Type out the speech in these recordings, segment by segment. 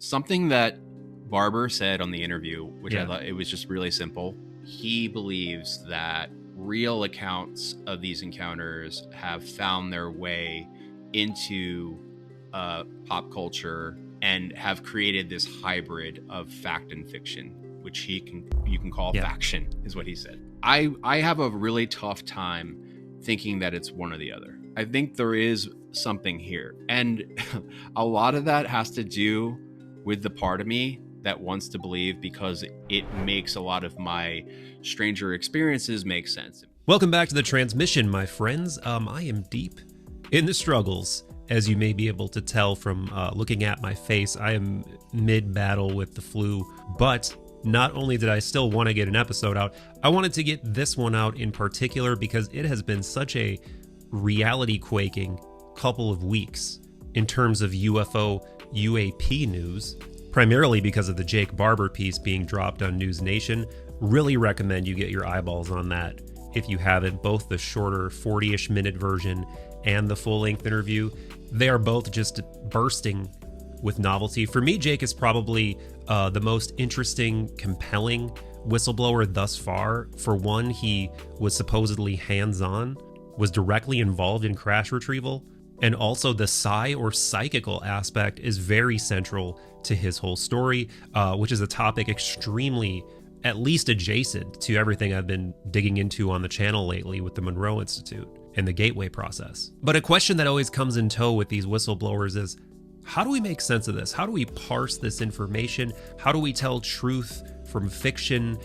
Something that Barber said on the interview, which I Yeah. thought it was just really simple. He believes that real accounts of these encounters have found their way into pop culture and have created this hybrid of fact and fiction, which you can call faction, is what he said. I have a really tough time thinking that it's one or the other. I think there is something here, and a lot of that has to do with the part of me that wants to believe, because it makes a lot of my stranger experiences make sense. Welcome back to the transmission, my friends. I am deep in the struggles, as you may be able to tell from looking at my face. I am mid-battle with the flu, but not only did I still want to get an episode out, I wanted to get this one out in particular because it has been such a reality-quaking couple of weeks in terms of UFO UAP news, primarily because of the Jake Barber piece being dropped on News Nation. Really recommend you get your eyeballs on that if you haven't, both the shorter 40-ish minute version and the full-length interview. They are both just bursting with novelty. For me, Jake is probably the most interesting, compelling whistleblower thus far. For one, he was supposedly hands-on, was directly involved in crash retrieval, and also the psi or psychical aspect is very central to his whole story, which is a topic extremely, at least adjacent to everything I've been digging into on the channel lately with the Monroe Institute and the gateway process. But a question that always comes in tow with these whistleblowers is, how do we make sense of this? How do we parse this information? How do we tell truth from fiction,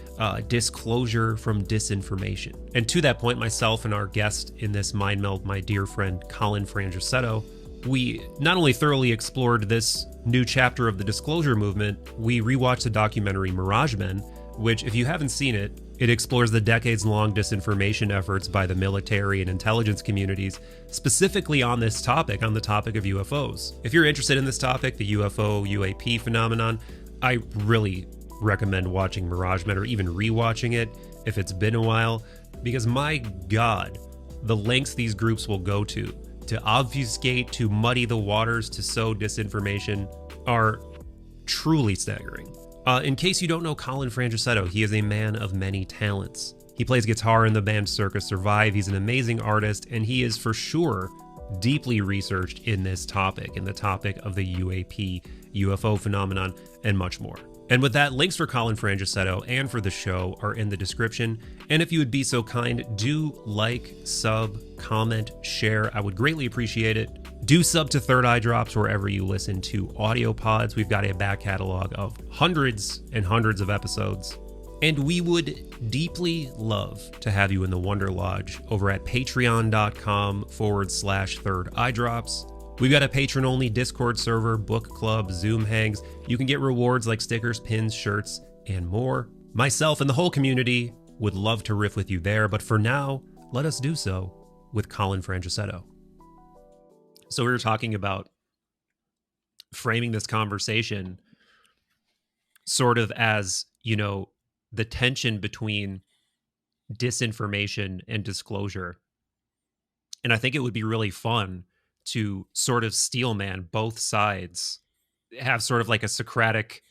disclosure from disinformation? And to that point, myself and our guest in this Mind Meld, my dear friend Colin Frangicetto, we not only thoroughly explored this new chapter of the disclosure movement, we rewatched the documentary Mirage Men, which, if you haven't seen it, it explores the decades-long disinformation efforts by the military and intelligence communities, specifically on this topic, on the topic of UFOs. If you're interested in this topic, the UFO, UAP phenomenon, I really recommend watching Mirage Men or even rewatching it if it's been a while, because my God, the lengths these groups will go to obfuscate, to muddy the waters, to sow disinformation are truly staggering. In case you don't know Colin Frangicetto, he is a man of many talents. He plays guitar in the band Circus Survive, he's an amazing artist, and he is for sure deeply researched in this topic, in the topic of the UAP, UFO phenomenon, and much more. And with that, links for Colin Frangicetto and for the show are in the description. And if you would be so kind, do like, sub, comment, share. I would greatly appreciate it. Do sub to Third Eye Drops wherever you listen to audio pods. We've got a back catalog of hundreds and hundreds of episodes. And we would deeply love to have you in the Wonder Lodge over at patreon.com/Third Eye Drops. We've got a patron-only Discord server, book club, Zoom hangs. You can get rewards like stickers, pins, shirts, and more. Myself and the whole community would love to riff with you there, but for now, let us do so with Colin Frangicetto. So we were talking about framing this conversation sort of as, you know, the tension between disinformation and disclosure. And I think it would be really fun to sort of steelman both sides, have sort of like a Socratic,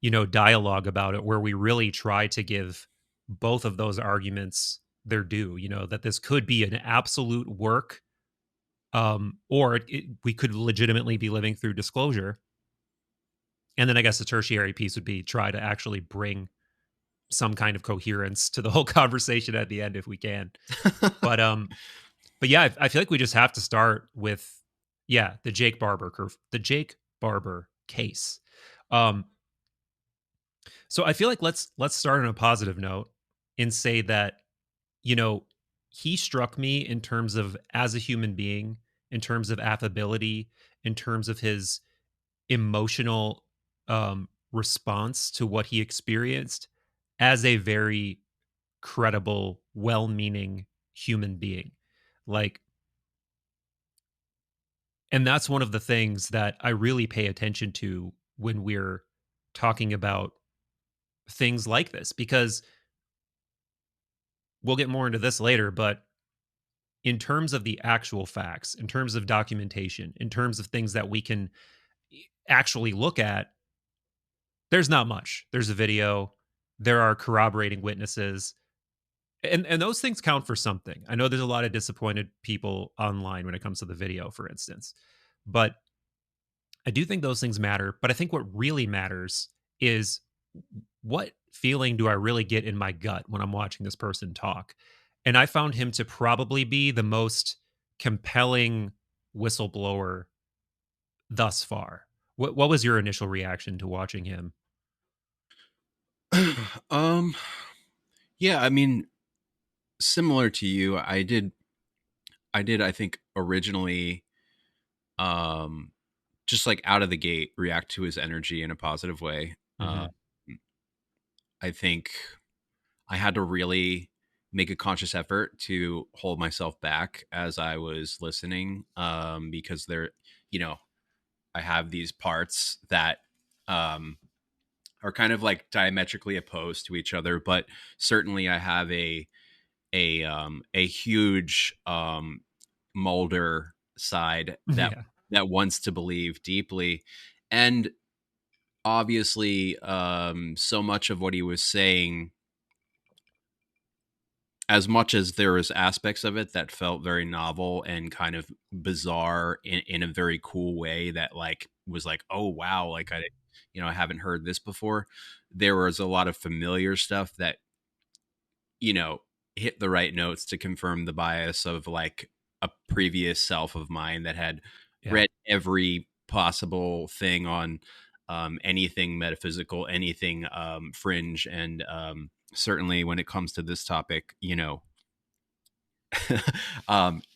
you know, dialogue about it, where we really try to give both of those arguments their due, you know, that this could be an absolute work, or we could legitimately be living through disclosure. And then I guess the tertiary piece would be try to actually bring some kind of coherence to the whole conversation at the end if we can. But yeah, I feel like we just have to start with, the Jake Barber case. So I feel like let's start on a positive note and say that, you know, he struck me in terms of, as a human being, in terms of affability, in terms of his emotional response to what he experienced, as a very credible, well-meaning human being. Like, and that's one of the things that I really pay attention to when we're talking about things like this, because we'll get more into this later, but in terms of the actual facts, in terms of documentation, in terms of things that we can actually look at, There's not much. There's a video. There are corroborating witnesses. And those things count for something. I know there's a lot of disappointed people online when it comes to the video, for instance. But I do think those things matter. But I think what really matters is what feeling do I really get in my gut when I'm watching this person talk? And I found him to probably be the most compelling whistleblower thus far. What was your initial reaction to watching him? um, yeah, I mean, similar to you, I think originally, um, just like out of the gate, react to his energy in a positive way. Hmm. I think I had to really make a conscious effort to hold myself back as I was listening, because there, you know, I have these parts that um, are kind of like diametrically opposed to each other, but certainly I have a huge Mulder side Yeah. that wants to believe deeply, and obviously, so much of what he was saying, as much as there was aspects of it that felt very novel and kind of bizarre in a very cool way that like was like, oh wow, like I haven't heard this before. There was a lot of familiar stuff that, you know, hit the right notes to confirm the bias of like a previous self of mine that had Yeah. read every possible thing on anything metaphysical, anything fringe, and certainly when it comes to this topic,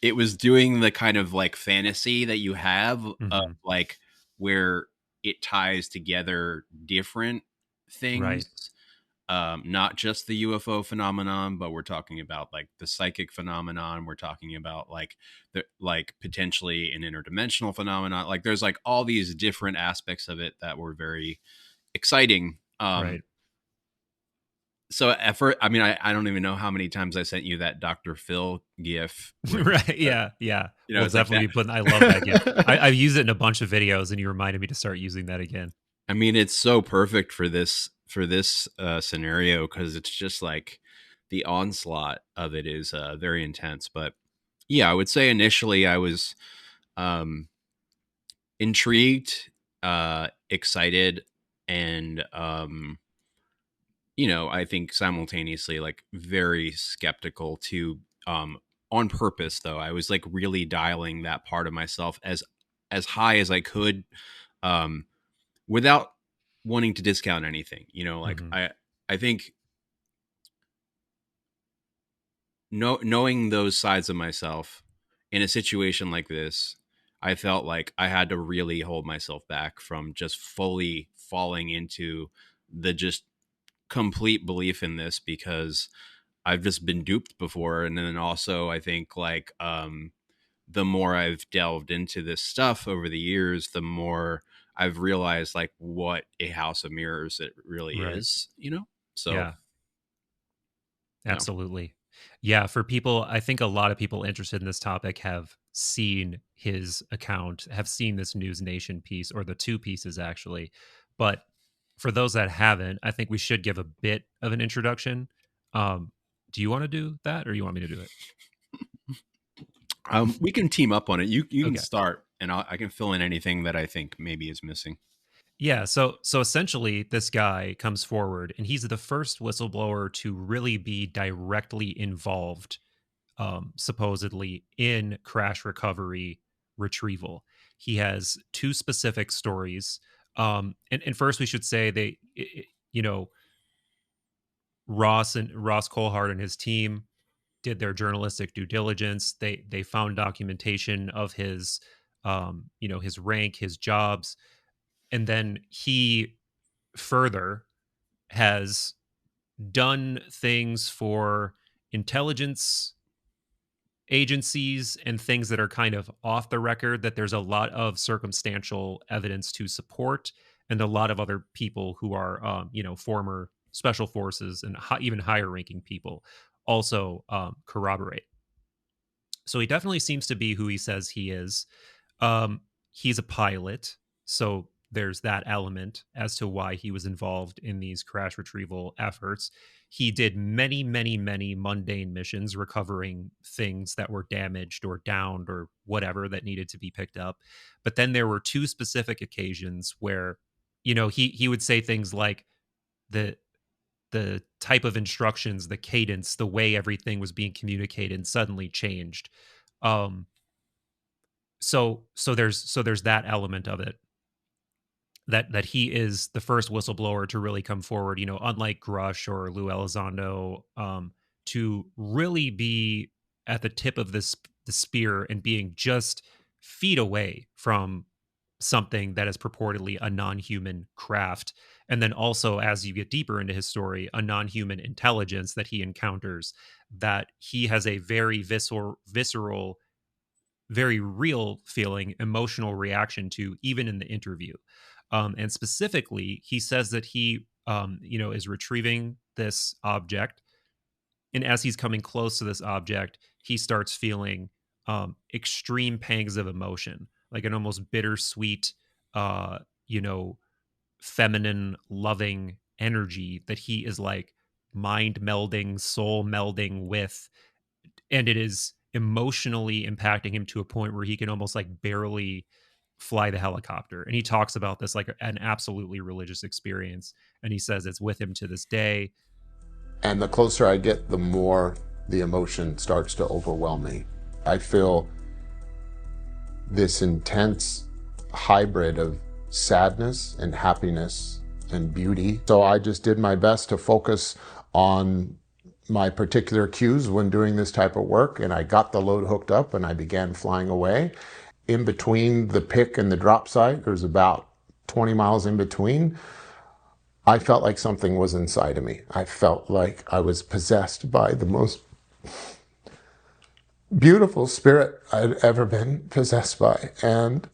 it was doing the kind of like fantasy that you have of Hmm. like where it ties together different Right. things, not just the UFO phenomenon, but we're talking about like the psychic phenomenon. We're talking about like the like potentially an interdimensional phenomenon. Like there's like all these different aspects of it that were very exciting. Right. So at first, I mean, I don't even know how many times I sent you that Dr. Phil gif where Right. Yeah. Yeah. We'll it's like definitely that. be putting. I love that GIF. I've used it in a bunch of videos, and you reminded me to start using that again. I mean, it's so perfect for this scenario because it's just like the onslaught of it is very intense. But yeah, I would say initially I was um, intrigued, excited, and I think simultaneously like very skeptical too. On purpose, though, I was like really dialing that part of myself as high as I could, um, without wanting to discount anything. Like Hmm. I think knowing those sides of myself in a situation like this, I felt like I had to really hold myself back from just fully falling into the just complete belief in this because I've just been duped before. And then also I think like the more I've delved into this stuff over the years, the more I've realized like what a house of mirrors it really Right. is. So, Yeah. yeah. Absolutely. Yeah, for people, I think a lot of people interested in this topic have seen his account, have seen this News Nation piece or the two pieces actually. But for those that haven't, I think we should give a bit of an introduction. Um, do you want to do that or you want me to do it? We can team up on it. You can Okay. start, and I can fill in anything that I think maybe is missing. Yeah, so essentially this guy comes forward and he's the first whistleblower to really be directly involved supposedly in crash recovery retrieval. He has two specific stories. And first, we should say you know, Ross Colhart and his team did their journalistic due diligence. They found documentation of his, his rank, his jobs, and then he further has done things for intelligence agencies and things that are kind of off the record that there's a lot of circumstantial evidence to support and a lot of other people who are former special forces and even higher ranking people also corroborate. So he definitely seems to be who he says he is. He's a pilot, so there's that element as to why he was involved in these crash retrieval efforts. He did many, many, many mundane missions recovering things that were damaged or downed or whatever that needed to be picked up. But then there were two specific occasions where, he would say things like the type of instructions, the cadence, the way everything was being communicated suddenly changed. Um, so there's that element of it, that he is the first whistleblower to really come forward, unlike Grush or Lou Elizondo, to really be at the tip of the spear and being just feet away from something that is purportedly a non-human craft. And then also, as you get deeper into his story, a non-human intelligence that he encounters, that he has a very visceral, very real feeling, emotional reaction to, even in the interview. And specifically, he says that he, is retrieving this object, and as he's coming close to this object, he starts feeling extreme pangs of emotion, like an almost bittersweet, uh, you know, feminine, loving energy that he is like mind melding, soul melding with, and it is emotionally impacting him to a point where he can almost like barely fly the helicopter. And he talks about this like an absolutely religious experience, and he says it's with him to this day. And the closer I get, the more the emotion starts to overwhelm me. I feel this intense hybrid of sadness and happiness and beauty. So I just did my best to focus on my particular cues when doing this type of work, and I got the load hooked up and I began flying away. In between the pick and the drop site, there's about 20 miles in between, I felt like something was inside of me. I felt like I was possessed by the most beautiful spirit I'd ever been possessed by. And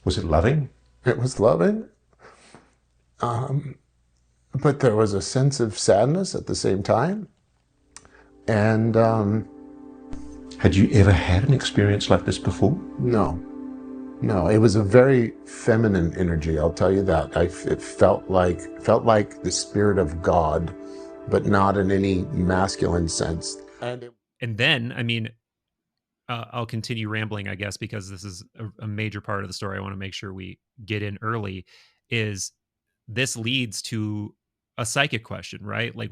was it loving? It was loving. But there was a sense of sadness at the same time. And had you ever had an experience like this before? No, it was a very feminine energy, I'll tell you that. It felt like the spirit of God, but not in any masculine sense. And then, I mean, I'll continue rambling, I guess, because this is a major part of the story I want to make sure we get in early, is this leads to a psychic question, right? Like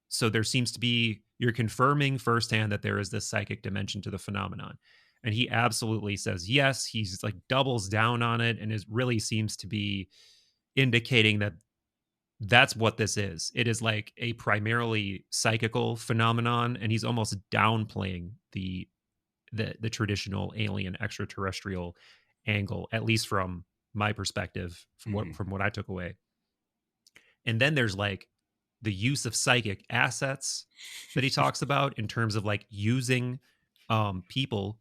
so there seems to be, you're confirming firsthand that there is this psychic dimension to the phenomenon. And he absolutely says yes. He's like doubles down on it, and it really seems to be indicating that that's what this is. It is like a primarily psychical phenomenon, and he's almost downplaying the traditional alien extraterrestrial angle, at least from my perspective, from what I took away. And then there's like the use of psychic assets that he talks about in terms of like using people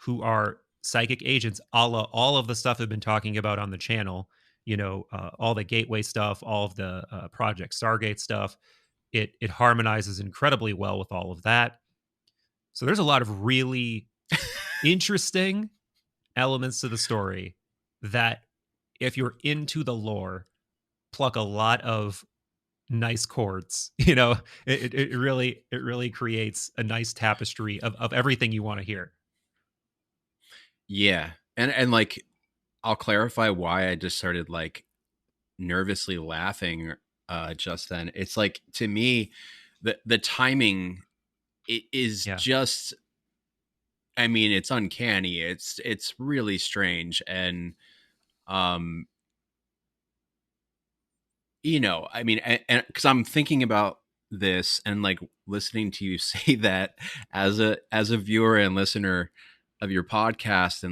who are psychic agents, a la all of the stuff I've been talking about on the channel, all the gateway stuff, all of the Project Stargate stuff. It harmonizes incredibly well with all of that. So there's a lot of really interesting elements to the story that, if you're into the lore, pluck a lot of nice chords. It really creates a nice tapestry of everything you want to hear. Yeah. And like, I'll clarify why I just started like nervously laughing just then. It's like, to me, the timing is just, I mean, it's uncanny. It's really strange. And I mean, and because I'm thinking about this and like listening to you say that as a viewer and listener of your podcast,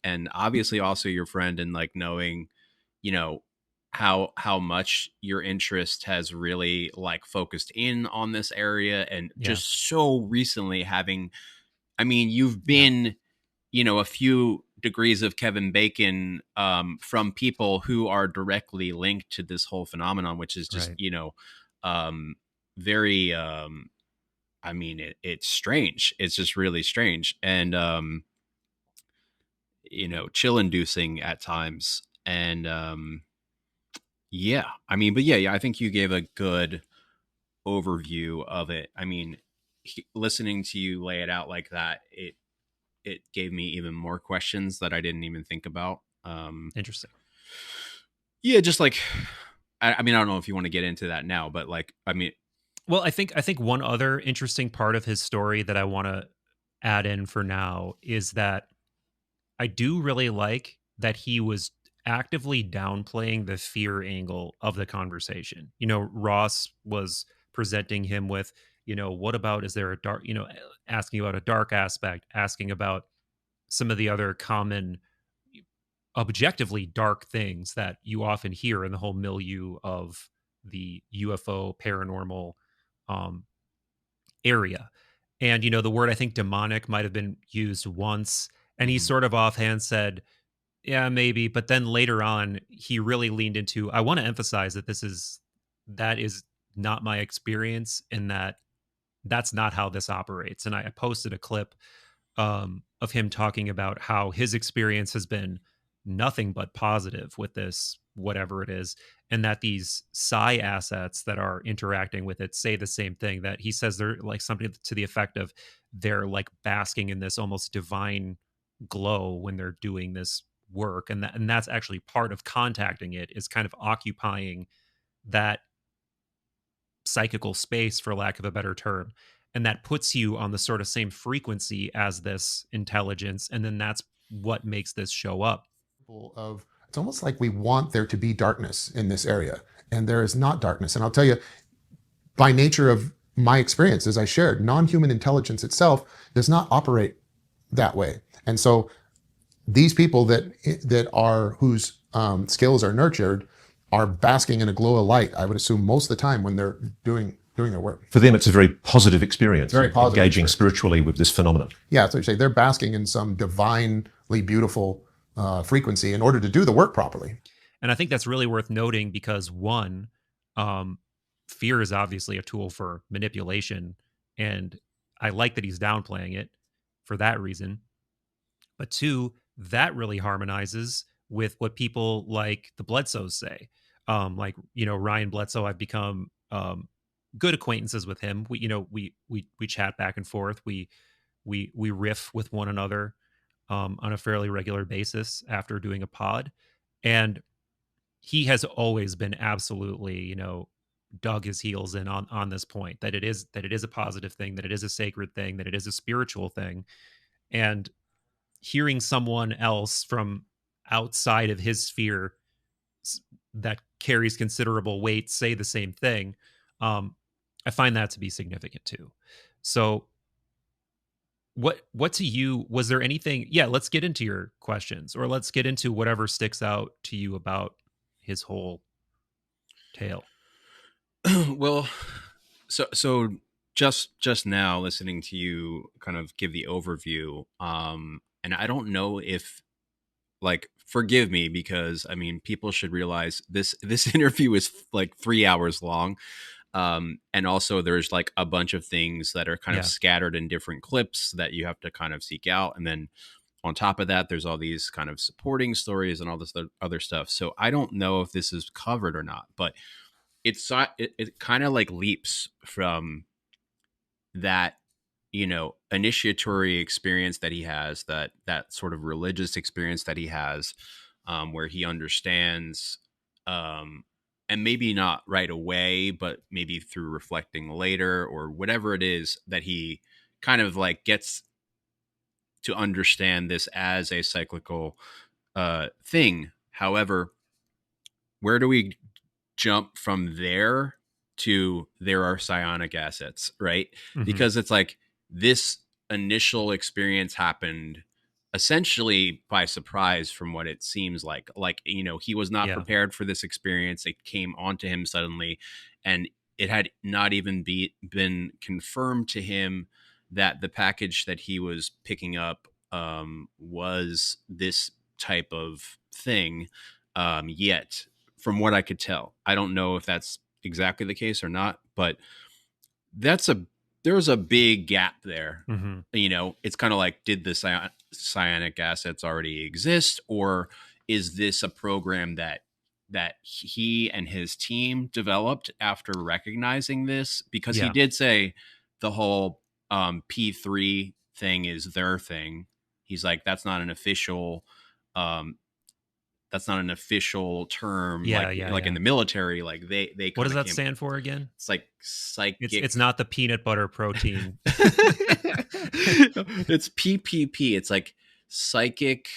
and obviously also your friend, and like knowing, how much your interest has really like focused in on this area, and just so recently having, I mean, you've been, a few degrees of Kevin Bacon from people who are directly linked to this whole phenomenon, which is just, very, I mean, it's strange. It's just really strange. And, chill inducing at times. And yeah, I mean, but yeah, I think you gave a good overview of it. I mean, listening to you lay it out like that, it gave me even more questions that I didn't even think about. Interesting. Yeah, just like, I mean, I don't know if you want to get into that now, but like, I mean, Well, I think one other interesting part of his story that I want to add in for now is that I do really like that he was actively downplaying the fear angle of the conversation. You know, Ross was presenting him with, you know, what about, is there a dark, you know, asking about a dark aspect, asking about some of the other common objectively dark things that you often hear in the whole milieu of the UFO paranormal um, area. And, you know, the word, I think, demonic might have been used once. And he mhm. sort of offhand said, yeah, maybe. But then later on, he really leaned into, I want to emphasize that that is not my experience, and that's not how this operates. And I posted a clip of him talking about how his experience has been nothing but positive with this, whatever it is, and that these psi assets that are interacting with it say the same thing. That he says they're like something to the effect of they're like basking in this almost divine glow when they're doing this work, and that's actually part of contacting it, is kind of occupying that psychical space, for lack of a better term, and that puts you on the sort of same frequency as this intelligence, and then that's what makes this show up. Of it's almost like we want there to be darkness in this area, and there is not darkness. And I'll tell you, by nature of my experience, as I shared, non-human intelligence itself does not operate that way. And so these people that are whose skills are nurtured are basking in a glow of light, I would assume, most of the time when they're doing their work. For them, it's a very positive experience. Very positive engaging experience. Spiritually with this phenomenon. Yeah, so you say they're basking in some divinely beautiful frequency in order to do the work properly. And I think that's really worth noting because one, fear is obviously a tool for manipulation, and I like that he's downplaying it for that reason. But two, that really harmonizes with what people like the Bledsoes say. Like, you know, Ryan Bledsoe, I've become good acquaintances with him. We, you know, we chat back and forth. We riff with one another on a fairly regular basis after doing a pod, and he has always been absolutely, you know, dug his heels in on this point, that it is a positive thing, that it is a sacred thing, that it is a spiritual thing. And hearing someone else from outside of his sphere that carries considerable weight say the same thing, I find that to be significant too. So what to you, was there anything, yeah, let's get into your questions, or let's get into whatever sticks out to you about his whole tale. Well, so just now listening to you kind of give the overview, and I don't know if, like, forgive me, because I mean, people should realize this interview is like 3 hours long, and also there's like a bunch of things that are kind of scattered in different clips that you have to kind of seek out, and then on top of that, there's all these kind of supporting stories and all this other stuff. So I don't know if this is covered or not, but it kind of like leaps from that, you know, initiatory experience that he has, that sort of religious experience that he has, where he understands, and maybe not right away, but maybe through reflecting later or whatever it is, that he kind of like gets to understand this as a cyclical thing. However, where do we jump from there to there are psionic assets, right? Mhm. Because it's like this initial experience happened essentially by surprise, from what it seems like. Like, you know, he was not prepared for this experience. It came onto him suddenly, and it had not even been confirmed to him that the package that he was picking up was this type of thing, yet, from what I could tell. I don't know if that's exactly the case or not, but there's a big gap there. Mm-hmm. You know, it's kind of like, did the psionic assets already exist, or is this a program that he and his team developed after recognizing this? Because he Yeah. did say the whole P3 thing is their thing. He's like, that's not an official um term, Yeah, like yeah, like in yeah. the military, like they What kind does of that came. stand for again? It's like psychic. It's not the peanut butter protein. It's PPP. It's like psychic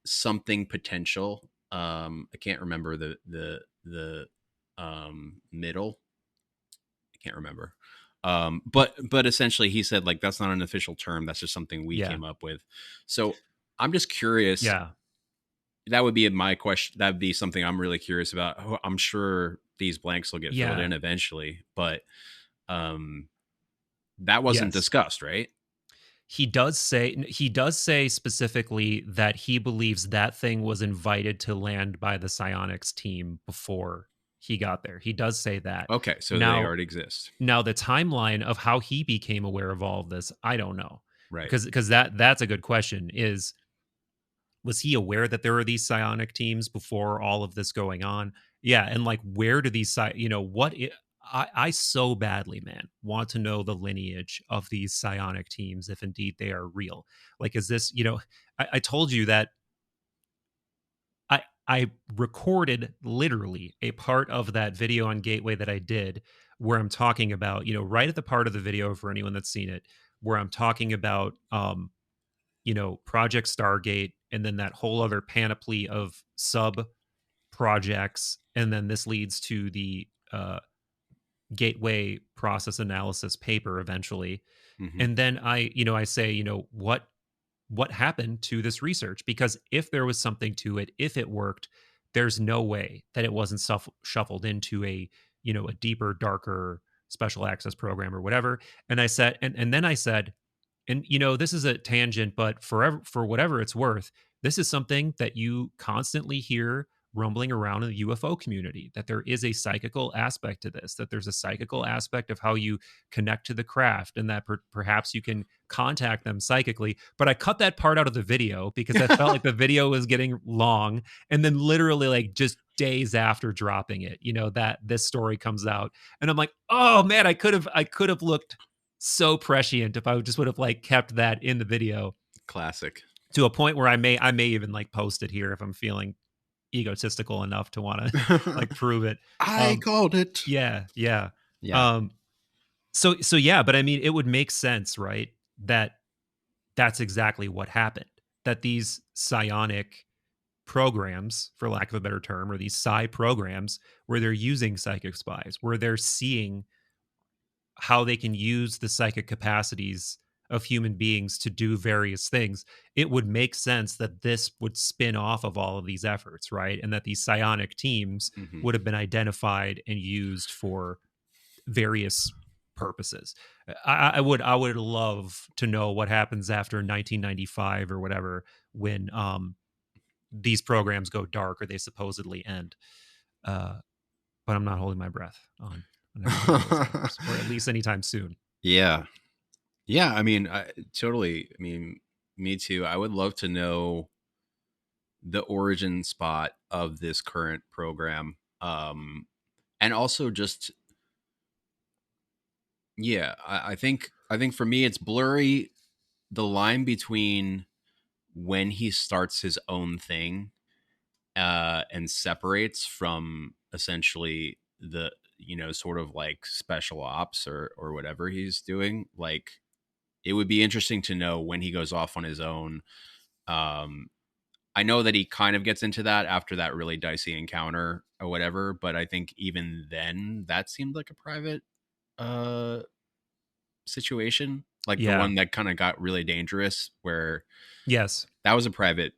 something potential. I can't remember the middle. I can't remember. But essentially he said like that's not an official term. That's just something we Yeah. came up with. So I'm just curious. Yeah. That would be my question. That would be something I'm really curious about. I'm sure these blanks will get filled Yeah. in eventually, but that wasn't Yes. discussed, right? He does say specifically that he believes that thing was invited to land by the Psionics team before he got there. He does say that. Okay, so they Now, already exist, now the timeline of how he became aware of all of this, I don't know. right? Because that's a good question. Was he aware that there are these psionic teams before all of this going on? Yeah, and like where do these I so badly, man, want to know the lineage of these psionic teams if indeed they are real. Like, is this, I told you that I recorded literally a part of that video on Gateway that I did where I'm talking about, right at the part of the video for anyone that's seen it, where I'm talking about Project Stargate, and then that whole other panoply of sub projects, and then this leads to the Gateway process analysis paper eventually. Mm-hmm. And then I say, what happened to this research? Because if there was something to it, if it worked, there's no way that it wasn't shuffled into a deeper, darker special access program or whatever. And I said, and then I said, and this is a tangent, but for whatever it's worth, this is something that you constantly hear rumbling around in the UFO community, that there is a psychical aspect to this, that there's a psychical aspect of how you connect to the craft, and that perhaps you can contact them psychically. But I cut that part out of the video because I felt like the video was getting long. And then literally like just days after dropping it, that this story comes out, and I'm like, oh man, I could have looked so prescient if I just would have like kept that in the video. Classic. To a point where I may even like post it here if I'm feeling egotistical enough to want to like prove it. I called it. Yeah. Yeah. So yeah, but I mean, it would make sense, right? That's exactly what happened. That these psionic programs, for lack of a better term, or these psi programs, where they're using psychic spies, where they're seeing how they can use the psychic capacities of human beings to do various things, it would make sense that this would spin off of all of these efforts, right? And that these psionic teams Mm-hmm. would have been identified and used for various purposes. I would love to know what happens after 1995 or whatever, when these programs go dark or they supposedly end. But I'm not holding my breath on or at least anytime soon. Yeah. I mean, totally. I mean, me too. I would love to know the origin spot of this current program, and also just I think for me it's blurry, the line between when he starts his own thing and separates from essentially the sort of like special ops or whatever he's doing. Like, it would be interesting to know when he goes off on his own. I know that he kind of gets into that after that really dicey encounter or whatever, but I think even then that seemed like a private situation, like the one that kind of got really dangerous, where yes, that was a private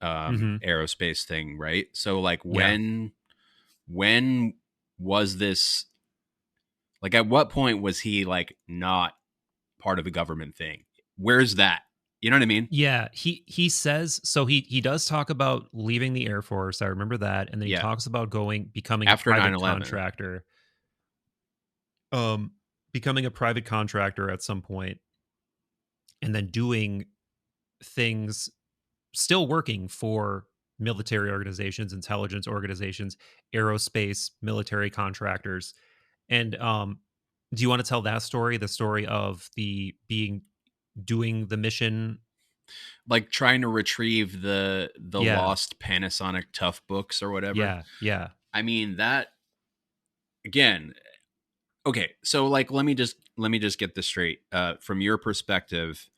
aerospace thing, right? So like when was this, like at what point was he like not part of the government thing? Where's that? You know what I mean? Yeah, he says so. He does talk about leaving the Air Force. I remember that, and then he talks about becoming after a private 9/11 contractor. Becoming a private contractor at some point, and then doing things, still working for military organizations, intelligence organizations, aerospace, military contractors. And do you want to tell that story? The story of the being doing the mission? Like trying to retrieve the Yeah, lost Panasonic Tough books or whatever. yeah. I mean, that again, okay, so like let me just get this straight. From your perspective,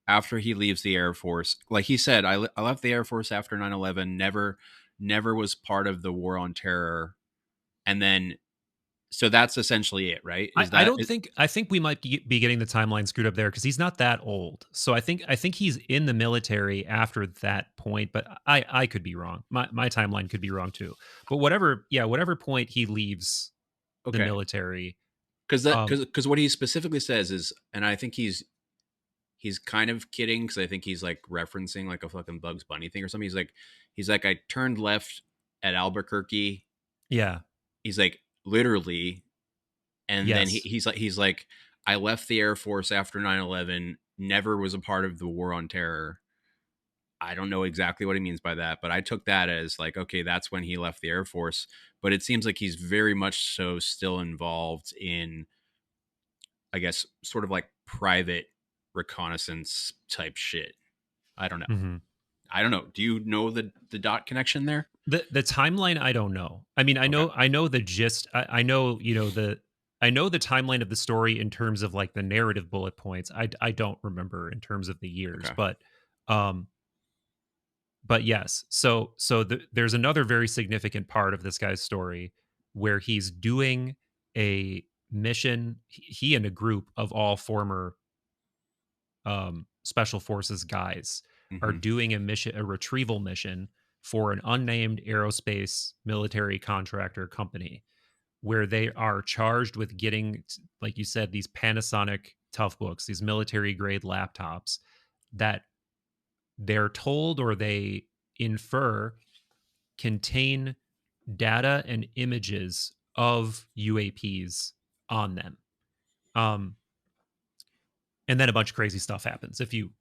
after he leaves the Air Force, like he said, I left the Air Force after 9/11, never was part of the war on terror. And then so that's essentially it, right? I, Is I that don't think I think we might be getting the timeline screwed up there because he's not that old. So I think he's in the military after that point, but I could be wrong. My timeline could be wrong too. But whatever point he leaves the okay? military. Because that Um, because what he specifically says is, and I think he's kind of kidding because I think he's like referencing like a fucking Bugs Bunny thing or something. He's like I turned left at Albuquerque. yeah, He's like literally, and then yes. he's like I left the Air Force after 9/11. Never was a part of the war on terror. I don't know exactly what he means by that, but I took that as like, okay, that's when he left the Air Force. But it seems like he's very much so still involved in, I guess, sort of like private reconnaissance type shit. I don't know. Mhm. I don't know. Do you know the dot connection there? The timeline, I don't know. I mean, Okay. I know the gist. I know, I know the timeline of the story in terms of like the narrative bullet points. I don't remember in terms of the years, Okay. um but yes. So there's another very significant part of this guy's story where he's doing a mission. He and a group of all former special forces guys are Hmm. doing a retrieval mission for an unnamed aerospace military contractor company where they are charged with getting, like you said, these Panasonic tough books, these military grade laptops that they're told or they infer contain data and images of UAPs on them. Um, and then a bunch of crazy stuff happens if you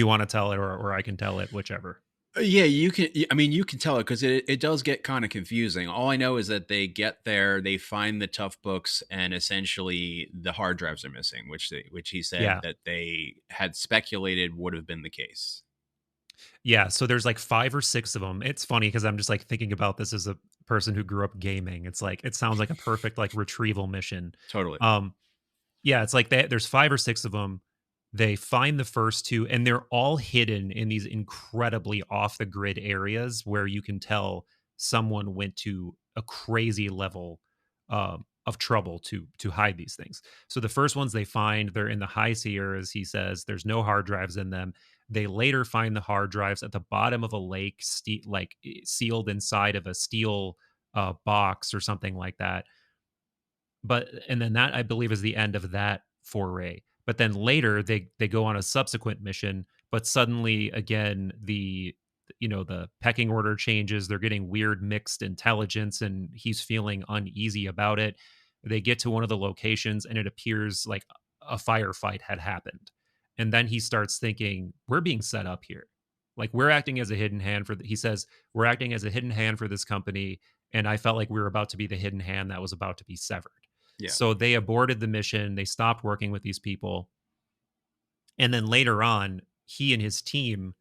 want to tell it, or I can tell it, whichever. Yeah, you can. I mean, you can tell it because it does get kind of confusing. All I know is that they get there, they find the tough books, and essentially the hard drives are missing, which he said Yeah. that they had speculated would have been the case. Yeah, so there's like 5 or 6 of them. It's funny because I'm just like thinking about this as a person who grew up gaming. It's like it sounds like a perfect like retrieval mission. Totally. Um yeah, it's like there's 5 or 6 of them. They find the first 2 and they're all hidden in these incredibly off the grid areas where you can tell someone went to a crazy level of trouble to hide these things. So the first ones they find, they're in the high Sierras. He says there's no hard drives in them. They later find the hard drives at the bottom of a lake, sealed inside of a steel box or something like that. But and then that I believe is the end of that foray. But then later they go on a subsequent mission, but suddenly again the pecking order changes. They're getting weird mixed intelligence and he's feeling uneasy about it. They get to one of the locations and it appears like a firefight had happened. And then he starts thinking, we're being set up here. Like we're acting as a hidden hand he says, we're acting as a hidden hand for this company. And I felt like we were about to be the hidden hand that was about to be severed. Yeah. So they aborted the mission. They stopped working with these people. And then later on, he and his team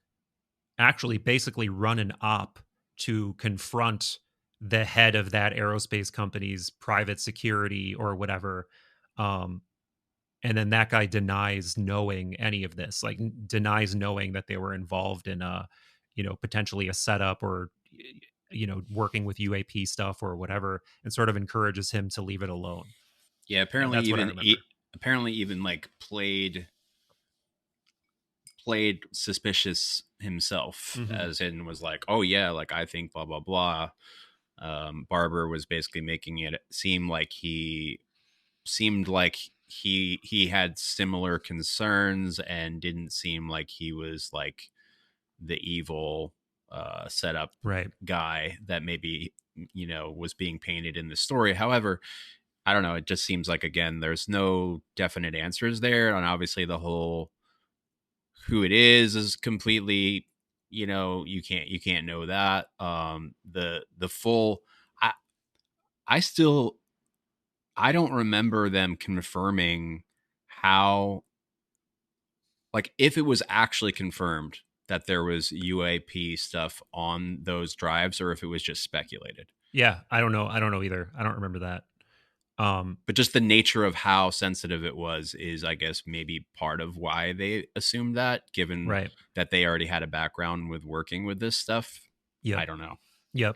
actually basically run an op to confront the head of that aerospace company's private security or whatever. Um, and then that guy denies knowing any of this, like denies knowing that they were involved in potentially a setup or working with UAP stuff or whatever, and sort of encourages him to leave it alone. Yeah. Apparently, That's what I even remember. apparently even like played suspicious himself, Mhm. as in was like, oh yeah, like I think blah blah blah. Barber was basically making it seem like he had similar concerns and didn't seem like he was like the evil setup Right. guy that maybe was being painted in the story. However, I don't know, it just seems like again there's no definite answers there, and obviously the whole who it is completely you can't know that. The full, I I still I don't remember them confirming how, like, if it was actually confirmed that there was UAP stuff on those drives, or if it was just speculated. Yeah, I don't know. I don't know either. I don't remember that. But just the nature of how sensitive it was is, I guess, maybe part of why they assumed that, given Right. that they already had a background with working with this stuff. Yep. I don't know. Yep.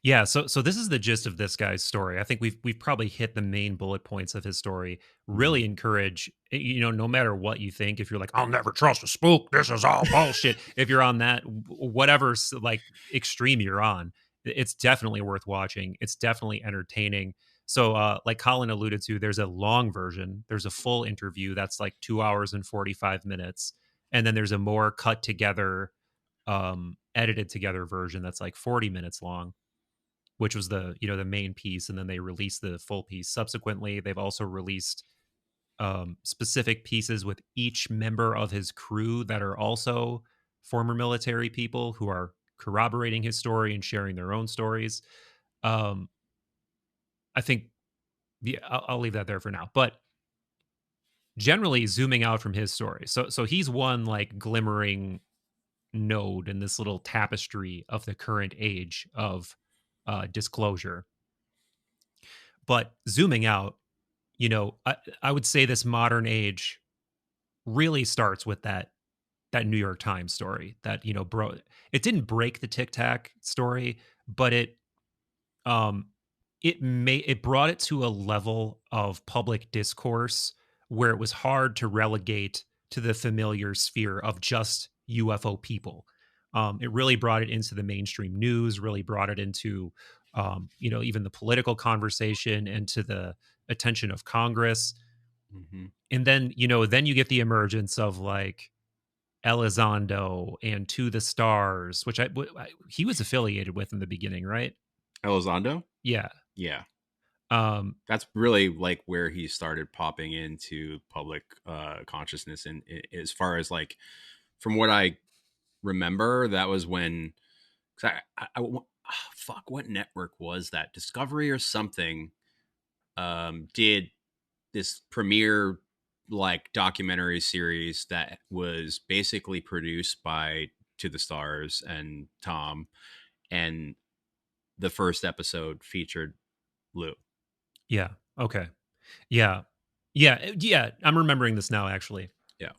Yeah, so this is the gist of this guy's story. I think we've probably hit the main bullet points of his story. Really encourage, no matter what you think, if you're like, I'll never trust a spook, this is all bullshit. If you're on that whatever like extreme you're on, it's definitely worth watching. It's definitely entertaining. So like Colin alluded to, there's a long version. There's a full interview that's like 2 hours and 45 minutes. And then there's a more cut together edited together version that's like 40 minutes long, which was the main piece, and then they released the full piece subsequently. They've also released specific pieces with each member of his crew that are also former military people who are corroborating his story and sharing their own stories. um I think, yeah, I'll leave that there for now, but generally zooming out from his story, so he's one like glimmering node in this little tapestry of the current age of disclosure. But zooming out, I would say this modern age really starts with that New York Times story that, it didn't break the Tic Tac story, but um it brought it to a level of public discourse where it was hard to relegate to the familiar sphere of just UFO people. It really brought it into the mainstream news, really brought it into even the political conversation and to the attention of Congress. And then you get the emergence of like Elizondo and To the Stars, which he was affiliated with in the beginning, right? Elizondo? Yeah. Yeah. That's really like where he started popping into public consciousness. And as far as like, from what I remember, that was when, cause fuck, what network was that? Discovery or something did this premiere like documentary series that was basically produced by To the Stars and Tom, and the first episode featured Lou. Yeah. Okay. Yeah. Yeah. I'm remembering this now, actually. Yeah.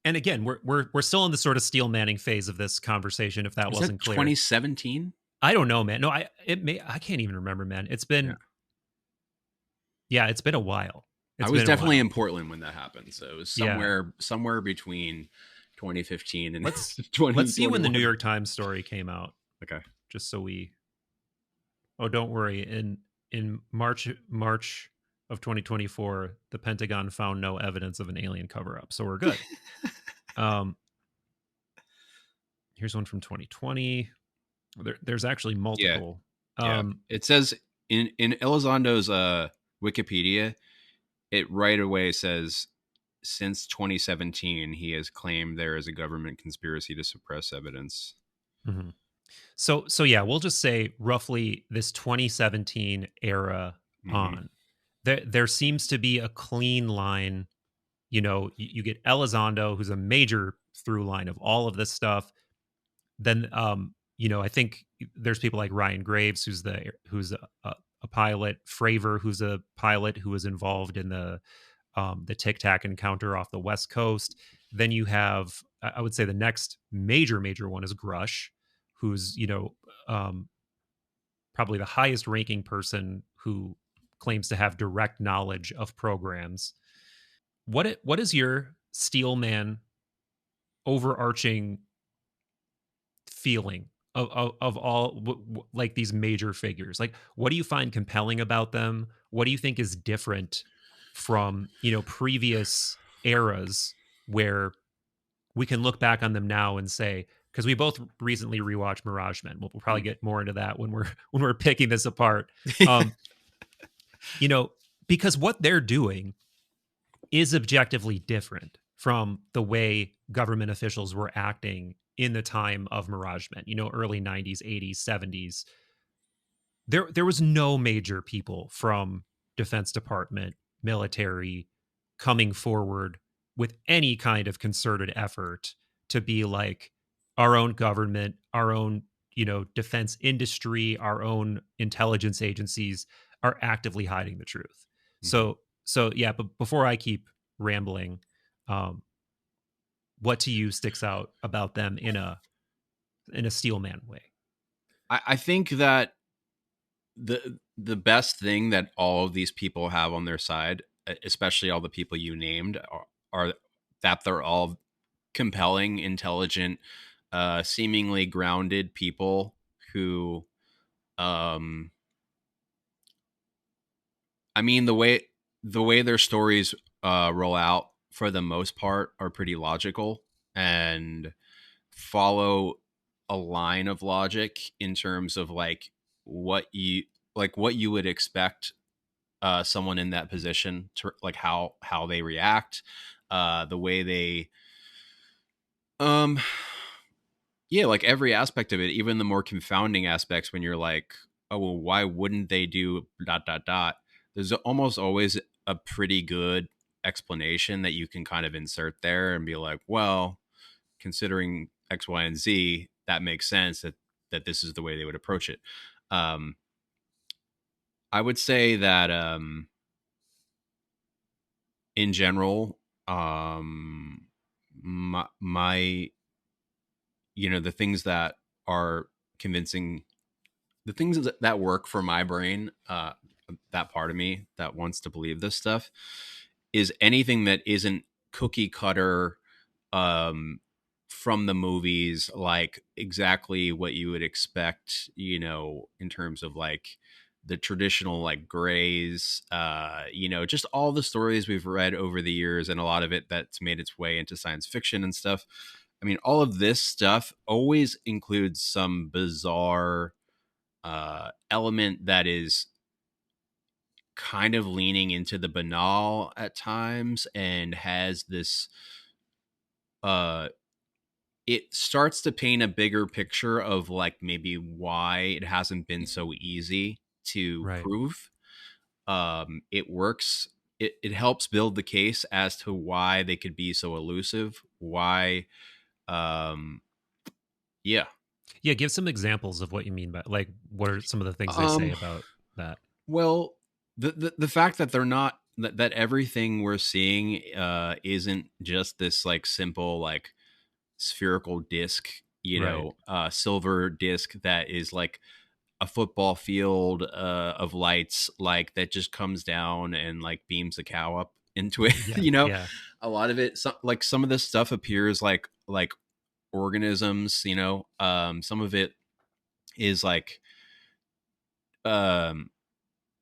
And again, we're still in the sort of Steelmaning phase of this conversation. If that Was wasn't that clear, 2017? I don't know, man. No, I can't even remember, man. It's been it's been a while. I was definitely in Portland when that happened, so it was somewhere between 2015 and let's see when the New York Times story came out. Okay, just so we. Oh, don't worry. In March of 2024, the Pentagon found no evidence of an alien cover-up, so we're good. Here's one from 2020. There's actually multiple. It says in Elizondo's Wikipedia, it right away says, since 2017, he has claimed there is a government conspiracy to suppress evidence. Mm-hmm. So yeah, we'll just say roughly this 2017 era on. There seems to be a clean line. You get Elizondo, who's a major through line of all of this stuff. Then I think there's people like Ryan Graves, who's a pilot, Fravor, who's a pilot who was involved in the Tic Tac encounter off the West Coast. Then you have, I would say, the next major one is Grush, who's probably the highest ranking person who claims to have direct knowledge of programs. What is your Steelman overarching feeling of all like these major figures? Like, what do you find compelling about them? What do you think is different from previous eras where we can look back on them now and say, because we both recently rewatched Mirage Men. We'll probably get more into that when we're picking this apart. Because what they're doing is objectively different from the way government officials were acting in the time of Mirage Men, early 90s, 80s, 70s, there was no major people from Defense Department, military coming forward with any kind of concerted effort to be like our own government, our own, defense industry, our own intelligence agencies are actively hiding the truth. Mhm. So yeah, but before I keep rambling, um, what to you sticks out about them in a Steelman way? I think that the best thing that all of these people have on their side, especially all the people you named, are that they're all compelling, intelligent, seemingly grounded people who, um, I mean, the way their stories roll out for the most part are pretty logical and follow a line of logic in terms of what you what you would expect someone in that position to like how they react, the way they um yeah, like every aspect of it, even the more confounding aspects when you're like, oh well, why wouldn't they do dot dot dot, there's almost always a pretty good explanation that you can kind of insert there and be like, well, considering X, Y, and Z, that makes sense that this is the way they would approach it. um I would say that in general, my the things that are convincing, the things that work for my brain, that part of me that wants to believe this stuff, is anything that isn't cookie cutter, um from the movies, like exactly what you would expect, in terms of like the traditional like grays, just all the stories we've read over the years, and a lot of it that's made its way into science fiction and stuff. I mean, all of this stuff always includes some bizarre element that is kind of leaning into the banal at times, and has this uh it starts to paint a bigger picture of like maybe why it hasn't been so easy to Right. prove. It works, it helps build the case as to why they could be so elusive, why um yeah. Yeah, give some examples of what you mean by like what are some of the things they say um about that? well, the fact that they're not that everything we're seeing isn't just this like simple like spherical disc, Right. silver disc that is like a football field of lights, like that just comes down and like beams a cow up into it. Yeah. Yeah. A lot of it, some of this stuff appears like organisms. Some of it is like um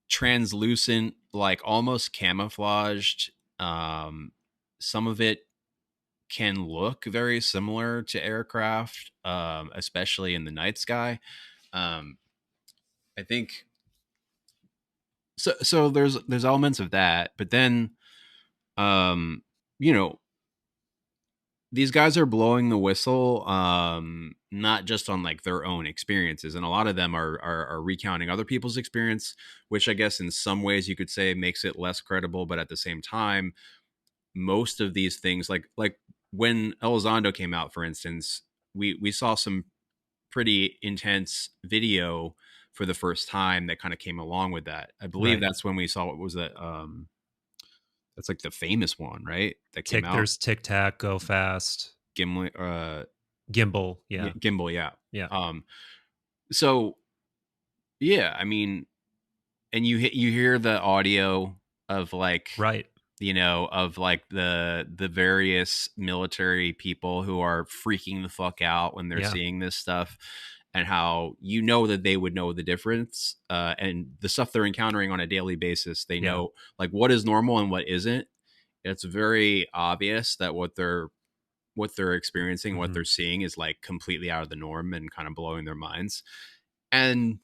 translucent, like almost camouflaged. Some of it can look very similar to aircraft, especially in the night sky. Um, I think so. So there's elements of that, but then, um, you know, these guys are blowing the whistle, not just on like their own experiences, and a lot of them are recounting other people's experience, which I guess in some ways you could say makes it less credible, but at the same time, most of these things, like when Elizondo came out, for instance, we saw some pretty intense video for the first time that kind of came along with that. I believe Right. that's when we saw, what was that, that's like the famous one, right, that came out. There's Tic Tac, Go Fast, Gimli, Gimbal. Yeah. Gimbal, yeah. Yeah. So yeah, I mean, and you hear the audio of like, Right. of like the various military people who are freaking the fuck out when they're Yeah. seeing this stuff, and how that they would know the difference, and the stuff they're encountering on a daily basis. They Yeah. know like what is normal and what isn't. It's very obvious that what they're experiencing, what Mhm. they're seeing is like completely out of the norm and kind of blowing their minds. And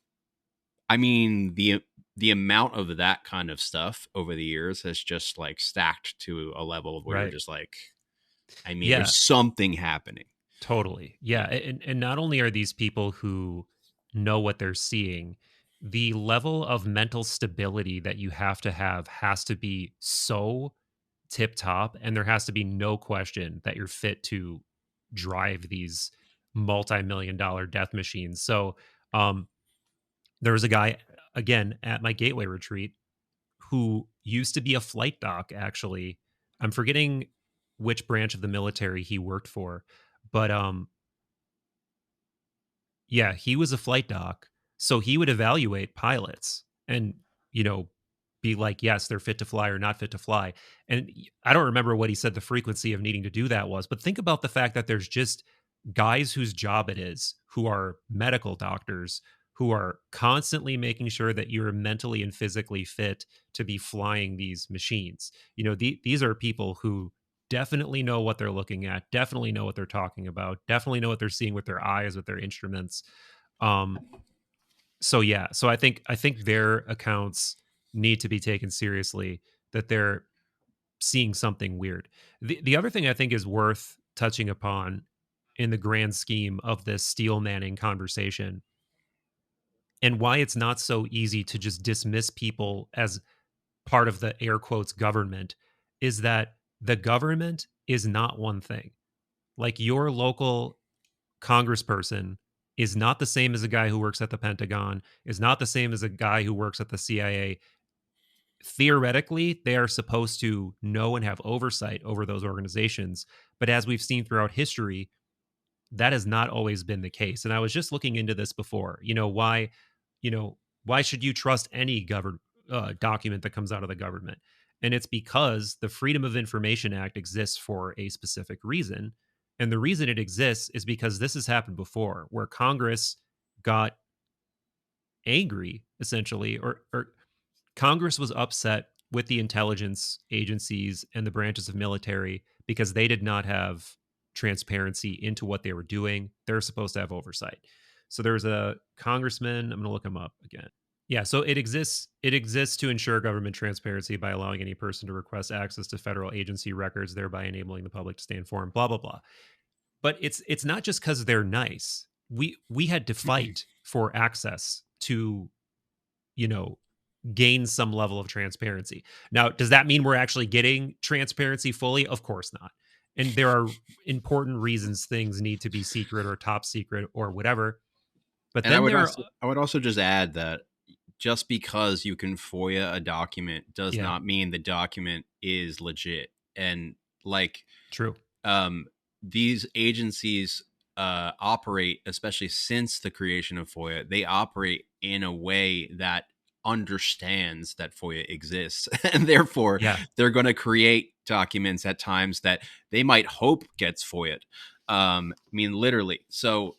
I mean, the amount of that kind of stuff over the years has just like stacked to a level where you're Right. just like, I mean, Yeah. there's something happening. Totally. Yeah. And not only are these people who know what they're seeing, the level of mental stability that you have to have has to be so tip top. And there has to be no question that you're fit to drive these multi-million dollar death machines. So, um, there was a guy, again, at my gateway retreat who used to be a flight doc, actually. I'm forgetting which branch of the military he worked for, but yeah, he was a flight doc, so he would evaluate pilots and, you know, be like, yes, they're fit to fly or not fit to fly. And I don't remember what he said the frequency of needing to do that was, but think about the fact that there's just guys whose job it is, who are medical doctors, who are constantly making sure that you're mentally and physically fit to be flying these machines. You know, these are people who definitely know what they're looking at, definitely know what they're talking about, definitely know what they're seeing with their eyes, with their instruments. Um, so yeah, so I think their accounts need to be taken seriously, that they're seeing something weird. The other thing I think is worth touching upon in the grand scheme of this Steelmaning conversation, and why it's not so easy to just dismiss people as part of the air quotes government, is that the government is not one thing. Like, your local congressperson is not the same as a guy who works at the Pentagon, is not the same as a guy who works at the CIA. Theoretically, they are supposed to know and have oversight over those organizations. But as we've seen throughout history, that has not always been the case. And I was just looking into this before. You know, why should you trust any document that comes out of the government? And it's because the Freedom of Information Act exists for a specific reason. And the reason it exists is because this has happened before, where Congress got angry, essentially, or Congress was upset with the intelligence agencies and the branches of military because they did not have transparency into what they were doing. They're supposed to have oversight. So there's a congressman, I'm going to look him up again. Yeah, so it exists to ensure government transparency by allowing any person to request access to federal agency records, thereby enabling the public to stay informed, blah blah blah. But it's not just cuz they're nice. We had to fight for access to, you know, gain some level of transparency. Now, does that mean we're actually getting transparency fully? Of course not. And there are important reasons things need to be secret or top secret or whatever. But And then there are, I would also just add that just because you can FOIA a document does yeah, not mean the document is legit. And like, true. these agencies operate, especially since the creation of FOIA, they operate in a way that understands that FOIA exists. And therefore, Yeah, they're going to create documents at times that they might hope gets FOIA'd. I mean, literally. So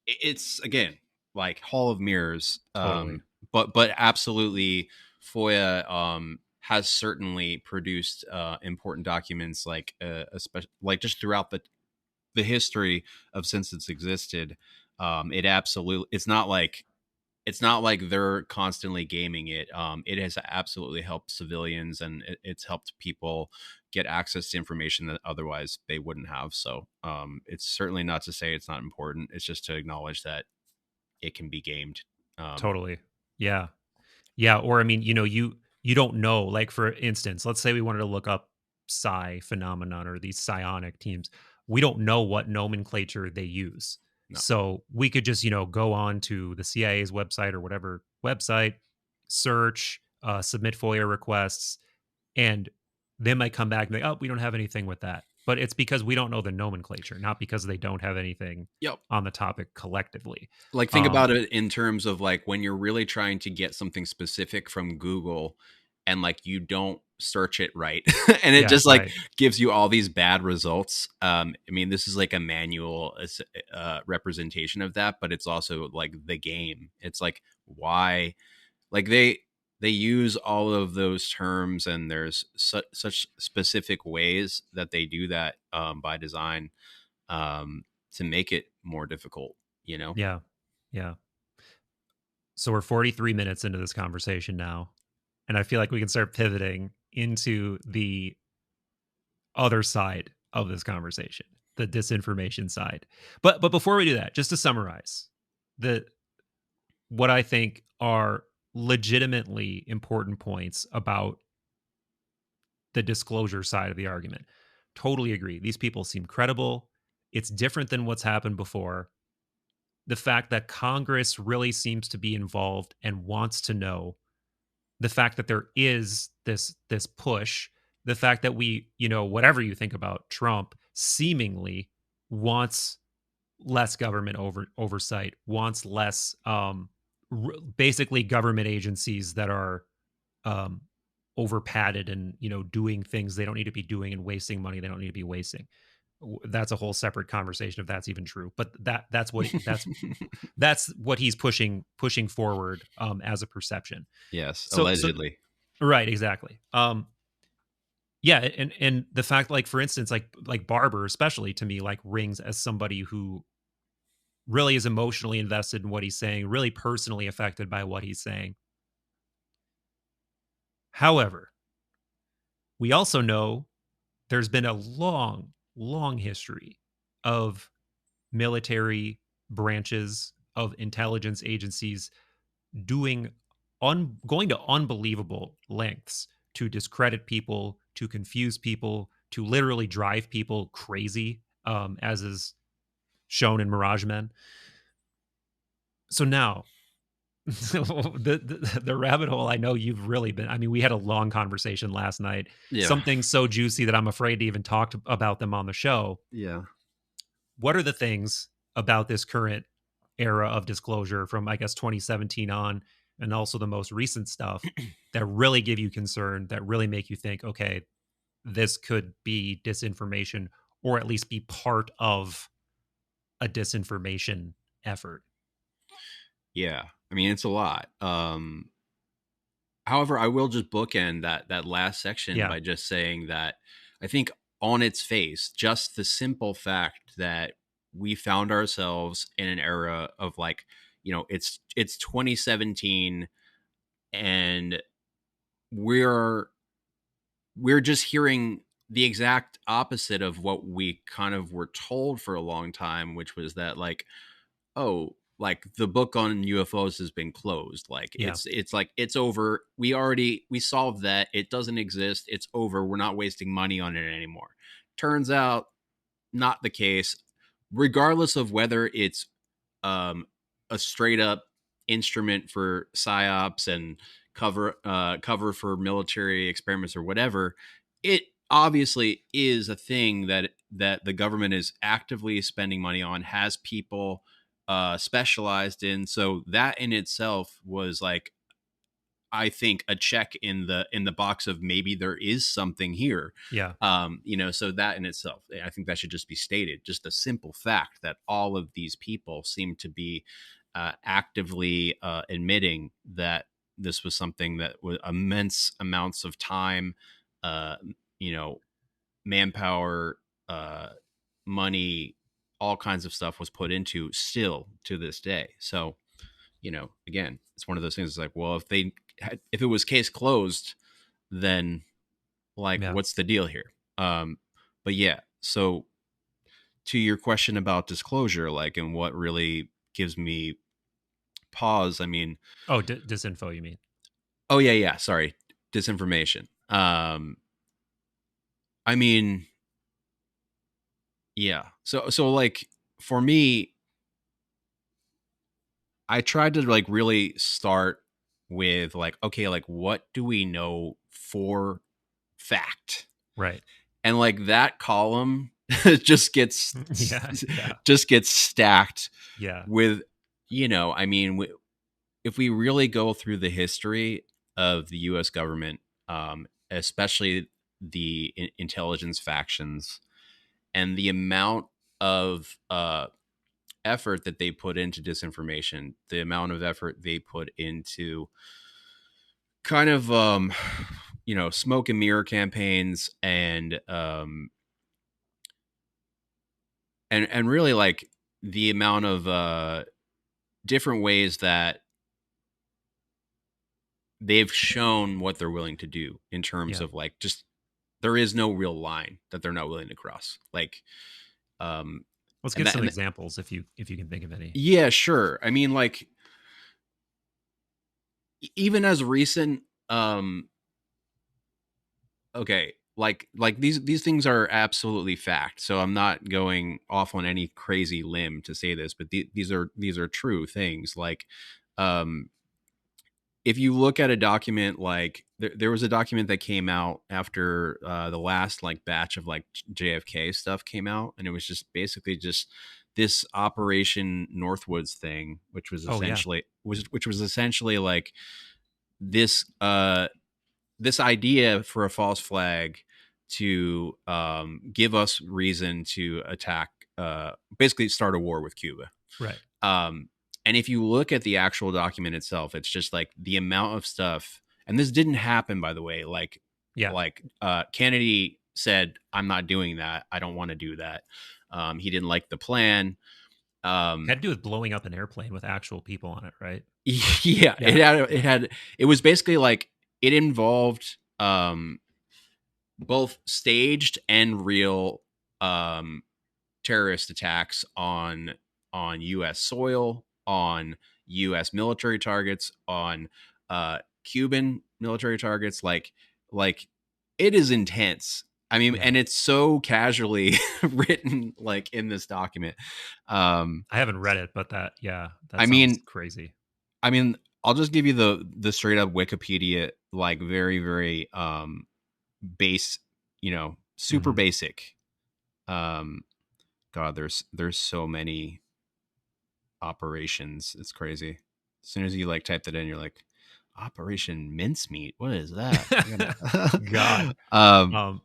it's, again, like Hall of Mirrors. totally. But absolutely, FOIA has certainly produced important documents, like especially like just throughout the history of since it's existed. It absolutely, it's not like they're constantly gaming it. It has absolutely helped civilians, and it's helped people get access to information that otherwise they wouldn't have. So it's certainly not to say it's not important. It's just to acknowledge that it can be gamed. Um, Totally. Yeah. Yeah, or I mean, you don't know. Like, for instance, let's say we wanted to look up psi phenomenon or these psionic teams. We don't know what nomenclature they use. no. So we could just, go on to the CIA's website or whatever website, search, submit FOIA requests, and they might come back and be like, oh, we don't have anything with that. But it's because we don't know the nomenclature, not because they don't have anything Yep. on the topic collectively. Like, think Um, about it in terms of like when you're really trying to get something specific from Google, and like you don't search it right, and it yeah, just like right. gives you all these bad results. I mean, this is like a manual representation of that, but it's also like the game. It's like, why, like they use all of those terms, and there's such specific ways that they do that by design, to make it more difficult, you know. Yeah. Yeah. So we're 43 minutes into this conversation now, and I feel like we can start pivoting into the other side of this conversation. the disinformation side. But before we do that, just to summarize, what I think are legitimately important points about the disclosure side of the argument. Totally agree. These people seem credible. It's different than what's happened before. The fact that Congress really seems to be involved and wants to know, the fact that there is this push, the fact that we, whatever you think about Trump, seemingly wants less government oversight, wants less basically government agencies that are over padded and doing things they don't need to be doing and wasting money they don't need to be wasting. That's a whole separate conversation if that's even true, but that's what he's pushing forward as a perception. Yes, allegedly. Right, exactly. Yeah, and the fact, like, for instance, like Barber especially, to me, like, rings as somebody who really is emotionally invested in what he's saying, really personally affected by what he's saying. However, we also know there's been a long, long history of military branches of intelligence agencies going to unbelievable lengths to discredit people, to confuse people, to literally drive people crazy, as is shown in Mirage Men. So now, the rabbit hole, I know you've really been, I mean, we had a long conversation last night. Yeah. Something so juicy that I'm afraid to even talk about them on the show. Yeah. What are the things about this current era of disclosure from, I guess, 2017 on, and also the most recent stuff that really give you concern, that really make you think, okay, this could be disinformation, or at least be part of a disinformation effort? Yeah. I mean, it's a lot. However, I will just bookend that last section by just saying that I think on its face, just the simple fact that we found ourselves in an era of, like, it's 2017 and we're just hearing the exact opposite of what we kind of were told for a long time, which was that, like, oh, like, the book on UFOs has been closed. Like, it's like, it's over. We solved that. It doesn't exist. It's over. We're not wasting money on it anymore. Turns out, not the case. Regardless of whether it's a straight up instrument for psyops and cover for military experiments or whatever, it obviously is a thing that the government is actively spending money on, has people specialized in. So that in itself was, like, I think, a check in the box of maybe there is something here. Yeah. So that in itself, I think that should just be stated. Just the simple fact that all of these people seem to be actively admitting that this was something that was immense amounts of time, manpower, money, all kinds of stuff was put into, still to this day. So, again, it's one of those things. It's like, well, if it was case closed, then, like, what's the deal here? But yeah, so to your question about disclosure, like, and what really gives me pause, I mean, disinfo, you mean? Oh yeah, sorry, disinformation. I mean, yeah. So like, for me, I tried to, like, really start with, like, okay, like, what do we know for fact? Right. And, like, that column just gets just gets stacked with, I mean, if we really go through the history of the US government, especially the intelligence factions, and the amount of effort that they put into disinformation, the amount of effort they put into kind of smoke and mirror campaigns, and really, like, the amount of different ways that they've shown what they're willing to do in terms of, like, just, there is no real line that they're not willing to cross. Like, Let's and get that some and examples if you can think of any. yeah, sure. I mean, like even as recent, okay, like these things are absolutely fact. So I'm not going off on any crazy limb to say this, but these are true things. Like, um, if you look at a document, like there was a document that came out after the last like batch of like JFK stuff came out, and it was just basically just this Operation Northwoods thing, which was Oh yeah, essentially like this this idea for a false flag to give us reason to attack, basically start a war with Cuba. right. Um, and if you look at the actual document itself, it's just like the amount of stuff. And this didn't happen, by the way. Yeah, Kennedy said, "I'm not doing that. I don't want to do that." He didn't like the plan. had to do with blowing up an airplane with actual people on it, right? Yeah, Yeah, it was basically like it involved both staged and real um terrorist attacks on US soil, on US military targets, on Cuban military targets. Like it is intense. I mean, yeah. and it's so casually written like in this document. um I haven't read it, but that I sounds mean, crazy. I mean, I'll just give you the straight up Wikipedia, like very, very base, super Hmm. basic. Um, God, there's so many operations. It's crazy. As soon as you like type that in, you're like, Operation Mincemeat. What is that? I gotta. God. um, Um,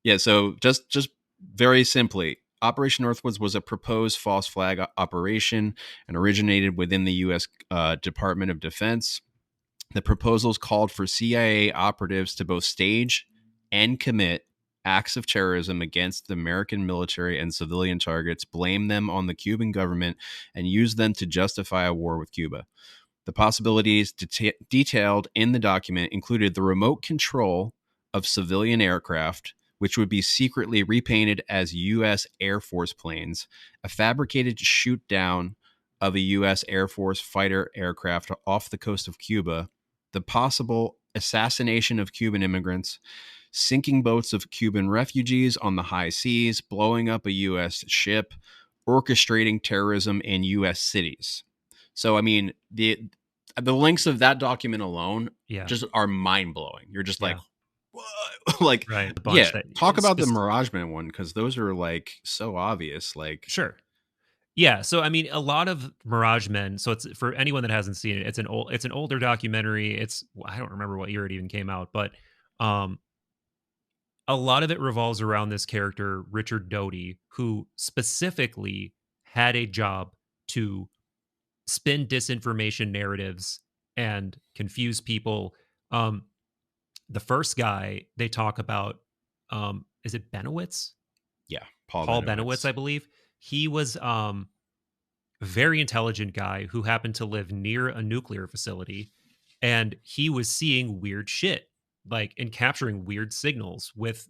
yeah. So just very simply, Operation Northwoods was a proposed false flag operation and originated within the U.S. Department of Defense. The proposals called for CIA operatives to both stage and commit acts of terrorism against the American military and civilian targets, blame them on the Cuban government, and use them to justify a war with Cuba. The possibilities detailed in the document included the remote control of civilian aircraft, which would be secretly repainted as U.S. Air Force planes, a fabricated shoot down of a U.S. Air Force fighter aircraft off the coast of Cuba, the possible assassination of Cuban immigrants, sinking boats of Cuban refugees on the high seas, blowing up a U.S. ship, orchestrating terrorism in U.S. cities. So, I mean, the links of that document alone yeah, just are mind blowing. You're just like, yeah, what? Like, right. The bunch yeah, that talk it's about the just Mirage Man one because those are like so obvious. Like, sure. Yeah, so I mean, a lot of Mirage Men. So it's for anyone that hasn't seen it. It's an older documentary. I don't remember what year it even came out, but um, a lot of it revolves around this character Richard Doty, who specifically had a job to spin disinformation narratives and confuse people. Um, the first guy they talk about, is it Benowitz? yeah, Paul Paul Benowitz, Benowitz. I believe. He was a very intelligent guy who happened to live near a nuclear facility, and he was seeing weird shit, like and capturing weird signals with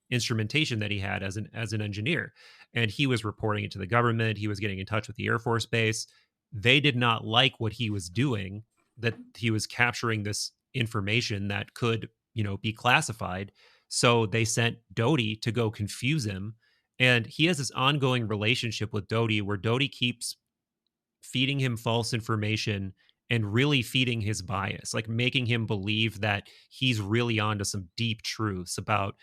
instrumentation that he had as an engineer, and he was reporting it to the government. He was getting in touch with the Air Force Base. They did not like what he was doing, that he was capturing this information that could, be classified. So they sent Doty to go confuse him, and he has this ongoing relationship with Doty where Doty keeps feeding him false information and really feeding his bias, like making him believe that he's really onto some deep truths about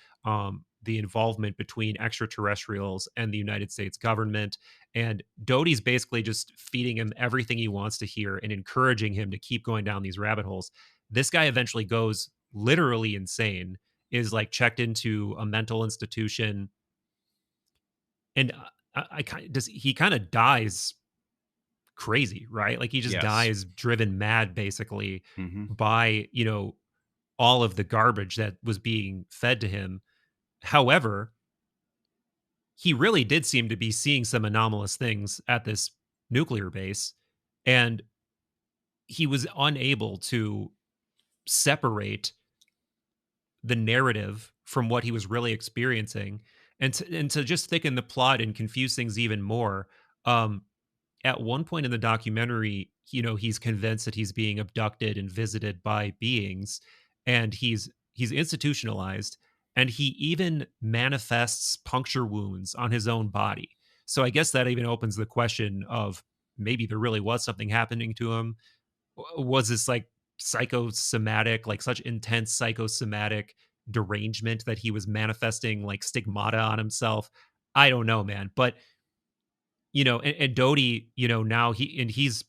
the involvement between extraterrestrials and the United States government. And Doty's basically just feeding him everything he wants to hear and encouraging him to keep going down these rabbit holes. This guy eventually goes literally insane, is like checked into a mental institution, and I kind does he kind of dies crazy, right? Like he just Yes. dies driven mad basically Mm-hmm. by, all of the garbage that was being fed to him. However, he really did seem to be seeing some anomalous things at this nuclear base, and he was unable to separate the narrative from what he was really experiencing. And to just thicken the plot and confuse things even more, at one point in the documentary, he's convinced that he's being abducted and visited by beings, and he's institutionalized, and he even manifests puncture wounds on his own body. So I guess that even opens the question of maybe there really was something happening to him. Was this like psychosomatic, like such intense psychosomatic derangement that he was manifesting like stigmata on himself? I don't know, man. But and Doty, now he's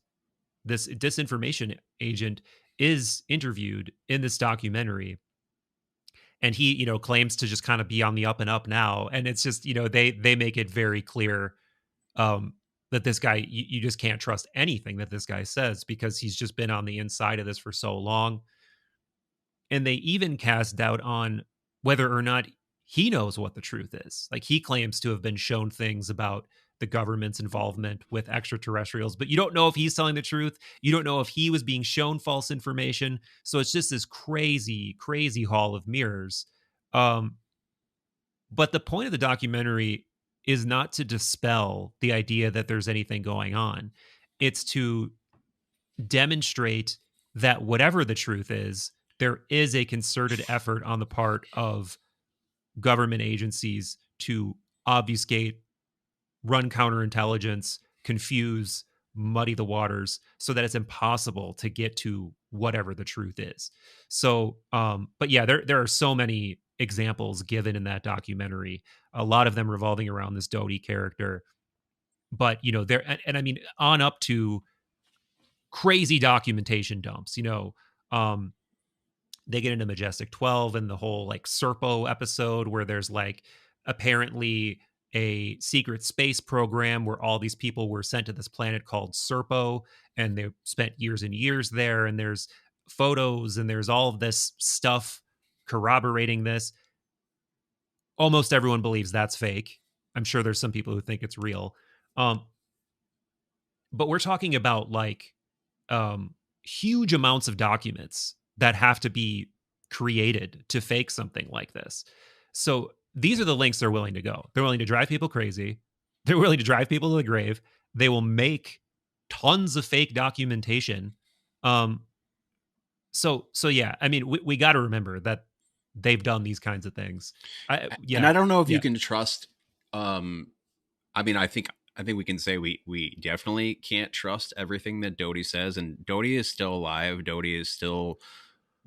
this disinformation agent is interviewed in this documentary, and he claims to just kind of be on the up and up now, and it's just they make it very clear um that this guy, you just can't trust anything that this guy says, because he's just been on the inside of this for so long. And they even cast doubt on whether or not he knows what the truth is. Like, he claims to have been shown things about the government's involvement with extraterrestrials, but you don't know if he's telling the truth. You don't know if he was being shown false information. So it's just this crazy, crazy hall of mirrors. Um, but the point of the documentary is not to dispel the idea that there's anything going on. It's to demonstrate that whatever the truth is, there is a concerted effort on the part of government agencies to obfuscate, run counterintelligence, confuse, muddy the waters so that it's impossible to get to whatever the truth is. So, but yeah, there are so many examples given in that documentary, a lot of them revolving around this Doty character. But, there, and I mean, on up to crazy documentation dumps, they get into Majestic 12 and the whole like Serpo episode where there's like apparently a secret space program where all these people were sent to this planet called Serpo, and they spent years and years there, and there's photos and there's all of this stuff corroborating this. Almost everyone believes that's fake. I'm sure there's some people who think it's real. But we're talking about like huge amounts of documents that have to be created to fake something like this. So these are the lengths they're willing to go. They're willing to drive people crazy. They're willing to drive people to the grave. They will make tons of fake documentation. So yeah, I mean, we got to remember that they've done these kinds of things. And I don't know if you can trust. I mean, I think we can say we definitely can't trust everything that Doty says. And Doty is still alive. Doty is still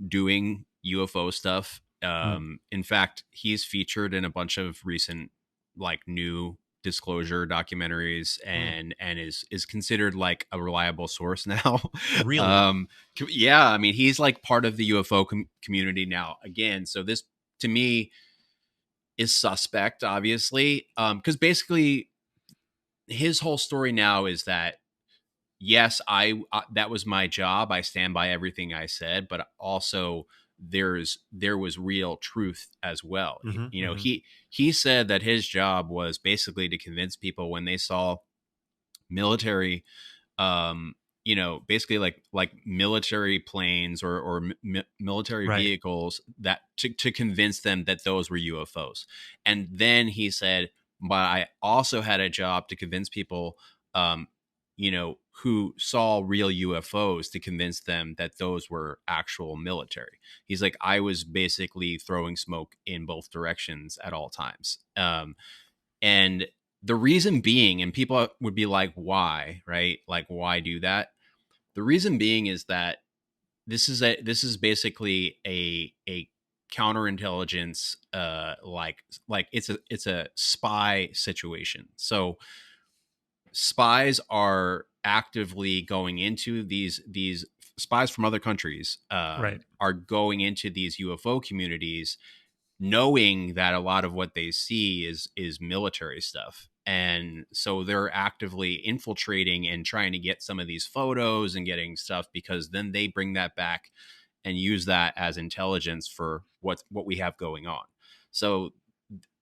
doing UFO stuff. In fact, he's featured in a bunch of recent like new disclosure documentaries and is considered like a reliable source now. Really? Yeah, I mean, he's like part of the UFO community now again. So this to me is suspect, obviously, because basically his whole story now is that yes, I that was my job. I stand by everything I said, but also there was real truth as well. He said that his job was basically to convince people when they saw military, basically like military planes or military vehicles, that to convince them that those were UFOs. And then he said, but I also had a job to convince people, who saw real UFOs, to convince them that those were actual military. He's like, I was basically throwing smoke in both directions at all times. And the reason being, and people would be like, why, right? Like, why do that? The reason being is that this is basically a counterintelligence, like it's a spy situation. So spies are actively going into these spies from other countries, are going into these UFO communities, knowing that a lot of what they see is military stuff. And so they're actively infiltrating and trying to get some of these photos and getting stuff, because then they bring that back and use that as intelligence for what we have going on. So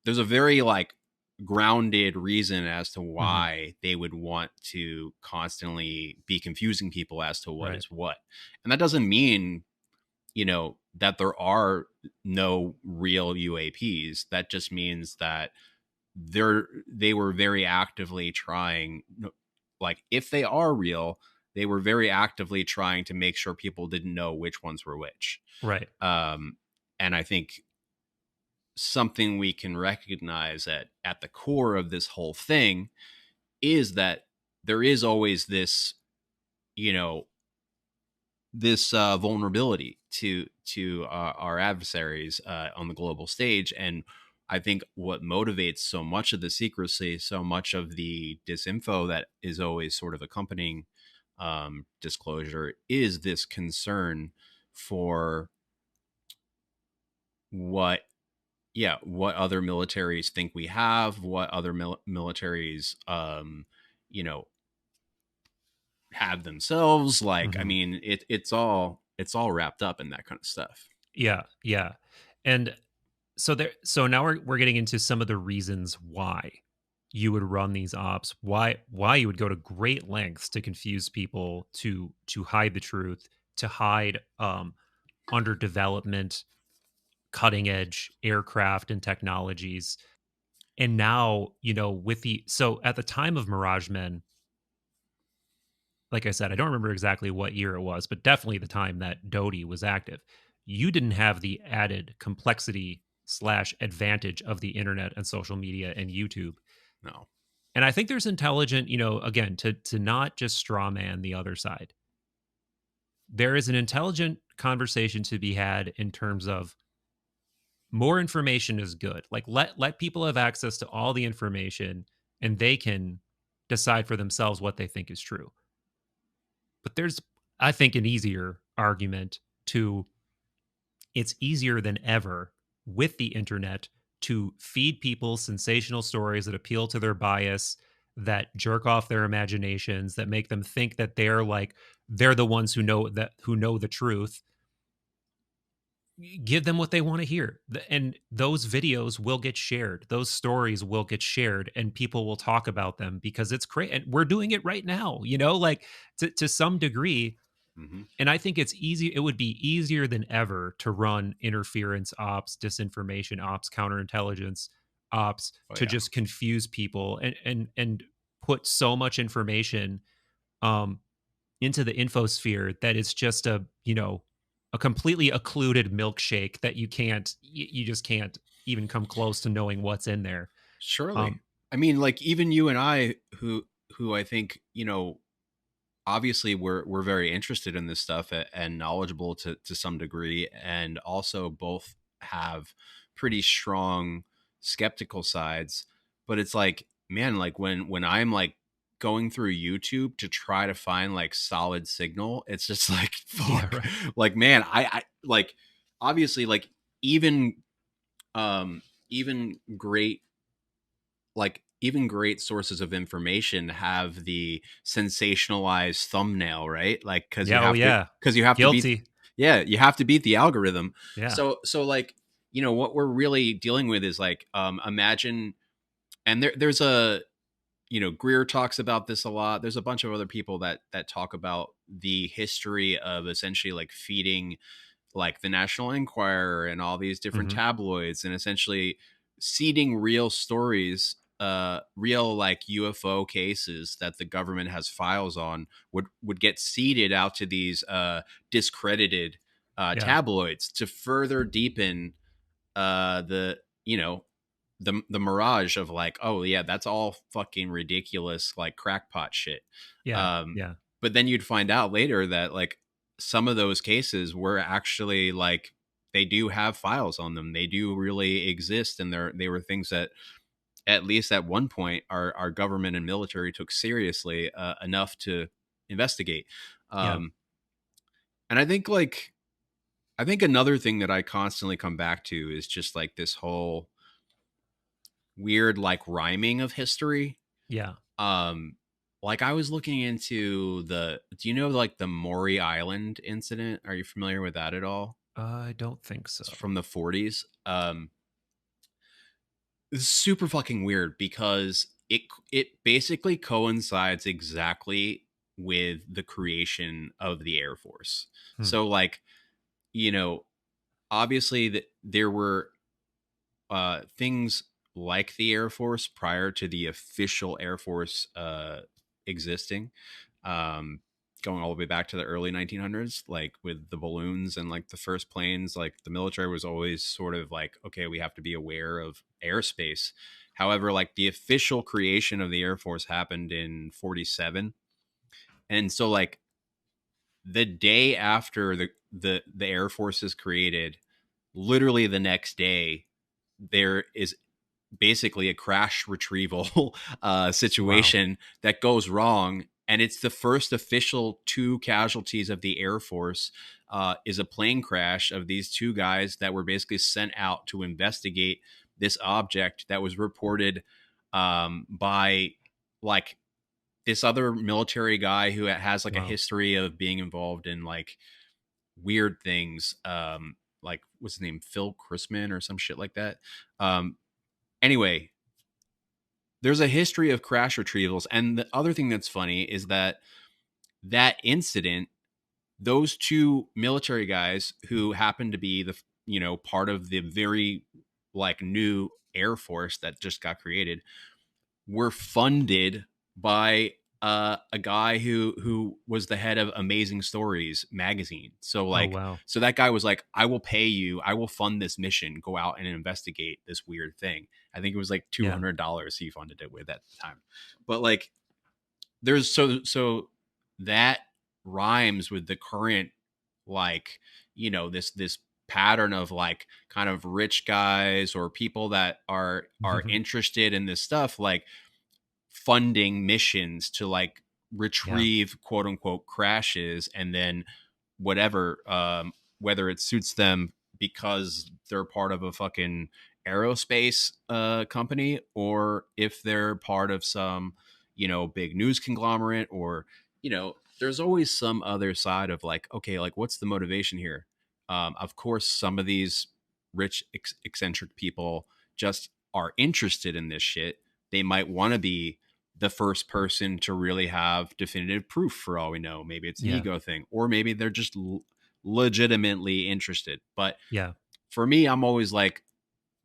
there's a very like grounded reason as to why they would want to constantly be confusing people as to what is what. And that doesn't mean, that there are no real UAPs. That just means that they were very actively trying, like if they are real, they were very actively trying to make sure people didn't know which ones were which. Right. And I think something we can recognize at the core of this whole thing is that there is always this, you know, this vulnerability to our adversaries on the global stage. And I think what motivates so much of the secrecy, so much of the disinfo that is always sort of accompanying disclosure, is this concern for what what other militaries think we have, what other militaries you know have themselves. Like, I mean, it's all wrapped up in that kind of stuff. Yeah, yeah. And so now we're getting into some of the reasons why you would run these ops, why you would go to great lengths to confuse people, to hide the truth, to hide under development, cutting edge aircraft and technologies. And now, with so at the time of Mirage Men, like I said, I don't remember exactly what year it was, but definitely the time that Doty was active. You didn't have the added complexity slash advantage of the internet and social media and YouTube. No. And I think there's intelligent, again, to not just straw man the other side. There is an intelligent conversation to be had in terms of more information is good. Like let people have access to all the information and they can decide for themselves what they think is true. But there's, I think, an easier argument to it's easier than ever with the internet to feed people sensational stories that appeal to their bias, that jerk off their imaginations, that make them think that they're the ones who know the truth. Give them what they want to hear, and those videos will get shared, those stories will get shared, and people will talk about them because it's great. And we're doing it right now, like to some degree. And I think it would be easier than ever to run interference ops, disinformation ops, counterintelligence ops, to just confuse people and put so much information into the infosphere that it's just a completely occluded milkshake that you just can't even come close to knowing what's in there. Surely. I mean, like, even you and I, who I think, obviously we're very interested in this stuff and knowledgeable to some degree, and also both have pretty strong skeptical sides. But it's like, man, like when I'm like going through YouTube to try to find like solid signal, it's just like, fuck. Yeah, right. Like, man, I like, obviously, like, even great, like, even great sources of information have the sensationalized thumbnail, right? Like, because you have Guilty. to beat, you have to beat the algorithm. Yeah. So like, what we're really dealing with is like, imagine, and there's a, Greer talks about this a lot. There's a bunch of other people that talk about the history of essentially like feeding like the National Enquirer and all these different tabloids, and essentially seeding real stories, real like UFO cases that the government has files on would get seeded out to these discredited tabloids to further deepen the mirage of like, oh yeah, that's all fucking ridiculous, like crackpot shit. Yeah. But then you'd find out later that like some of those cases were actually like, they do have files on them. They do really exist. And they were things that at least at one point our government and military took seriously enough to investigate. And I think another thing that I constantly come back to is just like this whole weird like rhyming of history. Yeah. Like, I was looking into do you know like the Maury Island incident? Are you familiar with that at all? I don't think so. It's from the 40s. It's super fucking weird because it basically coincides exactly with the creation of the Air Force. So like, obviously there were things like the Air Force prior to the official Air Force existing. Um, Going all the way back to the early 1900s, like with the balloons and like the first planes, like the military was always sort of like, okay, we have to be aware of airspace. However, like the official creation of the Air Force happened in 47. And so like the day after the Air Force is created, literally the next day, there is basically a crash retrieval Wow. situation that goes wrong, and it's the first official two casualties of the Air Force. Is a plane crash of these two guys that were basically sent out to investigate this object that was reported by like this other military guy who has like a Wow. history of being involved in like weird things. Like what's his name, Phil Chrisman or some shit like that. Anyway, there's a history of crash retrievals. And the other thing that's funny is that that incident, those two military guys who happen to be the, part of the very like new Air Force that just got created, were funded by a guy who was the head of Amazing Stories magazine. So Oh, like, wow. so that guy was like, I will pay you, I will fund this mission, go out and investigate this weird thing. I think it was like Yeah. $200 he funded it with at the time. But like, there's so that rhymes with the current, like, this pattern of like kind of rich guys or people that are interested in this stuff, like funding missions to like Yeah. retrieve quote unquote crashes, and then whatever, whether it suits them because they're part of a fucking aerospace company, or if they're part of some big news conglomerate, or there's always some other side of like, okay, like what's the motivation here. Of course some of these rich eccentric people just are interested in this shit. They might want to be the first person to really have definitive proof, for all we know. Maybe it's an Yeah. ego thing, or maybe they're just legitimately interested. But Yeah. for me, I'm always like,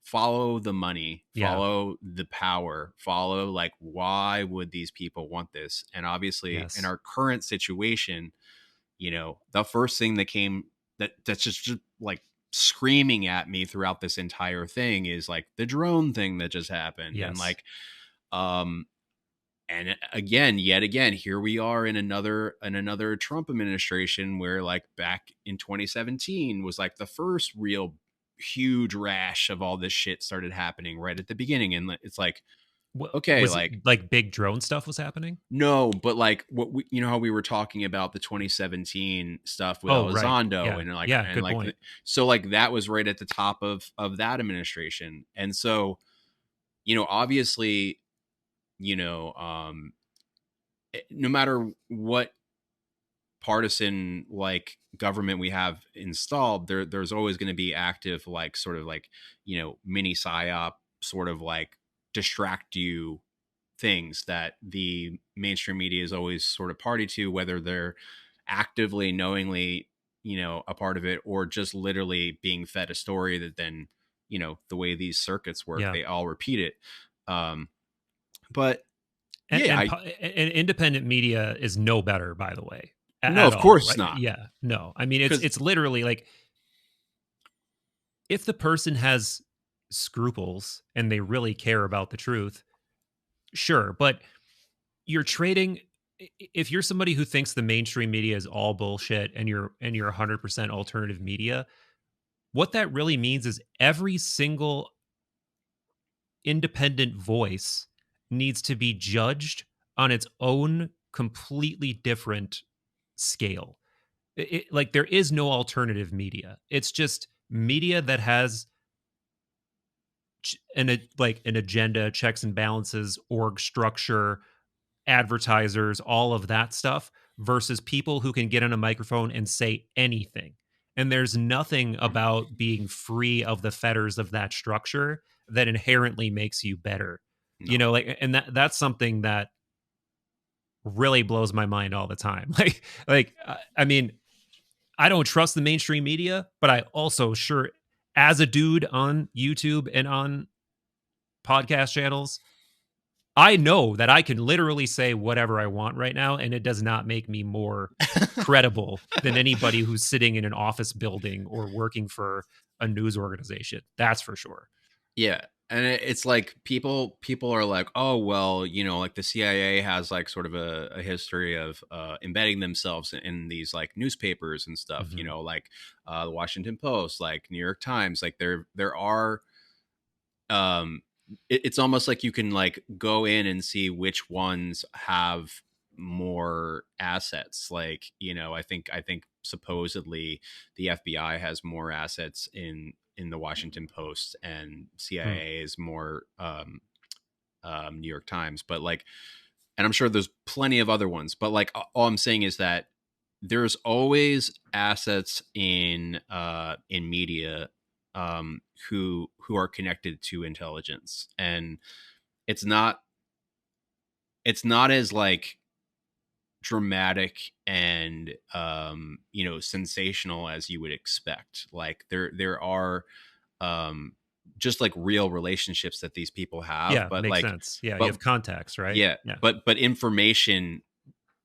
follow the money, Yeah. follow the power, follow like, why would these people want this? And obviously in Yes. our current situation, the first thing that came that's just like screaming at me throughout this entire thing is like the drone thing that just happened. And Yes. like, um and again, yet again, here we are in another Trump administration, where like back in 2017 was like the first real huge rash of all this shit started happening right at the beginning. And it's like, What okay, was it, like, like big drone stuff was happening? no, but like what we, how we were talking about the 2017 stuff with Oh, right. Elizondo, Yeah. and like, Yeah. Good point. so like that was right at the top of that administration. And so, obviously, you know, um, no matter what partisan like government we have installed, there's always going to be active, like sort of like, mini psyop, sort of like distract you things that the mainstream media is always sort of party to, whether they're actively knowingly a part of it, or just literally being fed a story that then, the way these circuits work, Yeah. they all repeat it. um but And, yeah, and independent media is no better, by the way, no, at of all, course right? not, Yeah. No. I mean, it's because it's literally like, if the person has scruples and they really care about the truth, sure, but you're trading, if you're somebody who thinks the mainstream media is all bullshit and you're 100% alternative media, what that really means is every single independent voice needs to be judged on its own completely different scale. Like, there is no alternative media. It's just media that has like an agenda, checks and balances, org structure, advertisers, all of that stuff, versus people who can get on a microphone and say anything. And there's nothing about being free of the fetters of that structure that inherently makes you better. no. Like, and that's something that really blows my mind all the time. I mean, I don't trust the mainstream media, but I also, sure, as a dude on YouTube and on podcast channels, I know that I can literally say whatever I want right now, and it does not make me more credible than anybody who's sitting in an office building or working for a news organization. That's for sure. Yeah. And it's like people are like, oh, well, you know, like the CIA has like sort of a history of embedding themselves in these like newspapers and stuff, you know, like the Washington Post, like New York Times, like there are it's almost like you can like go in and see which ones have more assets. Like, you know, I think supposedly the FBI has more assets in the Washington Post, and CIA is more New York Times. But like, and I'm sure there's plenty of other ones, but like all I'm saying is that there's always assets in media who are connected to intelligence, and it's not as like dramatic and you know, sensational as you would expect. Like there are just like real relationships that these people have, Yeah, but makes like sense. Yeah, but you have contacts, right? yeah, Yeah. but information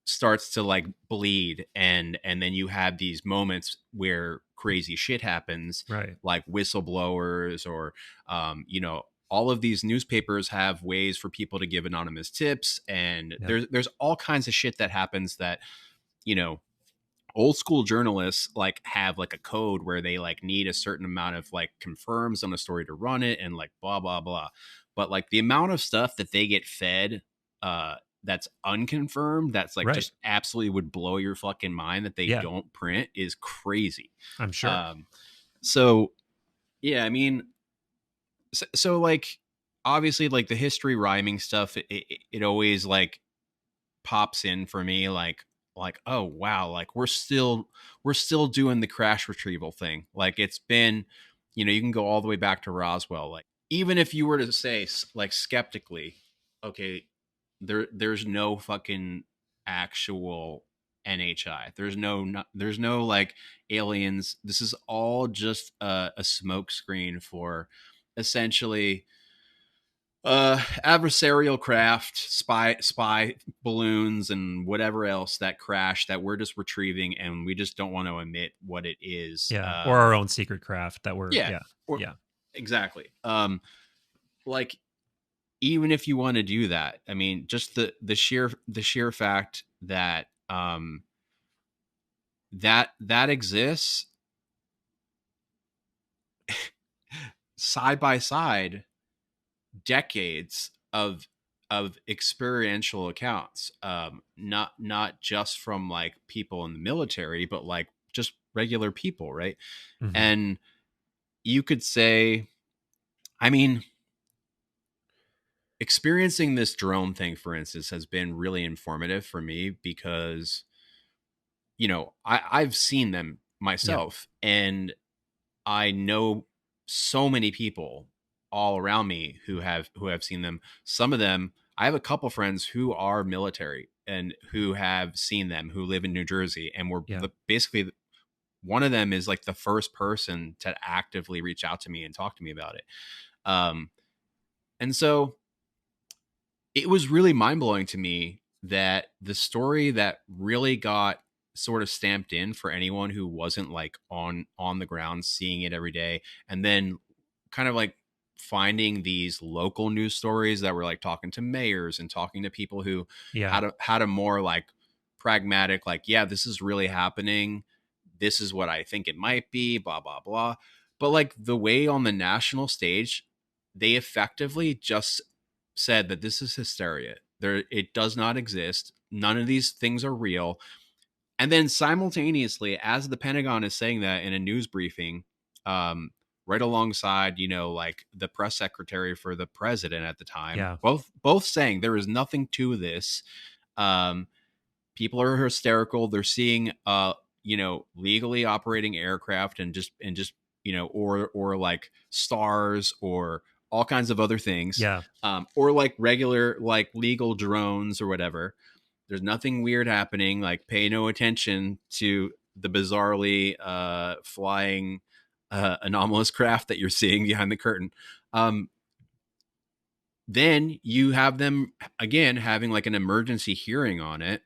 starts to like bleed, and then you have these moments where crazy shit happens, Right. like whistleblowers, or you know, all of these newspapers have ways for people to give anonymous tips, and Yeah. there's all kinds of shit that happens that, you know, old school journalists like have like a code where they like need a certain amount of like confirms on a story to run it, and like blah blah blah. But like the amount of stuff that they get fed that's unconfirmed, that's like Right. just absolutely would blow your fucking mind, that they Yeah. don't print, is crazy. I'm sure. So yeah, I mean, so like obviously like the history rhyming stuff, it always like pops in for me, like oh wow, like we're still doing the crash retrieval thing. Like it's been, you know, you can go all the way back to Roswell. Like even if you were to say like skeptically, okay, there's no fucking actual NHI, there's no like aliens, this is all just a smoke screen for essentially adversarial craft, spy balloons, and whatever else that crash that we're just retrieving, and we just don't want to admit what it is. Yeah. Or our own secret craft that we're Yeah, yeah. exactly. Like even if you want to do that, I mean, just the sheer fact that that exists side by side, decades of experiential accounts, not just from like people in the military, but like just regular people, right? Mhm. And you could say, I mean, experiencing this drone thing, for instance, has been really informative for me because, you know, I've seen them Yeah. myself, and I know so many people all around me who have seen them. Some of them, I have a couple friends who are military and who have seen them, who live in New Jersey, and were Yeah. basically, one of them is like the first person to actively reach out to me and talk to me about it. And so it was really mind blowing to me that the story that really got sort of stamped in for anyone who wasn't like on the ground seeing it every day, and then kind of like finding these local news stories that were like talking to mayors and talking to people who Yeah. had a more like pragmatic, like, yeah, this is really happening, this is what I think it might be, blah blah blah. But like the way on the national stage they effectively just said that this is hysteria, there, it does not exist, none of these things are real. And then simultaneously, as the Pentagon is saying that in a news briefing, right alongside, you know, like the press secretary for the president at the time, Yeah. both saying there is nothing to this. Um, People are hysterical. They're seeing, you know, legally operating aircraft, and just you know, or like stars, or all kinds of other things, Yeah. or like regular like legal drones or whatever. There's nothing weird happening. Like, pay no attention to the bizarrely flying anomalous craft that you're seeing behind the curtain. Um, then you have them again having like an emergency hearing on it,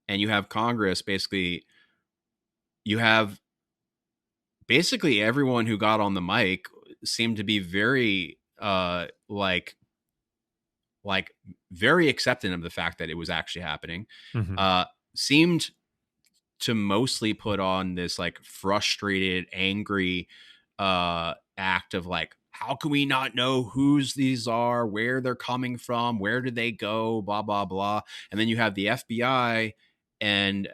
and you have Congress basically, you have basically everyone who got on the mic seemed to be very like very accepting of the fact that it was actually happening. Mm-hmm. Seemed to mostly put on this like frustrated, angry act of like, how can we not know whose these are, where they're coming from, where did they go, blah blah blah. And then you have the FBI and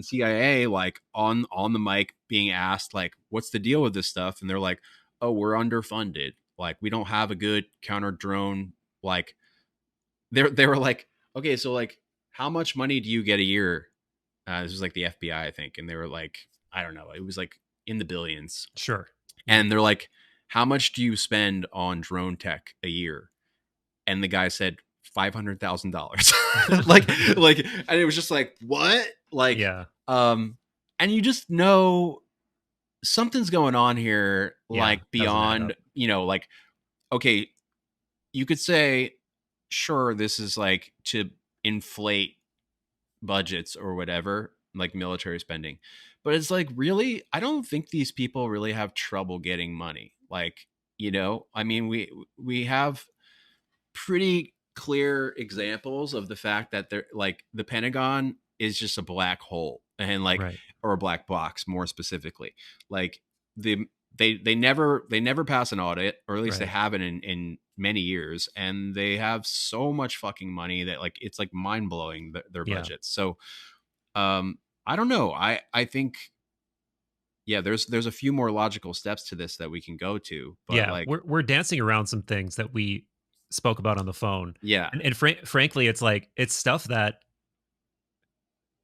CIA like on the mic being asked like, what's the deal with this stuff? And they're like, oh, we're underfunded, like we don't have a good counter drone. Like they were like, okay, so like how much money do you get a year? This was like the FBI, I think, and they were like, I don't know, it was like in the billions. Sure. And they're like, how much do you spend on drone tech a year? And the guy said $500,000. like, and it was just like, what? Like, Yeah. And you just know something's going on here, Yeah, like beyond, you know, like, okay, you could say, sure, this is like to inflate budgets or whatever, like military spending. But it's like, really, I don't think these people really have trouble getting money. Like, you know, I mean, we have pretty clear examples of the fact that they're like the Pentagon is just a black hole, and like, Right. or a black box more specifically. Like the they never pass an audit, or at least they Right. haven't in many years, and they have so much fucking money that like it's like mind blowing their Yeah. budgets. So I don't know. I think yeah, there's a few more logical steps to this that we can go to, but Yeah, like we're dancing around some things that we spoke about on the phone, yeah, and frankly, it's like it's stuff that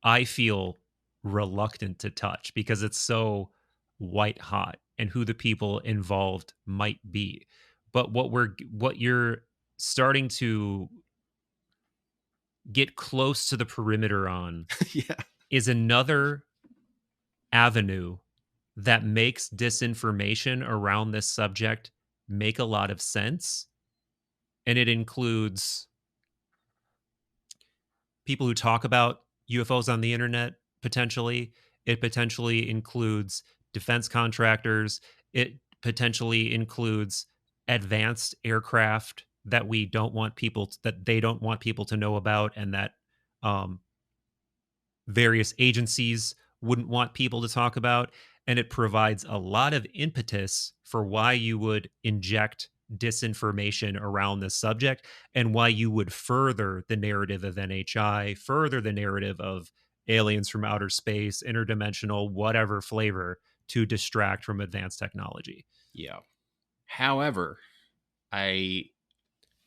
I feel reluctant to touch because it's so white hot and who the people involved might be. But what you're starting to get close to the perimeter on yeah, is another avenue that makes disinformation around this subject make a lot of sense. And it includes people who talk about UFOs on the internet, potentially. It potentially includes defense contractors. It potentially includes advanced aircraft that we don't want people that they don't want people to know about, and that um, various agencies wouldn't want people to talk about. And it provides a lot of impetus for why you would inject disinformation around this subject, and why you would further the narrative of NHI, further the narrative of aliens from outer space, interdimensional, whatever flavor, to distract from advanced technology. yeah. However, I,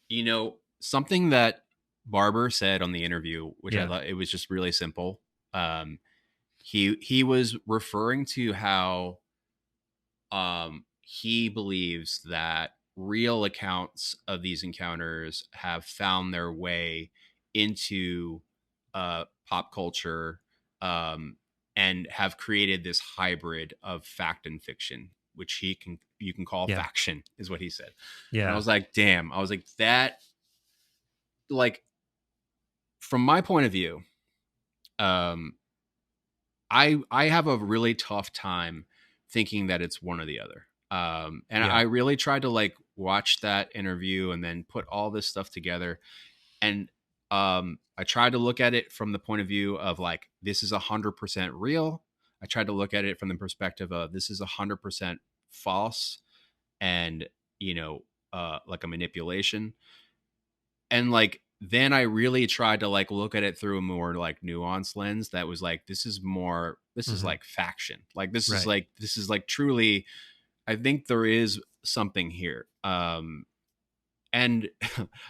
you know, something that Barber said on the interview, which I Yeah. thought it was just really simple. He was referring to how he believes that real accounts of these encounters have found their way into pop culture, and have created this hybrid of fact and fiction, which you can call Yeah. faction, is what he said. And I Yeah. was like, damn. I was like, that, like, from my point of view, um, I have a really tough time thinking that it's one or the other. And Yeah. I really tried to like watch that interview and then put all this stuff together. And I tried to look at it from the point of view of like, this is 100% real. I tried to look at it from the perspective of this is 100% false, and you know, like a manipulation. And like then I really tried to like look at it through a more like nuanced lens that was like, this is more, this is Mhm. like faction, like Right. this is like truly, I think there is something here. And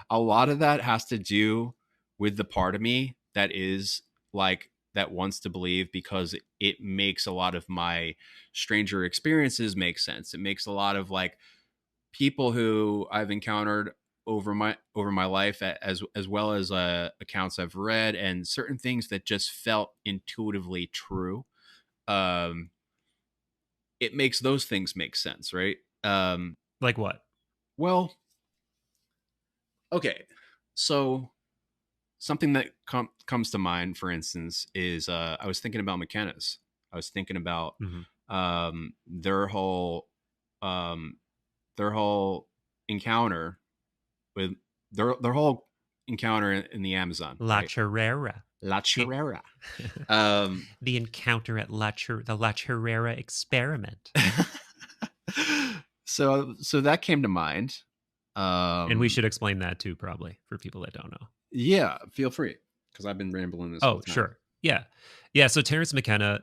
a lot of that has to do with the part of me that is like, that wants to believe, because it makes a lot of my stranger experiences make sense. It makes a lot of like people who I've encountered over my life, as well as accounts I've read, and certain things that just felt intuitively true. Um, it makes those things make sense, right? Like what? Well, Okay, so something that comes to mind, for instance, is I was thinking about McKenna's. I was thinking about their whole um, their whole encounter with their whole encounter in the Amazon, La right? Chirera. La The, Chirera. the encounter at the La Chirera experiment. So that came to mind. And we should explain that too, probably, for people that don't know. Yeah, feel free, because I've been rambling this whole time. Sure. Yeah. So Terrence McKenna.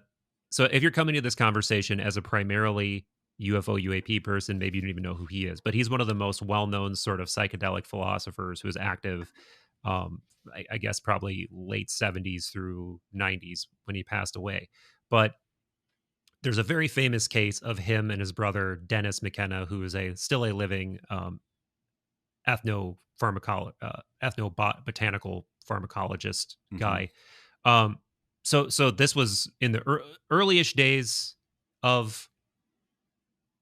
So if you're coming to this conversation as a primarily UFO UAP person, maybe you don't even know who he is, but he's one of the most well-known sort of psychedelic philosophers who is active. I guess probably late 70s through 90s when he passed away. But there's a very famous case of him and his brother Dennis McKenna, who is still a living ethnobotanical pharmacologist guy. So this was in the early-ish days of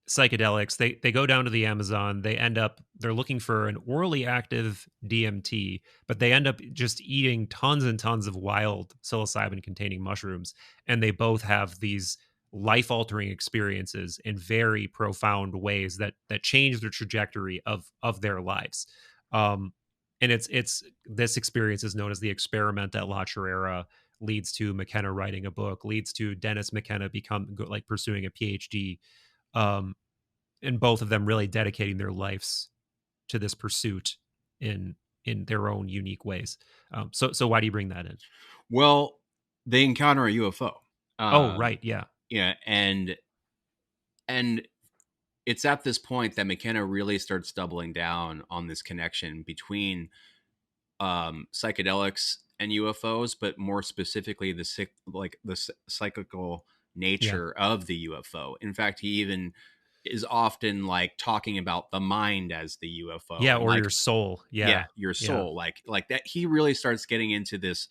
psychedelics. They go down to the Amazon. They're looking for an orally active DMT, but they end up just eating tons and tons of wild psilocybin containing mushrooms, and they both have these life-altering experiences in very profound ways that change the trajectory of their lives. And it's this experience is known as the experiment at La Chirera, leads to McKenna writing a book, leads to Dennis McKenna pursuing a PhD, and both of them really dedicating their lives to this pursuit in their own unique ways. So why do you bring that in? Well, they encounter a UFO. Right, yeah, and it's at this point that McKenna really starts doubling down on this connection between psychedelics and UFOs, but more specifically the psychical nature of the UFO. In fact, he even is often like talking about the mind as the UFO. Yeah, or like, your soul. Yeah, your soul. Like that. He really starts getting into this,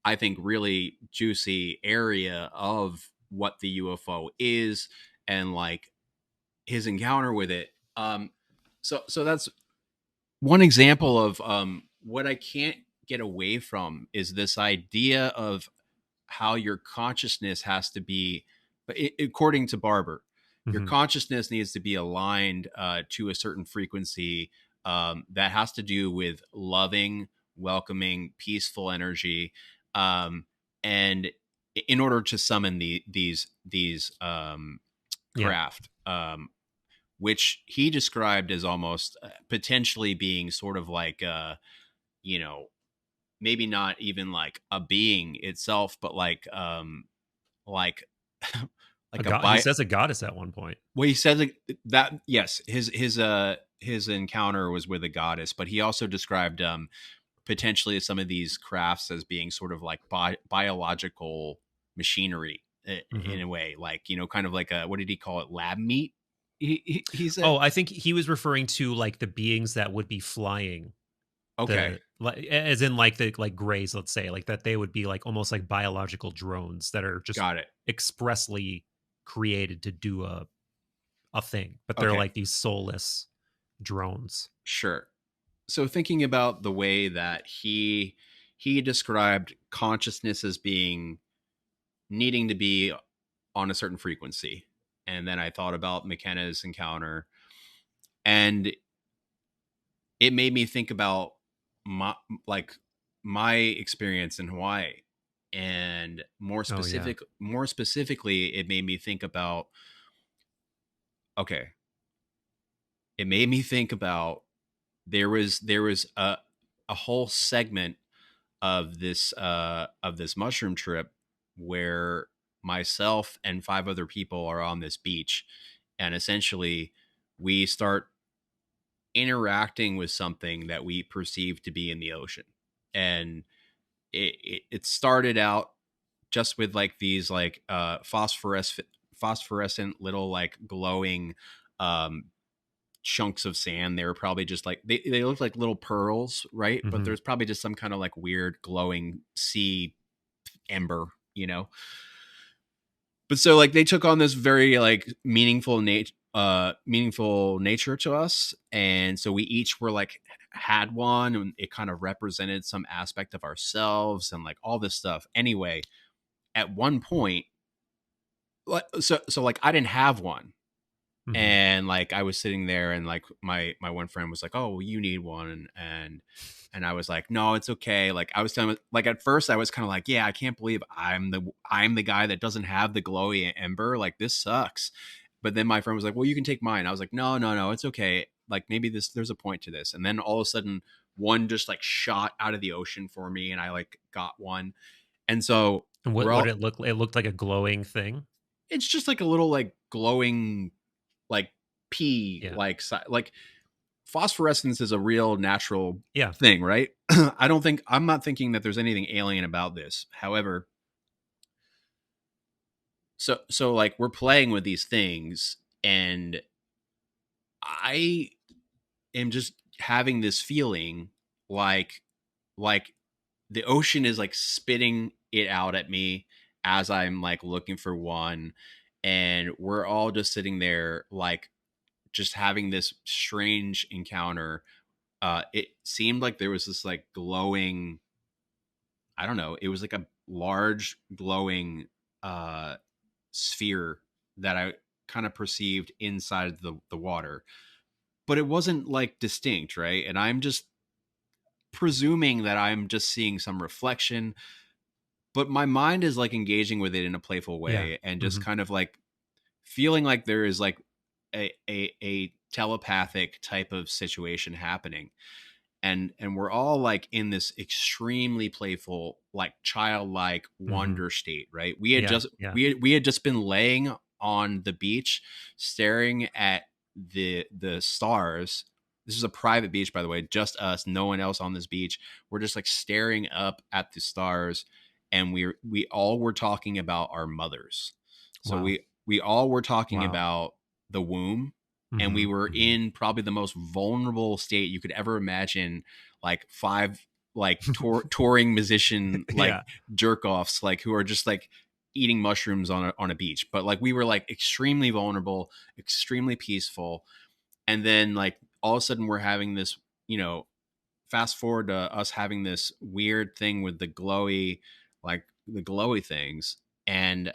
I think, really juicy area of what the UFO is and like his encounter with it. So that's one example of what I can't get away from is this idea of how your consciousness has to be, according to Barber, your consciousness needs to be aligned to a certain frequency that has to do with loving, welcoming, peaceful energy, and in order to summon these craft, which he described as almost potentially being sort of like maybe not even like a being itself, but like like he says a goddess at one point. Well, he says that yes, his encounter was with a goddess, but he also described potentially some of these crafts as being sort of like biological machinery in a way, like kind of like a, what did he call it, lab meat? He said. I think he was referring to like the beings that would be flying. Okay. As in like the grays, let's say, like that they would be like almost like biological drones that are just expressly created to do a thing, but they're like these soulless drones. Sure. So thinking about the way that he described consciousness as being needing to be on a certain frequency, and then I thought about McKenna's encounter, and it made me think about my experience in Hawaii, and more specifically, it made me think about there was a whole segment of this mushroom trip where myself and 5 other people are on this beach, and essentially we start interacting with something that we perceive to be in the ocean. And it started out just with like these like phosphorescent little like glowing chunks of sand. They were probably just like they looked like little pearls, right? But there's probably just some kind of like weird glowing sea ember, but so like they took on this very like meaningful nature to us, and so we each were like had one, and it kind of represented some aspect of ourselves and like all this stuff. Anyway, at one point, so like I didn't have one. And like I was sitting there, and like my one friend was like, "Oh, well, you need one," and I was like, "No, it's okay." Like I was telling him, like at first I was kind of like, "Yeah, I can't believe I'm the guy that doesn't have the glowy ember. Like this sucks." But then my friend was like, "Well, you can take mine." I was like, "No, no, no, it's okay. Like maybe there's a point to this." And then all of a sudden, one just like shot out of the ocean for me, and I like got one. And so And we're what all. it looked? It looked like a glowing thing. It's just like a little like glowing like pea Yeah. like phosphorescence is a real natural Yeah. thing, right? I'm not thinking that there's anything alien about this. However, so like we're playing with these things, and I am just having this feeling like like the ocean is like spitting it out at me as I'm like looking for one, and we're all just sitting there like just having this strange encounter. It seemed like there was this like glowing, I don't know, it was like a large glowing uh sphere that I kind of perceived inside the water, but it wasn't like distinct, right? And I'm just presuming that I'm just seeing some reflection, but my mind is like engaging with it in a playful Yeah. way, and just kind of like feeling like there is like a telepathic type of situation happening. And we're all like in this extremely playful, like childlike wonder state, right? We had Yeah. just Yeah. we had just been laying on the beach staring at the stars. This is a private beach, by the way, just us, no one else on this beach. We're just like staring up at the stars, and we all were talking about our mothers. So Wow. we all were talking Wow. about the womb, and we were in probably the most vulnerable state you could ever imagine, like five like touring musician like Yeah. jerk offs like who are just like eating mushrooms on a beach. But like we were like extremely vulnerable, extremely peaceful. And then like all of a sudden we're having this, fast forward to us having this weird thing with the glowy things. And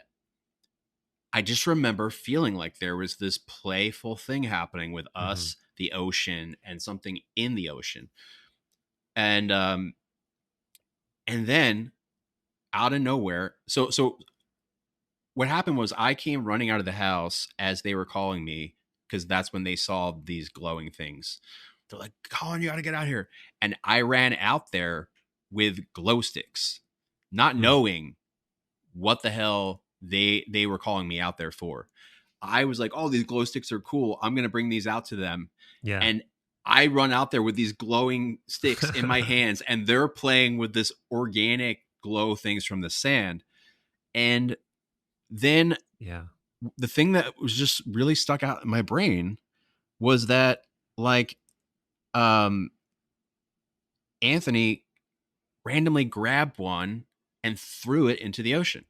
I just remember feeling like there was this playful thing happening with us, the ocean, and something in the ocean. And then out of nowhere, so what happened was I came running out of the house as they were calling me, because that's when they saw these glowing things. They're like, "Colin, you got to get out here." And I ran out there with glow sticks, not knowing what the hell they were calling me out there for. I was like, "Oh, these glow sticks are cool. I'm going to bring these out to them." Yeah. And I run out there with these glowing sticks in my hands, and they're playing with this organic glow things from the sand. And then Yeah. the thing that was just really stuck out in my brain was that like um Anthony randomly grabbed one and threw it into the ocean.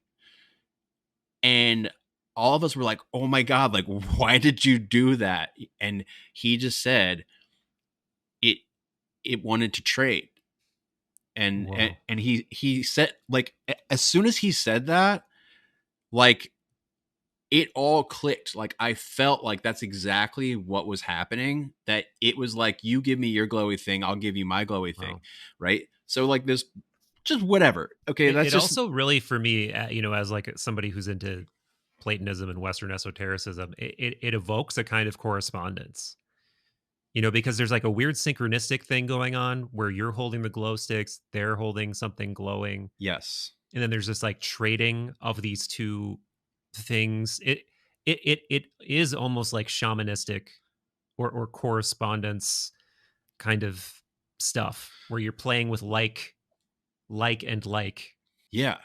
And all of us were like, "Oh my God, like, why did you do that?" And he just said it wanted to trade. And he said, like, as soon as he said that, like, it all clicked. Like, I felt like that's exactly what was happening. That it was like, you give me your glowy thing, I'll give you my glowy thing, right? So like this, just whatever. Okay, that's It just also really, for me, as like somebody who's into Platonism and Western esotericism, it evokes a kind of correspondence. Because there's like a weird synchronistic thing going on where you're holding the glow sticks, they're holding something glowing, yes. and then there's this like trading of these two things. It is almost like shamanistic or correspondence kind of stuff where you're playing with and like. Yeah.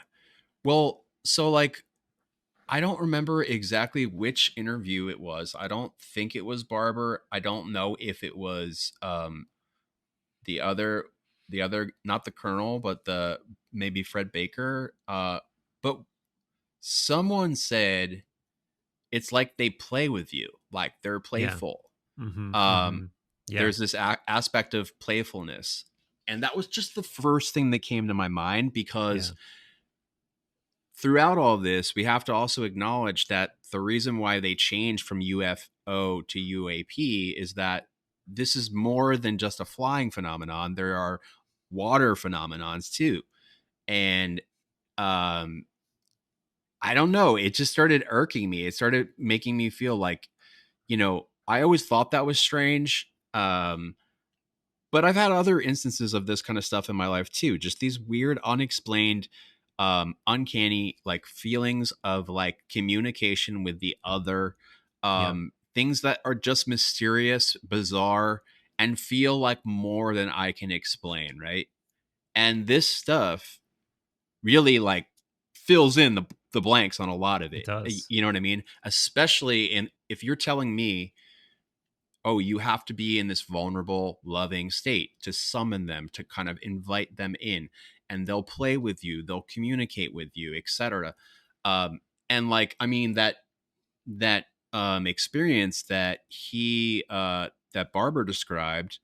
Well, so like I don't remember exactly which interview it was. I don't think it was Barber. I don't know if it was the other not the Colonel, but the maybe Fred Baker. But someone said it's like they play with you, like they're Yeah. playful. Mm-hmm, Um mm-hmm. Yeah. There's this aspect of playfulness. And that was just the first thing that came to my mind, Yeah. because throughout all this, we have to also acknowledge that the reason why they changed from UFO to UAP is that this is more than just a flying phenomenon. There are water phenomenons too. And I don't know. It just started irking me. It started making me feel like, I always thought that was strange. But I've had other instances of this kind of stuff in my life too. Just these weird, unexplained, uncanny like feelings of like communication with the other, Yeah. things that are just mysterious, bizarre, and feel like more than I can explain, right? And this stuff really like fills in the blanks on a lot of It it. does. You know what I mean? Especially if you're telling me, oh, you have to be in this vulnerable, loving state to summon them, to kind of invite them in, and they'll play with you, they'll communicate with you, etc. And like, I mean, that experience that that Barber described,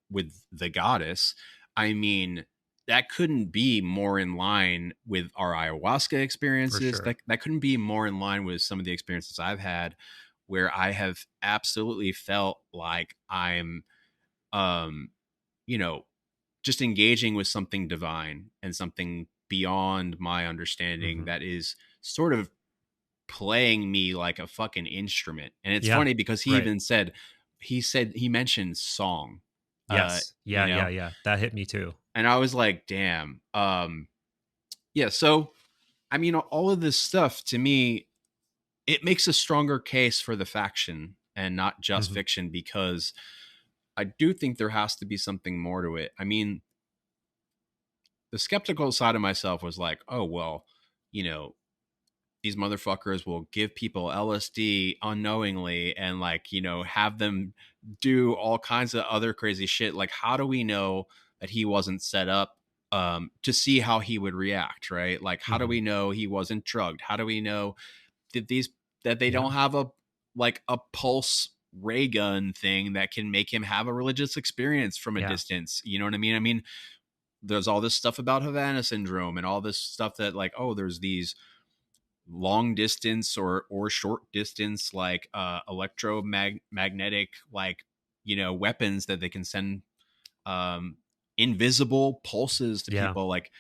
with the goddess, I mean, that couldn't be more in line with our ayahuasca For experiences. sure. That couldn't be more in line with some of the experiences I've had, where I have absolutely felt like I'm, um, you know, just engaging with something divine and something beyond my understanding Hmm. that is sort of playing me like a fucking instrument. And it's Yeah. funny because Right. he mentioned song, uh, Yes. you Yeah. Yeah. know, Yeah. That hit me too. and I was like, damn. Yeah. So, I mean, all of this stuff to me, it makes a stronger case for the faction and not just Hmm. fiction, because I do think there has to be something more to it. I mean, the skeptical side of myself was like, oh, well, you know, these motherfuckers will give people LSD unknowingly and like, have them do all kinds of other crazy shit. Like, how do we know that he wasn't set up to see how he would react, right? Like, how do Hmm. we know he wasn't drugged? How do we know that they Yeah. don't have a pulse ray gun thing that can make him have a religious experience from a Yeah. distance? You know what I mean? I mean, there's all this stuff about Havana syndrome and all this stuff that like, oh, there's these long distance or short distance like electromagnetic like weapons that they can send um invisible pulses to Yeah. people. Like,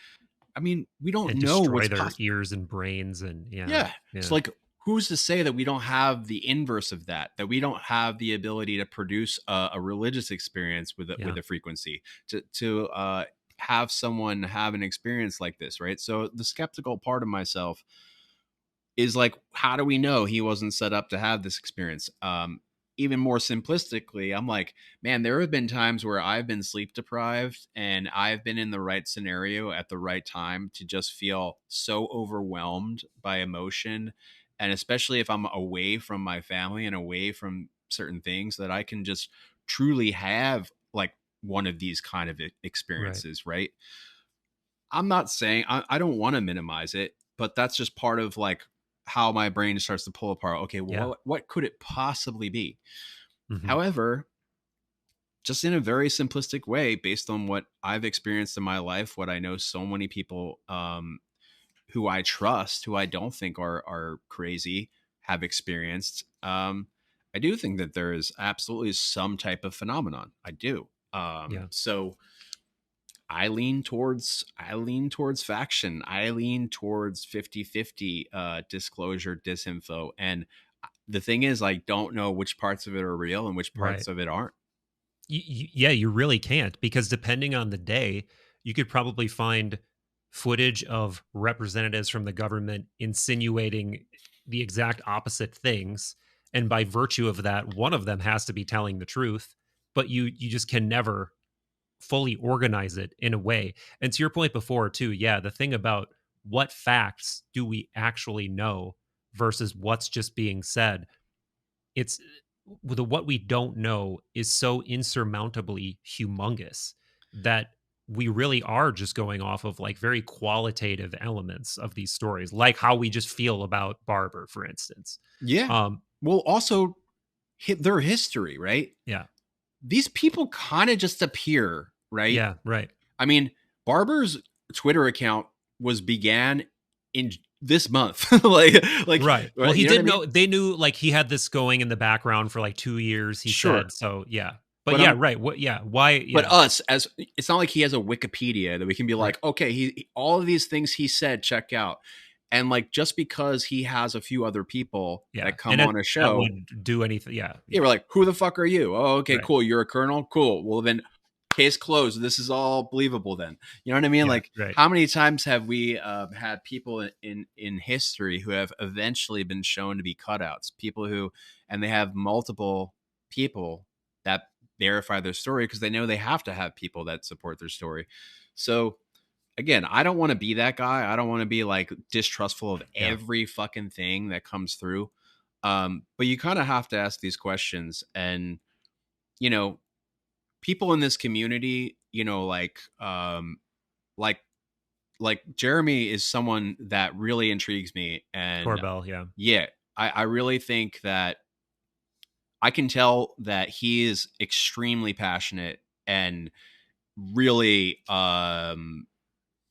I mean, we don't And know destroy what's their possible. ears and brains. And yeah. Yeah, it's Yeah. like, who's to say that we don't have the inverse of that we don't have the ability to produce a religious experience with Yeah. with a frequency to have someone have an experience like this, right? So the skeptical part of myself is like, how do we know he wasn't set up to have this experience? Even more simplistically, I'm like, man, there have been times where I've been sleep deprived and I've been in the right scenario at the right time to just feel so overwhelmed by emotion. And especially if I'm away from my family and away from certain things, that I can just truly have like one of these kind of Right. experiences, right? I'm not saying I don't want to minimize it, but that's just part of like how my brain starts to pull apart. Okay, well, Yeah. what could it possibly be? Hmm. However, just in a very simplistic way, based on what I've experienced in my life, what I know so many people who I trust, who I don't think are crazy, have experienced. I do think that there is absolutely some type of phenomenon. I do. Yeah. So I lean towards faction. I lean towards 50-50 disclosure, disinfo. And the thing is, I don't know which parts of it are real and which Right. parts of it aren't. Yeah, you really can't, because depending on the day, you could probably find footage of representatives from the government insinuating the exact opposite things, and by virtue of that, one of them has to be telling the truth, but you just can never fully organize it in a way. And to your point before too, yeah, the thing about what facts do we actually know versus what's just being said, it's the what we don't know is so insurmountably humongous that we really are just going off of like very qualitative elements of these stories, like how we just feel about Barber, for instance. Yeah. um Well, also, their history, right? Yeah. These people kind of just appear, right? Yeah. Right. I mean, Barber's Twitter account began in this month. like Right. Well, he you know what I did mean? know, they knew like he had this going in the background for like 2 years, he Sure. said. So yeah. But But yeah, right. What, yeah. Why? but Yeah. us, as it's not like he has a Wikipedia that we can be like, Right. okay, all of these things he said, check out. And like, just because he has a few other people Yeah. that come And on a that show, would do anything. Yeah. yeah, we're like, who the fuck are you? Oh, okay, Right. cool. You're a colonel. Cool. Well, then case closed. This is all believable then. You know what I mean? Yeah. Like, Right. how many times have we had people in history who have eventually been shown to be cutouts? People who, and they have multiple people that verify their story because they know they have to have people that support their story. So again, I don't want to be that guy. I don't want to be like distrustful of Yeah. every fucking thing that comes through. But you kind of have to ask these questions. And, you know, people in this community, you know, like Jeremy is someone that really intrigues me. And Corbell. Yeah. yeah, I really think that I can tell that he is extremely passionate and really,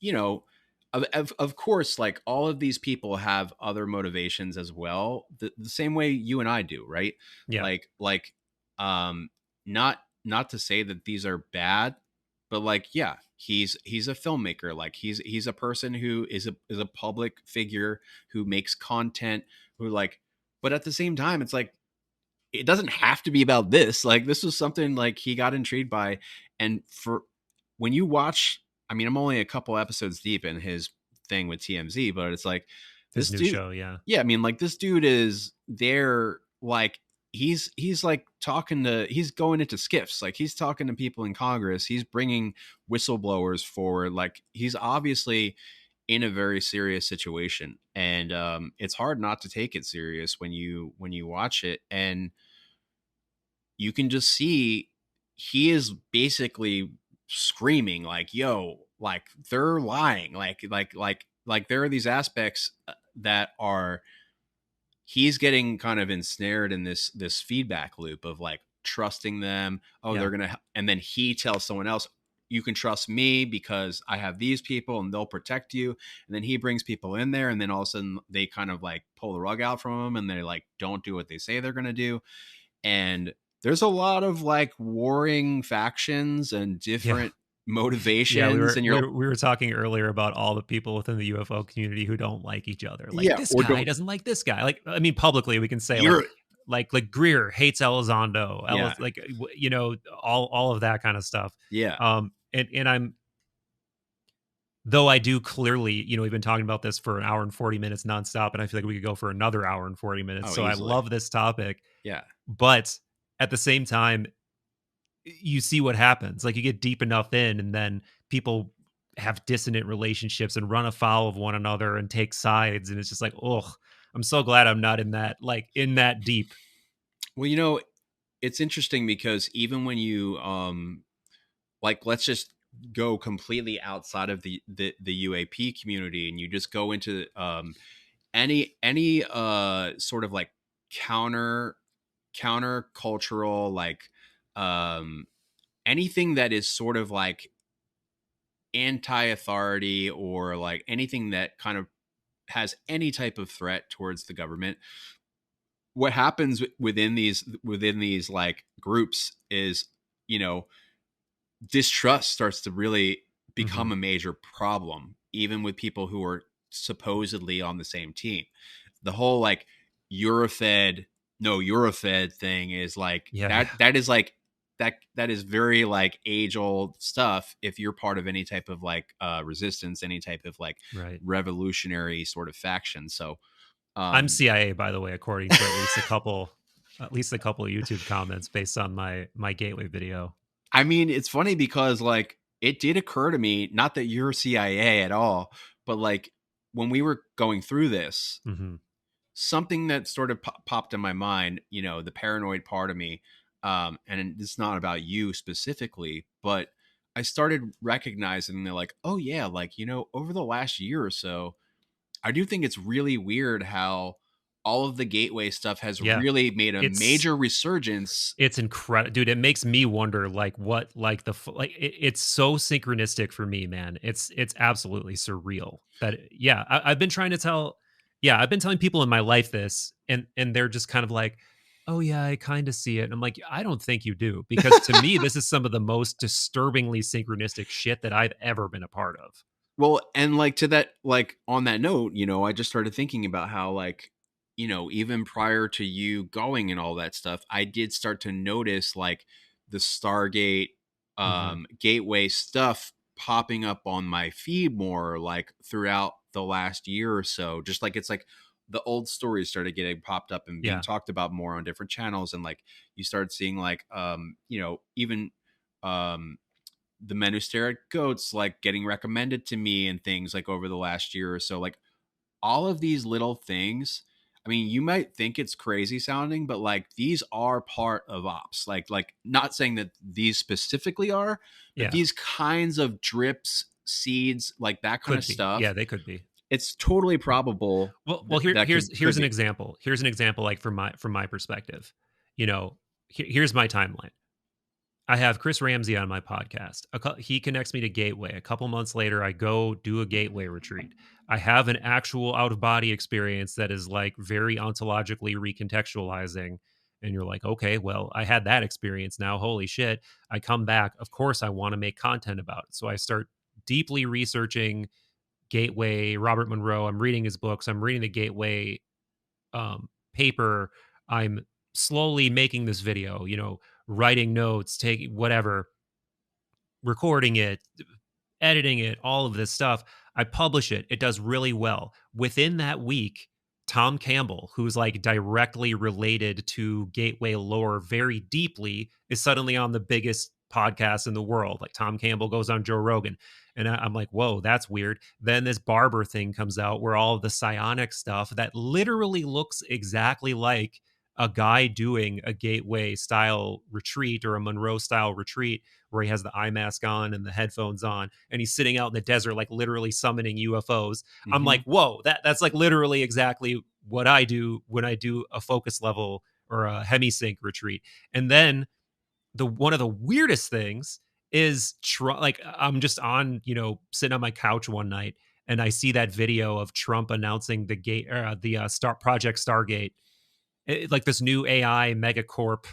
you know, of course, like all of these people have other motivations as well, the same way you and I do, right? Yeah. Like, um, not to say that these are bad, but like, yeah, he's a filmmaker. Like he's a person who is a public figure who makes content, who like, but at the same time, it's like it doesn't have to be about this. Like this was something like he got intrigued by, and for when you watch, I mean, I'm only a couple episodes deep in his thing with TMZ, but it's like His this new dude, show. Yeah. yeah, I mean, like this dude is there, like he's like he's going into skiffs, like he's talking to people in Congress, he's bringing whistleblowers forward, like he's obviously in a very serious situation, and it's hard not to take it serious when you watch it, and you can just see he is basically screaming like, yo, like they're lying, like there are these aspects that are, he's getting kind of ensnared in this feedback loop of like trusting them. Oh, Yeah. they're gonna, and then he tells someone else, you can trust me because I have these people and they'll protect you. And then he brings people in there, and then all of a sudden they kind of like pull the rug out from him, and they like don't do what they say they're gonna do. And there's a lot of like warring factions and different motivations. Yeah, and you're we were talking earlier about all the people within the UFO community who don't like each other. Like yeah, this or guy don't, doesn't like this guy. Like I mean, publicly we can say you're like Greer hates Elizondo. Yeah. Like you know, all of that kind of stuff. yeah. And I'm, though I do clearly, you know, we've been talking about this for an hour and 40 minutes nonstop, and I feel like we could go for another hour and 40 minutes. Oh, So I easily. love this topic, Yeah. but at the same time, you see what happens. Like you get deep enough in, and then people have dissonant relationships and run afoul of one another and take sides, and it's just like, oh, I'm so glad I'm not in that, like in that deep. Well, you know, it's interesting because even when you like, let's just go completely outside of the UAP community, and you just go into any sort of like counter cultural, like anything that is sort of like anti-authority, or like anything that kind of has any type of threat towards the government, what happens within these like groups is, you know, distrust starts to really become a major problem, even with people who are supposedly on the same team. The whole like Eurofed, no Eurofed thing is like that is like that is very like age old stuff. If you're part of any type of like resistance, any type of like revolutionary sort of faction. So I'm CIA, by the way, according to at least a couple of YouTube comments based on my gateway video. I mean, it's funny because like it did occur to me, not that you're CIA at all, but like when we were going through this, something that sort of popped in my mind, you know, the paranoid part of me, and it's not about you specifically, but I started recognizing that like, oh yeah, like, you know, over the last year or so, I do think it's really weird how all of the gateway stuff has Yeah. really made a It's major resurgence. It's incredible, dude. It makes me wonder, like, what, like it's so synchronistic for me, man. It's absolutely surreal. That yeah, I've been trying to tell, yeah, I've been telling people in my life this, and they're just kind of like, oh yeah, I kind of see it. And I'm like, I don't think you do, because to me, this is some of the most disturbingly synchronistic shit that I've ever been a part of. Well, and like to that, like on that note, I just started thinking about how, like, even prior to you going and all that stuff, I did start to notice like the Stargate Hmm. gateway stuff popping up on my feed more like throughout the last year or so. Just like it's like the old stories started getting popped up and being Yeah, talked about more on different channels, and like you started seeing like even um the Men Who Stare at Goats like getting recommended to me and things like over the last year or so. Like all of these little things, I mean, you might think it's crazy sounding, but like these are part of ops. Like not saying that these specifically are, but yeah, these kinds of drips, seeds, like that kind of could be. Yeah, stuff, they could be. it's totally probable Well, that here's could an be. example. Here's an example, like from my perspective. You know, here's my timeline. I have Chris Ramsey on my podcast. He connects me to Gateway. A couple months later, I go do a Gateway retreat. I have an actual out of body experience that is like very ontologically recontextualizing. And you're like, okay, well, I had that experience now. Holy shit. I come back. Of course, I want to make content about it. So I start deeply researching Gateway, Robert Monroe. I'm reading his books. I'm reading the Gateway paper. I'm slowly making this video, writing notes, taking whatever, recording it, editing it, all of this stuff. I publish it. It does really well. Within that week, Tom Campbell, who's like directly related to Gateway lore very deeply, is suddenly on the biggest podcast in the world. Like Tom Campbell goes on Joe Rogan. And I'm like, whoa, that's weird. Then this Barber thing comes out where all of the psionic stuff that literally looks exactly like a guy doing a Gateway style retreat or a Monroe style retreat where he has the eye mask on and the headphones on, and he's sitting out in the desert, like literally summoning UFOs. I'm Mm-hmm. like, whoa, that's like literally exactly what I do when I do a focus level or a hemisync retreat. And then the one of the weirdest things is like I'm just on, sitting on my couch one night and I see that video of Trump announcing the Star Project Stargate, like this new AI megacorp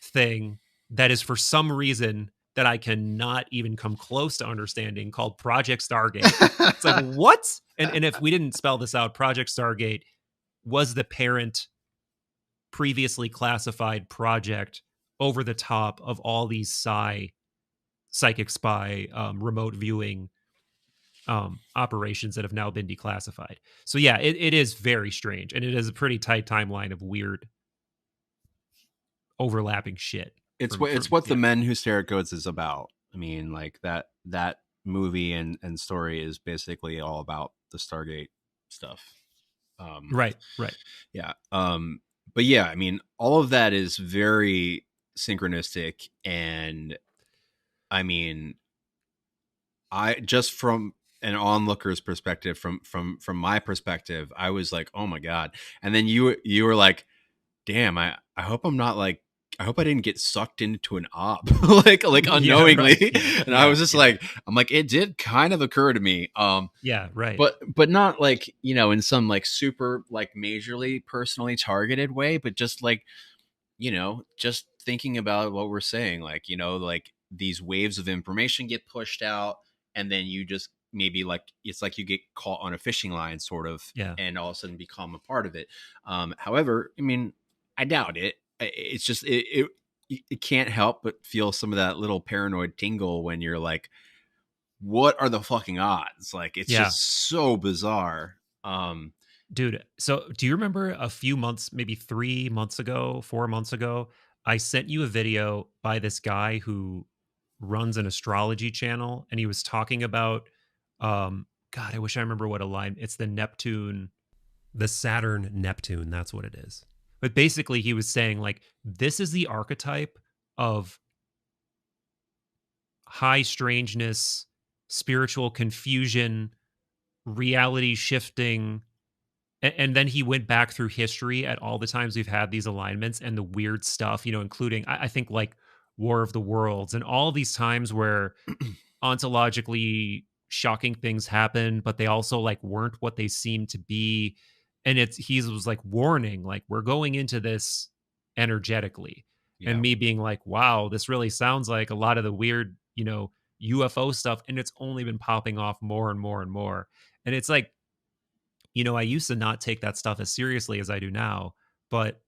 thing that is for some reason that I cannot even come close to understanding, called Project Stargate. It's like, what? And if we didn't spell this out, Project Stargate was the parent previously classified project over the top of all these psychic spy remote viewing operations that have now been declassified. So yeah, it is very strange, and it is a pretty tight timeline of weird overlapping shit. It's what the Yeah. Men Who Stare at Goats is about. I mean, like that movie and story is basically all about the Stargate stuff. Um, Right, right. yeah. But yeah, I mean, all of that is very synchronistic, and I mean, I just from an onlooker's perspective, from my perspective, I was like, oh my god. And then you were like, damn, I hope I'm not like, I hope I didn't get sucked into an op like Yeah, unknowingly. right. Yeah, And I yeah, was just yeah. like, I'm like, it did kind of occur to me. Yeah, right. But not like, in some like super like majorly personally targeted way, but just like, just thinking about what we're saying, like, like these waves of information get pushed out, and then you just maybe like it's like you get caught on a fishing line, sort of, Yeah. and all of a sudden become a part of it. However, I mean, I doubt it. It's just it can't help but feel some of that little paranoid tingle when you're like, what are the fucking odds? Like, it's Yeah. just so bizarre. Dude, so do you remember a few months, maybe 3 months ago, 4 months ago, I sent you a video by this guy who runs an astrology channel, and he was talking about God, I wish I remember what it's the Saturn Neptune, that's what it is. But basically he was saying like this is the archetype of high strangeness, spiritual confusion, reality shifting, And then he went back through history at all the times we've had these alignments and the weird stuff, including I think like War of the Worlds and all these times where ontologically shocking things happen, but they also like weren't what they seemed to be. And he was like warning, like, we're going into this energetically. And Yeah. me being like, wow, this really sounds like a lot of the weird, UFO stuff. And it's only been popping off more and more and more. And it's like, I used to not take that stuff as seriously as I do now. But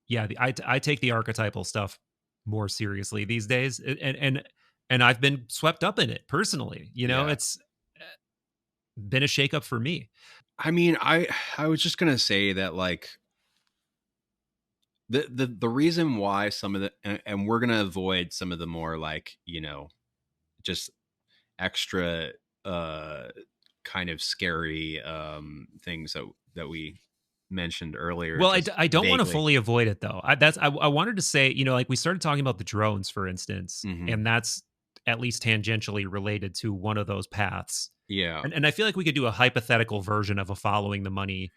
yeah, I take the archetypal stuff more seriously these days. And I've been swept up in it personally. Yeah. It's been a shakeup for me. I mean, I was just gonna say that, like, the reason why some of the and we're gonna avoid some of the more, like, just extra kind of scary things that we mentioned earlier. Well, Just I don't want to vaguely. fully avoid it though. I wanted to say, like we started talking about the drones, for instance, Mhm. and that's at least tangentially related to one of those paths. Yeah. And I feel like we could do a hypothetical version of a following the money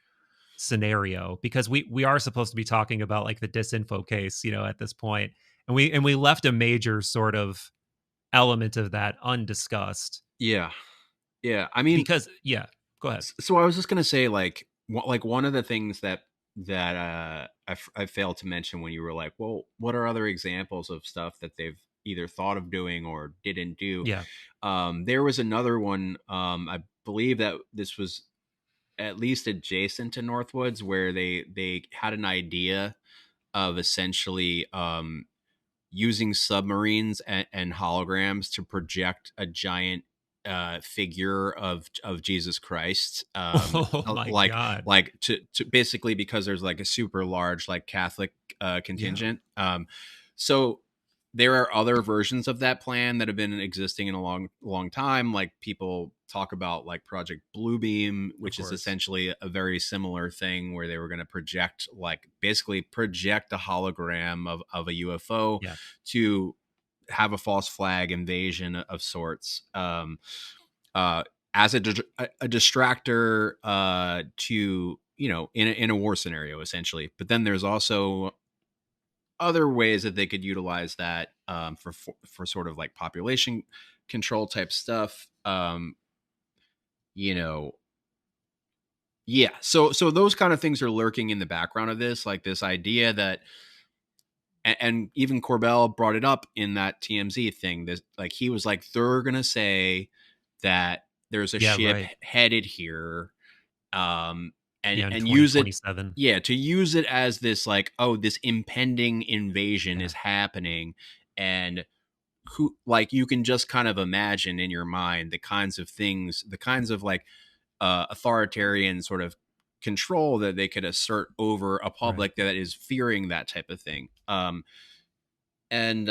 scenario, because we are supposed to be talking about like the disinfo case, at this point, and we left a major sort of element of that undiscussed. Yeah. Yeah. I mean, Because yeah, go ahead. so I was just gonna say, like, one of the things that I failed to mention when you were like, well, what are other examples of stuff that they've either thought of doing or didn't do? Yeah. There was another one. I believe that this was at least adjacent to Northwoods, where they had an idea of essentially using submarines and holograms to project a giant figure of Jesus Christ, Oh my like god. to basically, because there's like a super large like Catholic Yeah. contingent. So there are other versions of that plan that have been existing in a long time. Like, people talk about like Project Bluebeam, Of which is course. essentially a very similar thing, where they were going to basically project a hologram of a UFO Yeah. to have a false flag invasion of sorts, as a distractor, to, in a war scenario, essentially. But then there's also other ways that they could utilize that, for sort of like population control type stuff. You know, yeah. So those kind of things are lurking in the background of this, like this idea that, and even Corbell brought it up in that TMZ thing. This, like, he was like, they're gonna say that there's a Yeah, ship right. headed here, Yeah, in and use it, 2027. yeah, to use it as this, like, oh, this impending invasion Yeah. is happening. And who, like, you can just kind of imagine in your mind the kinds of things, the kinds of like authoritarian sort of control that they could assert over a Right. public that is fearing that type of thing. And and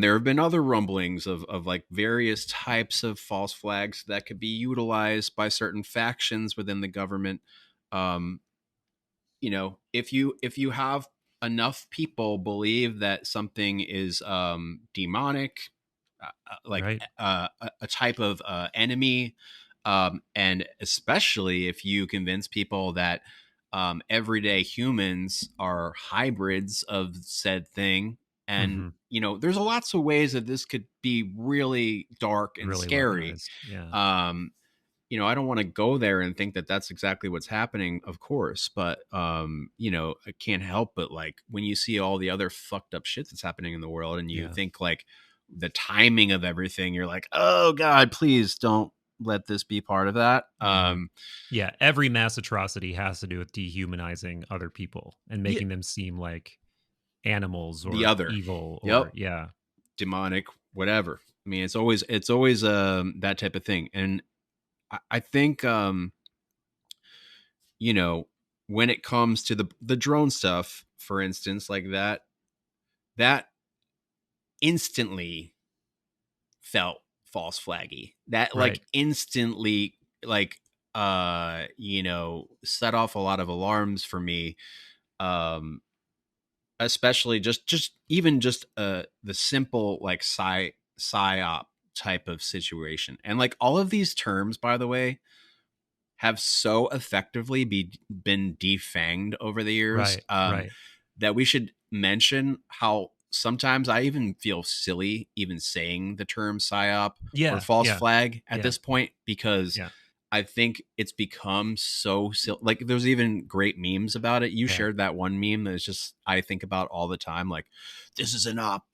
there have been other rumblings of like various types of false flags that could be utilized by certain factions within the government. um if you have enough people believe that something is demonic, like Right. a type of enemy, and especially if you convince people that everyday humans are hybrids of said thing. And Mhm. there's lots of ways that this could be really dark and Really scary. weaponized. Yeah. um I don't want to go there and think that that's exactly what's happening, of course, but I can't help but, like, when you see all the other fucked up shit that's happening in the world, and you Yeah. think like the timing of everything, you're like, oh god, please don't let this be part of that. Mhm. Yeah, every mass atrocity has to do with dehumanizing other people and Yeah, making them seem like animals the or other, evil yep, or yeah. demonic, whatever. I mean, it's always that type of thing. And I think, you know, when it comes to the drone stuff, for instance, like that instantly felt false flaggy. That, like, Right. instantly, like, set off a lot of alarms for me. Um Especially just even just the simple, like, psyop type of situation. And, like, all of these terms, by the way, have so effectively been defanged over the years, Right. that we should mention how sometimes I even feel silly even saying the term psyop or false flag at this point, because I think it's become so silly. Like, there's even great memes about it. You shared that one meme that is just, I think about all the time. Like, this is an op.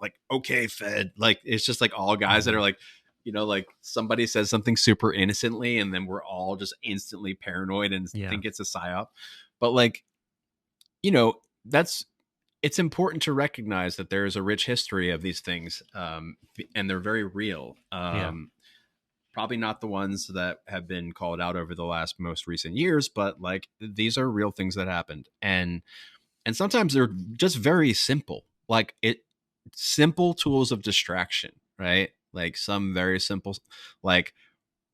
Like, okay, Fed. Like, it's just like all guys that are like, you know, like somebody says something super innocently and then we're all just instantly paranoid and think it's a psyop. But like, you know, it's important to recognize that there is a rich history of these things, and they're very real. Probably not the ones that have been called out over the last most recent years, but like, these are real things that happened. And sometimes they're just very simple, like simple tools of distraction, right? Like some very simple, like,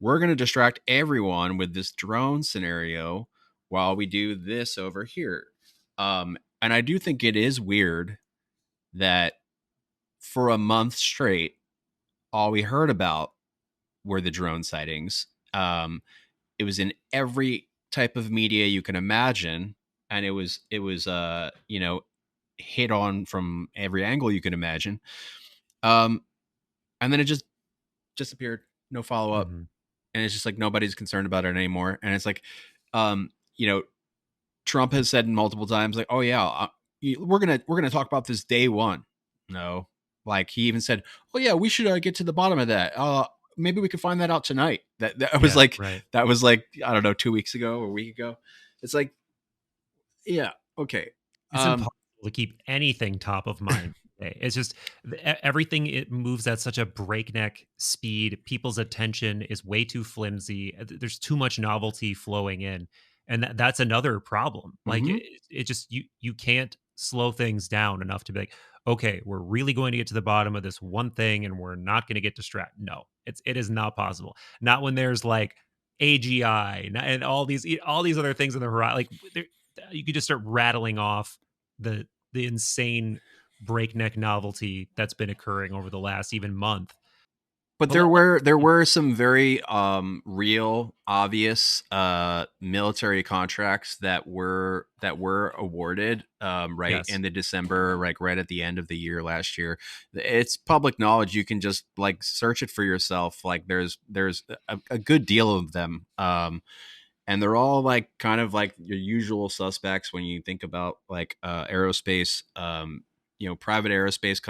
we're going to distract everyone with this drone scenario while we do this over here. And I do think it is weird that for a month straight, all we heard about were the drone sightings. It was in every type of media you can imagine, and it was you know, hit on from every angle you can imagine. And then it just disappeared, no follow up, and it's just like nobody's concerned about it anymore. And it's like, you know, Trump has said multiple times, like, oh yeah, we're gonna talk about this day one. No, like, he even said, oh yeah, we should get to the bottom of that. Maybe we could find that out tonight. That was like, that was like, I don't know, 2 weeks ago or a week ago. It's like, yeah, okay. It's impossible to keep anything top of mind. It's just everything, it moves at such a breakneck speed. People's attention is way too flimsy. There's too much novelty flowing in. And that's another problem. Like, it just, you can't slow things down enough to be like, okay, we're really going to get to the bottom of this one thing and we're not going to get distracted. No, it is not possible. Not when there's like AGI and all these other things in the horizon. Like, you could just start rattling off the insane breakneck novelty that's been occurring over the last even month. But there were some very real, obvious military contracts that were awarded right in the December, like right at the end of the year last year. It's public knowledge. You can just like search it for yourself. Like, there's a good deal of them, and they're all like kind of like your usual suspects when you think about like aerospace, you know, private aerospace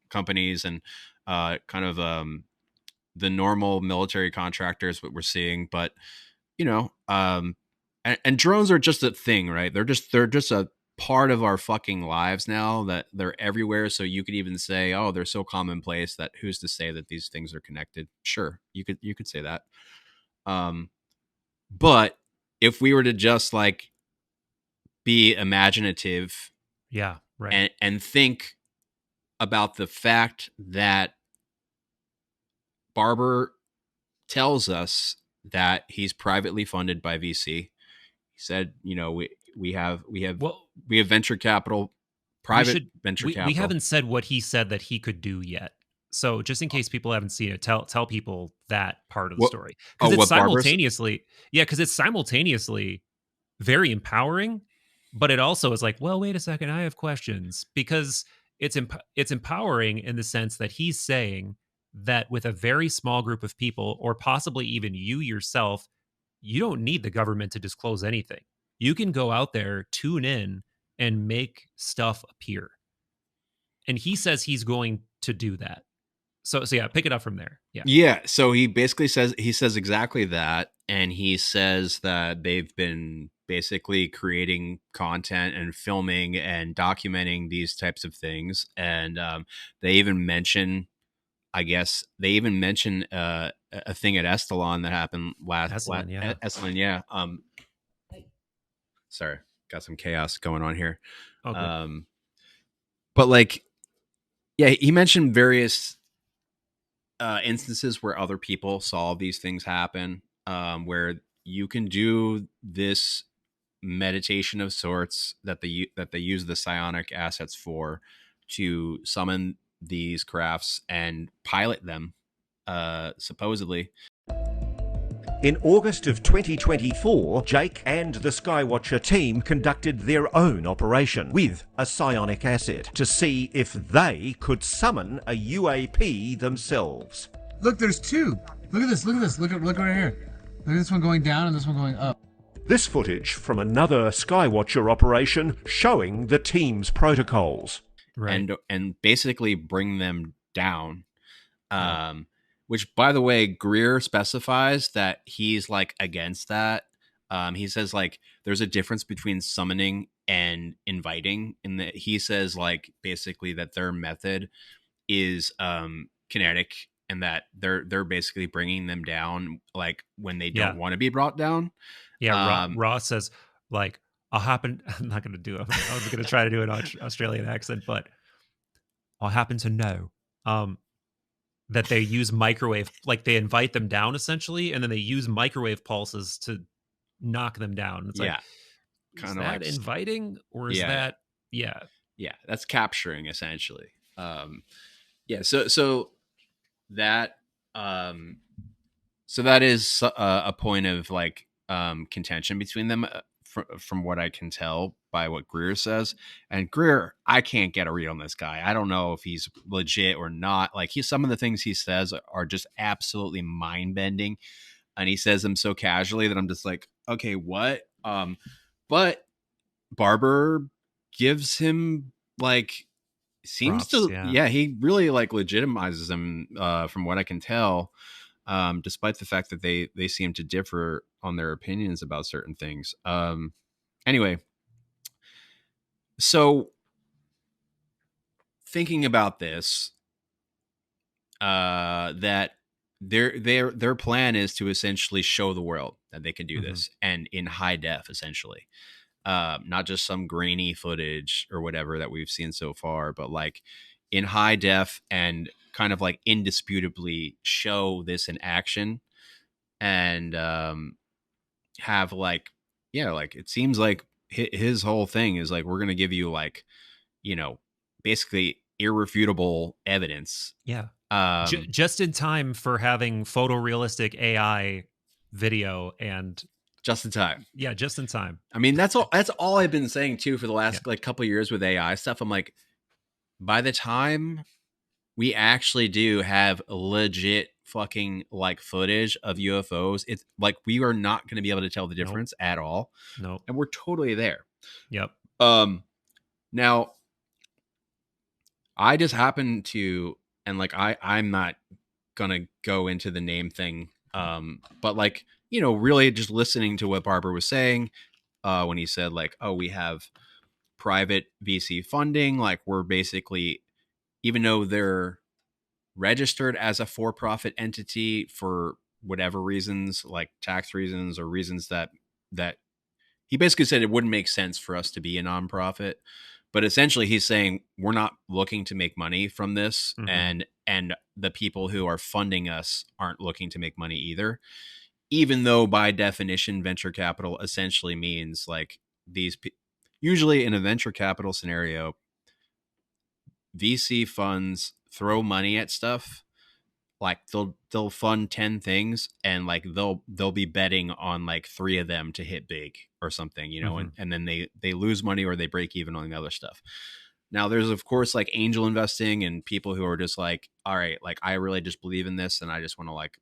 companies, and kind of the normal military contractors, what we're seeing. But, you know, and drones are just a thing, right? They're just a part of our fucking lives now, that they're everywhere. So you could even say, oh, they're so commonplace that who's to say that these things are connected? Sure, you could say that. But if we were to just like be imaginative, and think about the fact that Barber tells us that he's privately funded by VC. He said, you know, we have venture capital, private venture capital. We haven't said what he said that he could do yet. So just in case people haven't seen it, tell people that part of the story, because it's simultaneously, because it's simultaneously very empowering, but it also is like, well, wait a second, I have questions, because it's empowering in the sense that he's saying that with a very small group of people, or possibly even you yourself, you don't need the government to disclose anything. You can go out there, tune in, and make stuff appear. And he says he's going to do that. So yeah, pick it up from there. Yeah. So he basically says exactly that. And he says that they've been basically creating content and filming and documenting these types of things. And they even mention, a thing at Estalon that happened Estalon. Sorry, got some chaos going on here. Okay. But like, yeah, he mentioned various instances where other people saw these things happen, where you can do this meditation of sorts that they use the psionic assets for, to summon these crafts and pilot them, supposedly. In August of 2024, Jake and the Skywatcher team conducted their own operation with a psionic asset to see if they could summon a UAP themselves. Look, there's two. Look at this. Look at this. Look right here. Look at this one going down and this one going up. This footage from another Skywatcher operation showing the team's protocols. Right. And basically bring them down. Which, by the way, Greer specifies that he's like against that. He says like there's a difference between summoning and inviting, in that he says like basically that their method is kinetic, and that they're basically bringing them down like when they don't want to be brought down. Yeah, Ross says like I'll happen. I'm not going to do it. I was going to try to do an Australian accent, but I'll happen to know that they use microwave, like they invite them down essentially, and then they use microwave pulses to knock them down. It's like, is that like inviting, or is that, that's capturing essentially. So that, so that is a point of like contention between them, from what I can tell by what Greer says. And Greer, I can't get a read on this guy. I don't know if he's legit or not. Like some of the things he says are just absolutely mind bending, and he says them so casually that I'm just like, okay, what? But Barber gives him like, seems props, to, he really like legitimizes him, from what I can tell. Despite the fact that they seem to differ on their opinions about certain things. Anyway, so thinking about this, that their plan is to essentially show the world that they can do this, and in high def, essentially, not just some grainy footage or whatever that we've seen so far, but like in high def and kind of like indisputably show this in action, and have like, like it seems like his whole thing is like, we're going to give you like, basically irrefutable evidence. Just in time for having photorealistic AI video, and just in time. Just in time. I mean, that's all I've been saying too for the last like couple of years with AI stuff. I'm like, by the time we actually do have legit fucking like footage of UFOs, it's like we are not going to be able to tell the difference at all. No. And we're totally there. Yep. Now I just happen to, and like I'm not gonna go into the name thing, but like, really just listening to what Barber was saying, when he said like, oh, we have private VC funding, like we're basically, even though they're registered as a for-profit entity for whatever reasons, like tax reasons or reasons that he basically said it wouldn't make sense for us to be a nonprofit. But essentially he's saying we're not looking to make money from this, and the people who are funding us aren't looking to make money either, even though by definition venture capital essentially means like usually in a venture capital scenario, VC funds throw money at stuff, like they'll fund 10 things, and like they'll be betting on like 3 of them to hit big or something, and then they lose money or they break even on the other stuff. Now there's of course like angel investing and people who are just like, all right, like I really just believe in this and I just want to like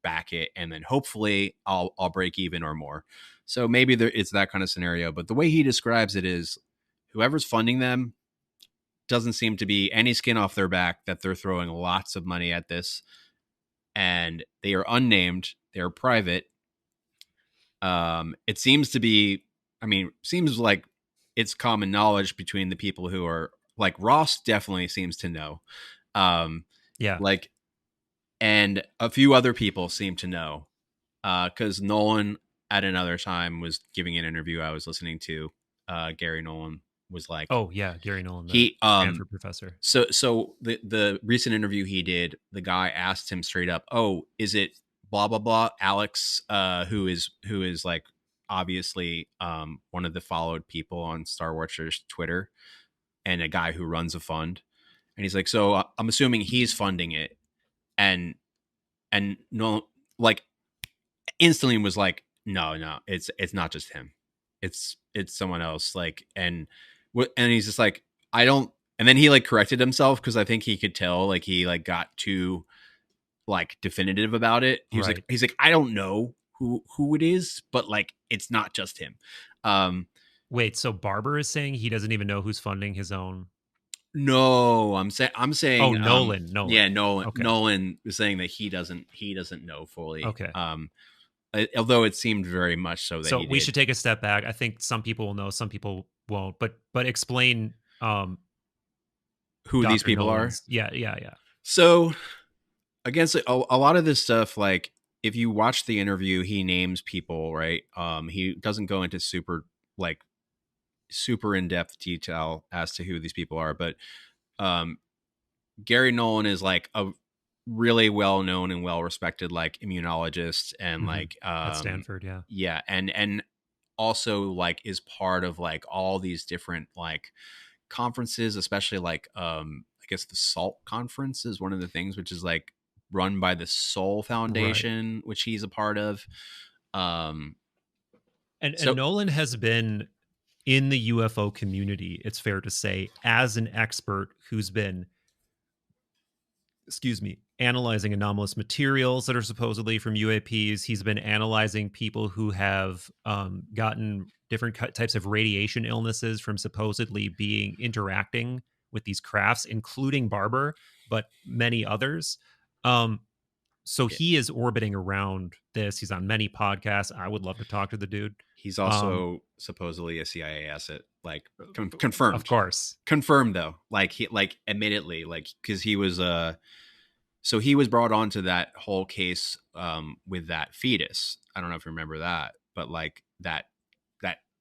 back it, and then hopefully I'll break even or more. So maybe it's that kind of scenario, but the way he describes it is whoever's funding them doesn't seem to be any skin off their back that they're throwing lots of money at this, and they are unnamed, they're private. It seems to be, seems like it's common knowledge between the people who are like, Ross definitely seems to know. Like, and a few other people seem to know, because Nolan at another time was giving an interview I was listening to. Gary Nolan was like, Gary Nolan, the Stanford professor. So the recent interview he did, the guy asked him straight up, oh, is it blah blah blah Alex, who is like obviously one of the followed people on Star Watcher's Twitter and a guy who runs a fund, and he's like, so I'm assuming he's funding it, and no, like instantly was like, no, it's not just him. It's someone else. Like, and he's just like, I don't. And then he like corrected himself because I think he could tell like he like got too like definitive about it. Right. He's like, I don't know who it is, but like it's not just him. Wait, so Barber is saying he doesn't even know who's funding his own? No, I'm saying, Nolan. yeah, Nolan. Okay. Nolan was saying that he doesn't know fully. Okay. Although it seemed very much so that So he we did. should take a step back. I think some people will know, some people won't. But explain who Dr. these people Nolan's, are. Yeah. So against a lot of this stuff, like if you watch the interview, he names people, right? He doesn't go into super in-depth detail as to who these people are, but Gary Nolan is like a really well-known and well-respected like immunologist and like at Stanford, yeah, and also like is part of like all these different like conferences, especially like I guess the SALT conference is one of the things, which is like run by the Soul Foundation, right, which he's a part of. And Nolan has been in the UFO community, it's fair to say, as an expert who's been, analyzing anomalous materials that are supposedly from UAPs. He's been analyzing people who have gotten different types of radiation illnesses from supposedly interacting with these crafts, including Barber, but many others. So he is orbiting around this. He's on many podcasts. I would love to talk to the dude. He's also supposedly a CIA asset, like confirmed. Of course. Confirmed though. Like he admittedly, like because he was so he was brought onto that whole case with that fetus. I don't know if you remember that, but like that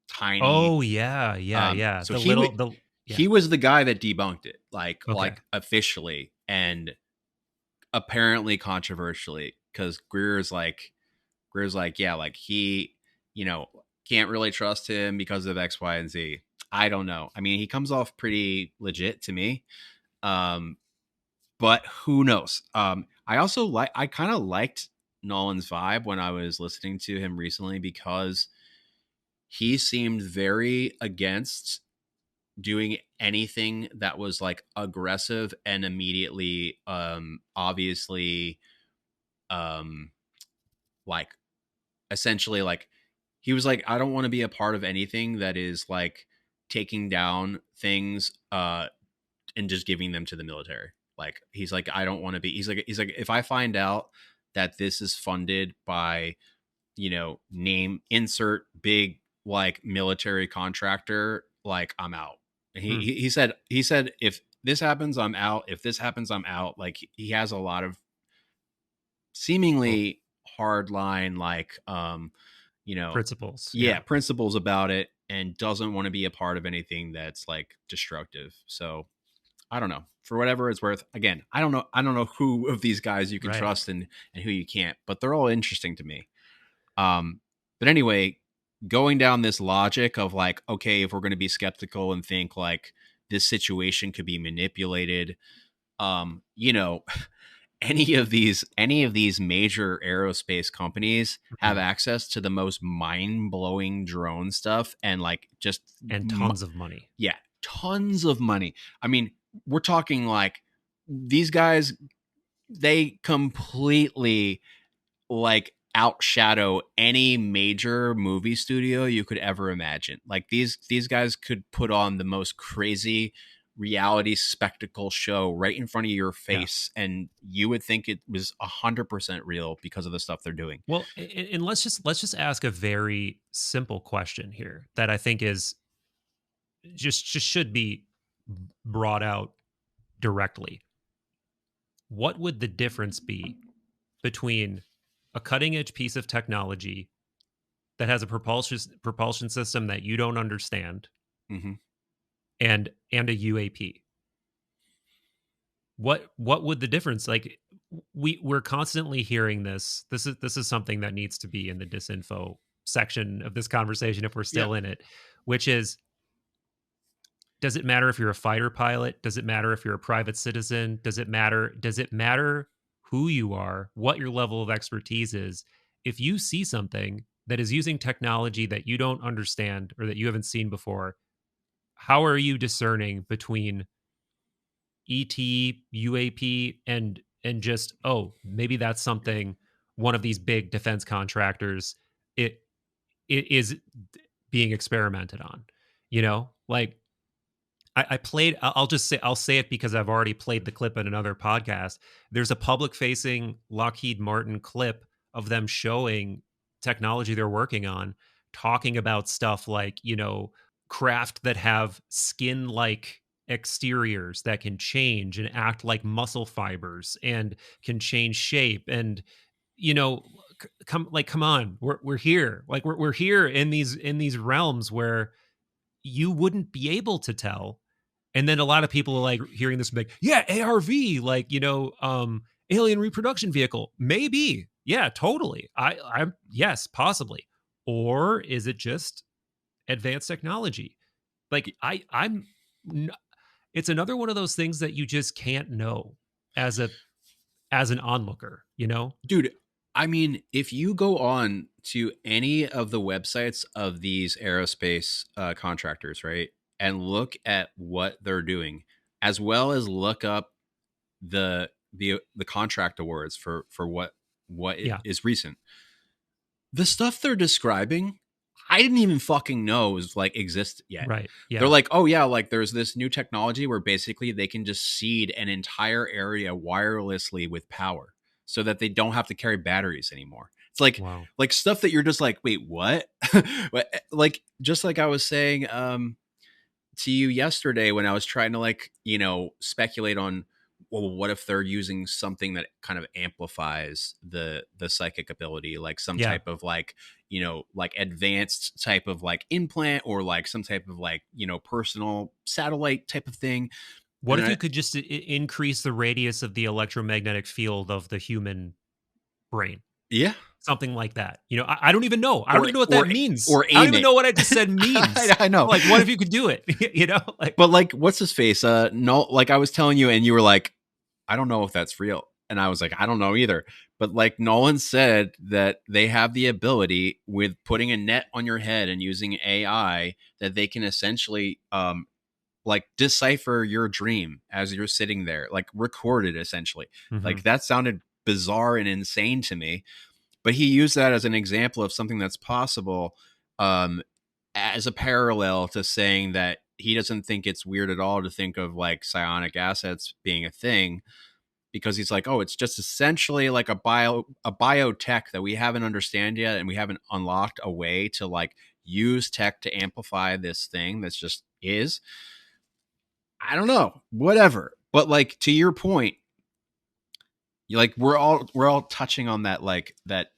tiny. Oh yeah. So he was the guy that debunked it, like officially and apparently controversially, because Greer's like yeah, like he can't really trust him because of X, Y, and Z. I don't know. I mean, he comes off pretty legit to me. But who knows? I also I kind of liked Nolan's vibe when I was listening to him recently because he seemed very against doing anything that was like aggressive and immediately obviously like essentially like he was like, I don't want to be a part of anything that is like taking down things and just giving them to the military. Like he's like, I don't want to be. He's like, if I find out that this is funded by, name insert big like military contractor, like I'm out. And he said if this happens, I'm out. If this happens, I'm out. Like he has a lot of seemingly hard line like principles. Principles about it, and doesn't want to be a part of anything that's like destructive. So I don't know. For whatever it's worth, again, I don't know who of these guys you can trust and who you can't, but they're all interesting to me. But anyway, going down this logic of like, okay, if we're going to be skeptical and think like this situation could be manipulated, any of these major aerospace companies have access to the most mind-blowing drone stuff and like just tons of money. Yeah, tons of money. I mean, we're talking like these guys, they completely like outshadow any major movie studio you could ever imagine. Like these guys could put on the most crazy reality spectacle show right in front of your face, and you would think it was 100% real because of the stuff they're doing. Well, and let's just ask a very simple question here that I think is just should be brought out directly. What would the difference be between a cutting edge piece of technology that has a propulsion system that you don't understand and a UAP? What would the difference? Like we're constantly hearing this. This is something that needs to be in the disinfo section of this conversation if we're still in it, which is, does it matter if you're a fighter pilot? Does it matter if you're a private citizen? Does it matter who you are, what your level of expertise is? if you see something that is using technology that you don't understand or that you haven't seen before, how are you discerning between ET, UAP, and just, oh, maybe that's something one of these big defense contractors it is being experimented on, like I played, I'll just say, I'll say it because I've already played the clip in another podcast. There's a public facing Lockheed Martin clip of them showing technology they're working on, talking about stuff like, craft that have skin like exteriors that can change and act like muscle fibers and can change shape. And, you know, come on, we're here. Like we're here in these realms where you wouldn't be able to tell. And then a lot of people are like hearing this and be like, yeah, ARV, like, alien reproduction vehicle. Maybe. Yeah, totally. I'm yes, possibly. Or is it just advanced technology? Like it's another one of those things that you just can't know as an onlooker, Dude, I mean, if you go on to any of the websites of these aerospace contractors, right, and look at what they're doing, as well as look up the contract awards for what is recent, the stuff they're describing, I didn't even fucking know was like exist yet. Right. Yeah. They're like, oh yeah, like there's this new technology where basically they can just seed an entire area wirelessly with power so that they don't have to carry batteries anymore. It's like, wow. Like stuff that you're just like, wait, what? Like, just like I was saying to you yesterday when I was trying to speculate on, well, what if they're using something that kind of amplifies the psychic ability, like some type of like advanced type of like implant or like some type of like, personal satellite type of thing. What if you could just increase the radius of the electromagnetic field of the human brain? Yeah. Something like that. I don't even know. I don't even know what that means. Or I don't even know what I just said means. I know. Like, what if you could do it? But like, what's his face? No, like I was telling you, and you were like, I don't know if that's real. And I was like, I don't know either. But like Nolan said that they have the ability with putting a net on your head and using AI that they can essentially like decipher your dream as you're sitting there, like record it essentially. Mm-hmm. Like that sounded bizarre and insane to me. But he used that as an example of something that's possible as a parallel to saying that he doesn't think it's weird at all to think of like psionic assets being a thing, because he's like, oh, it's just essentially like a biotech that we haven't understand yet, and we haven't unlocked a way to like use tech to amplify this thing that's just is. I don't know, whatever. But like to your point, like we're all touching on that, like that.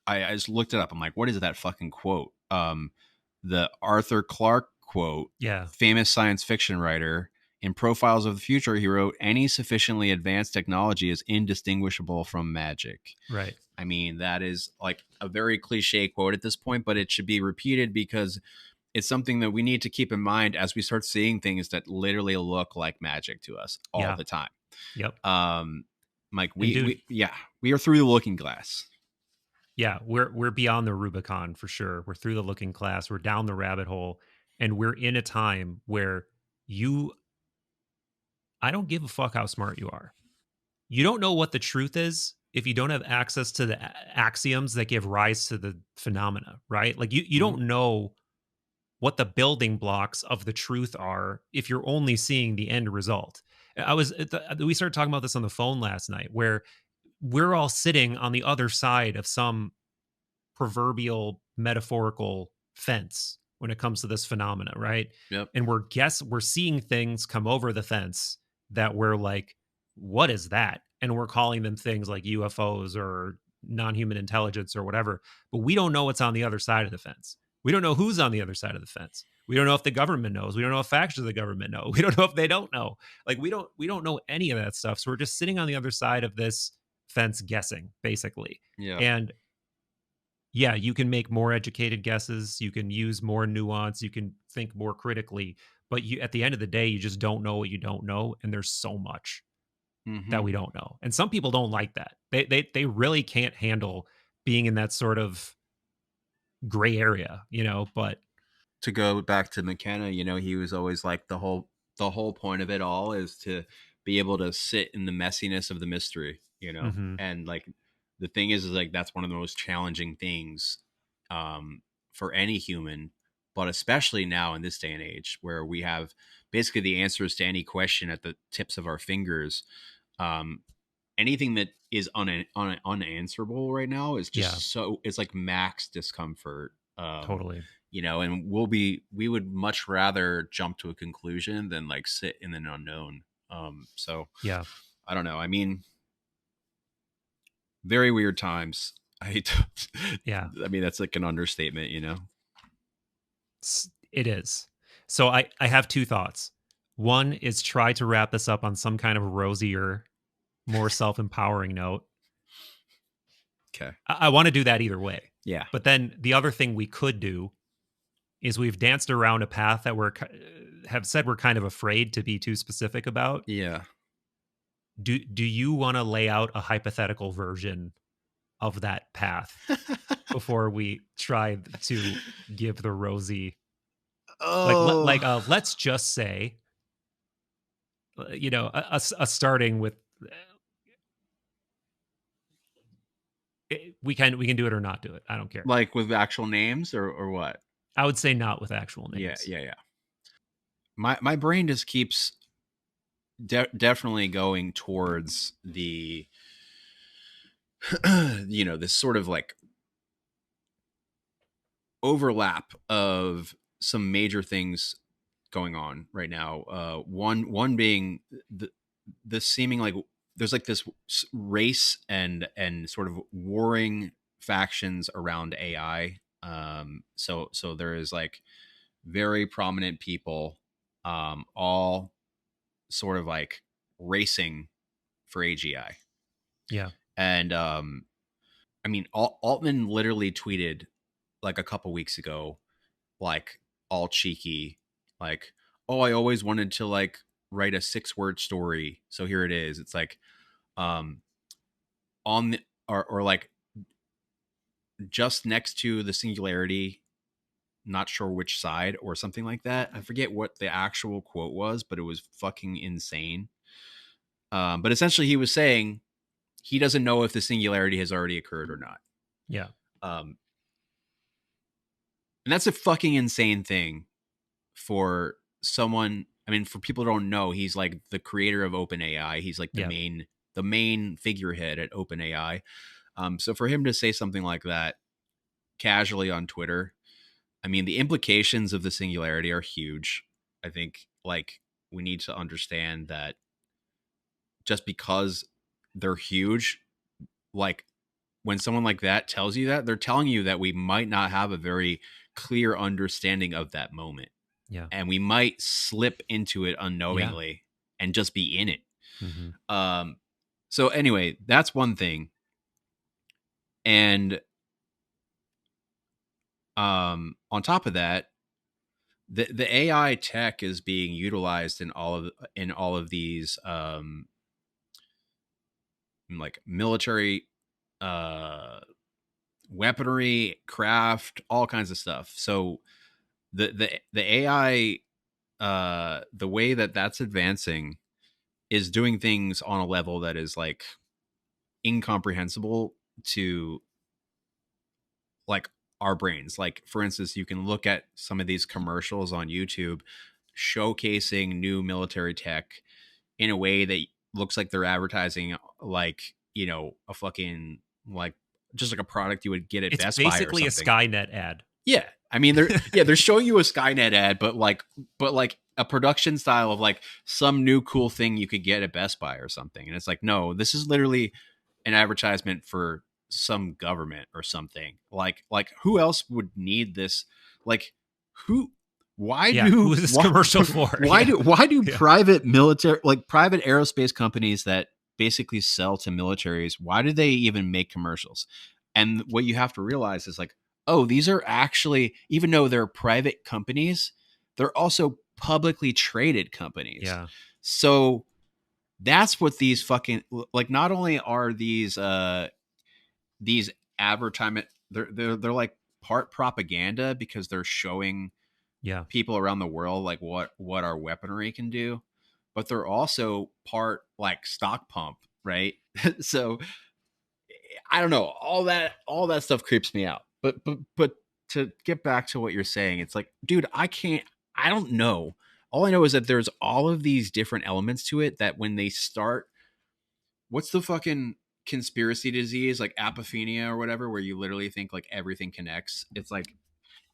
I just looked it up. I'm like, what is that fucking quote? The Arthur Clarke quote. Yeah. Famous science fiction writer. In Profiles of the Future, he wrote, any sufficiently advanced technology is indistinguishable from magic. Right. I mean, that is like a very cliche quote at this point, but it should be repeated because it's something that we need to keep in mind as we start seeing things that literally look like magic to us all the time. Yep. Like we are through the looking glass. Yeah, we're beyond the Rubicon for sure. We're through the looking glass. We're down the rabbit hole, and we're in a time where I don't give a fuck how smart you are. You don't know what the truth is if you don't have access to the axioms that give rise to the phenomena, right? Like you don't know what the building blocks of the truth are if you're only seeing the end result. We started talking about this on the phone last night, where we're all sitting on the other side of some proverbial metaphorical fence when it comes to this phenomena, right? Yep. And we're seeing things come over the fence that we're like, what is that? And we're calling them things like UFOs or non-human intelligence or whatever, but we don't know what's on the other side of the fence. We don't know who's on the other side of the fence. We don't know if the government knows. We don't know if factions of the government know. We don't know if they don't know. Like we don't know any of that stuff. So we're just sitting on the other side of this fence guessing, basically. Yeah. And yeah, you can make more educated guesses. You can use more nuance. You can think more critically. But at the end of the day, you just don't know what you don't know. And there's so much that we don't know. And some people don't like that. They really can't handle being in that sort of gray area, but To go back to McKenna, he was always like the whole point of it all is to be able to sit in the messiness of the mystery, mhm. and like the thing is like that's one of the most challenging things for any human, but especially now in this day and age where we have basically the answers to any question at the tips of our fingers. Anything that is unanswerable right now is Yeah, just it's like max discomfort. totally. And we would much rather jump to a conclusion than like sit in an unknown. So Yeah. I don't know. I mean, very weird times. Yeah. I mean, that's like an understatement, It is. So I have two thoughts. One is try to wrap this up on some kind of rosier, more self-empowering note. Okay. I want to do that either way. Yeah. But then the other thing we could do is we've danced around a path that have said we're kind of afraid to be too specific about. Yeah. Do you want to lay out a hypothetical version of that path before we try to give the rosy let's just say a starting with we can do it or not do it. I don't care. Like with actual names or what? I would say not with actual names. Yeah. My brain just keeps definitely going towards the this sort of like overlap of some major things going on right now. One being the seeming like there's like this race and sort of warring factions around AI. So there is like very prominent people, all sort of like racing for AGI. Yeah. And I mean, Altman literally tweeted like a couple weeks ago, like all cheeky, like, "Oh, I always wanted to like write a 6-word story, so here it is." It's like, on the or like just next to the singularity, not sure which side or something like that. I forget what the actual quote was, but it was fucking insane. But essentially, he was saying he doesn't know if the singularity has already occurred or not. Yeah. And that's a fucking insane thing for someone. I mean, for people who don't know, he's like the creator of OpenAI. He's like the main figurehead at OpenAI. So for him to say something like that casually on Twitter, I mean, the implications of the singularity are huge. I think like we need to understand that just because they're huge, like when someone like that tells you that, they're telling you that we might not have a very clear understanding of that moment. Yeah. And we might slip into it unknowingly and just be in it. Mm-hmm. So anyway, that's one thing. And on top of that, the AI tech is being utilized in all of these like military weaponry, craft, all kinds of stuff. So the AI the way that that's advancing is doing things on a level that is like incomprehensible to like our brains. Like for instance, you can look at some of these commercials on YouTube showcasing new military tech in a way that looks like they're advertising like, a fucking like just like a product you would get at Best Buy or something. It's basically a Skynet ad. Yeah. I mean, they're showing you a Skynet ad, but like a production style of like some new cool thing you could get at Best Buy or something. And it's like, no, this is literally an advertisement for some government or something. Like who else would need this? Like who is this commercial for? Why do private military, like private aerospace companies that basically sell to militaries, why do they even make commercials? And what you have to realize is like, oh, these are actually, even though they're private companies, they're also publicly traded companies. Yeah. So that's what these fucking, like, not only are these advertisement. They're like part propaganda because they're showing people around the world like what our weaponry can do, but they're also part like stock pump, right? So I don't know, all that stuff creeps me out. But to get back to what you're saying, it's like, dude, I don't know. All I know is that there's all of these different elements to it that when they start, what's the fucking conspiracy disease, like apophenia or whatever, where you literally think like everything connects. It's like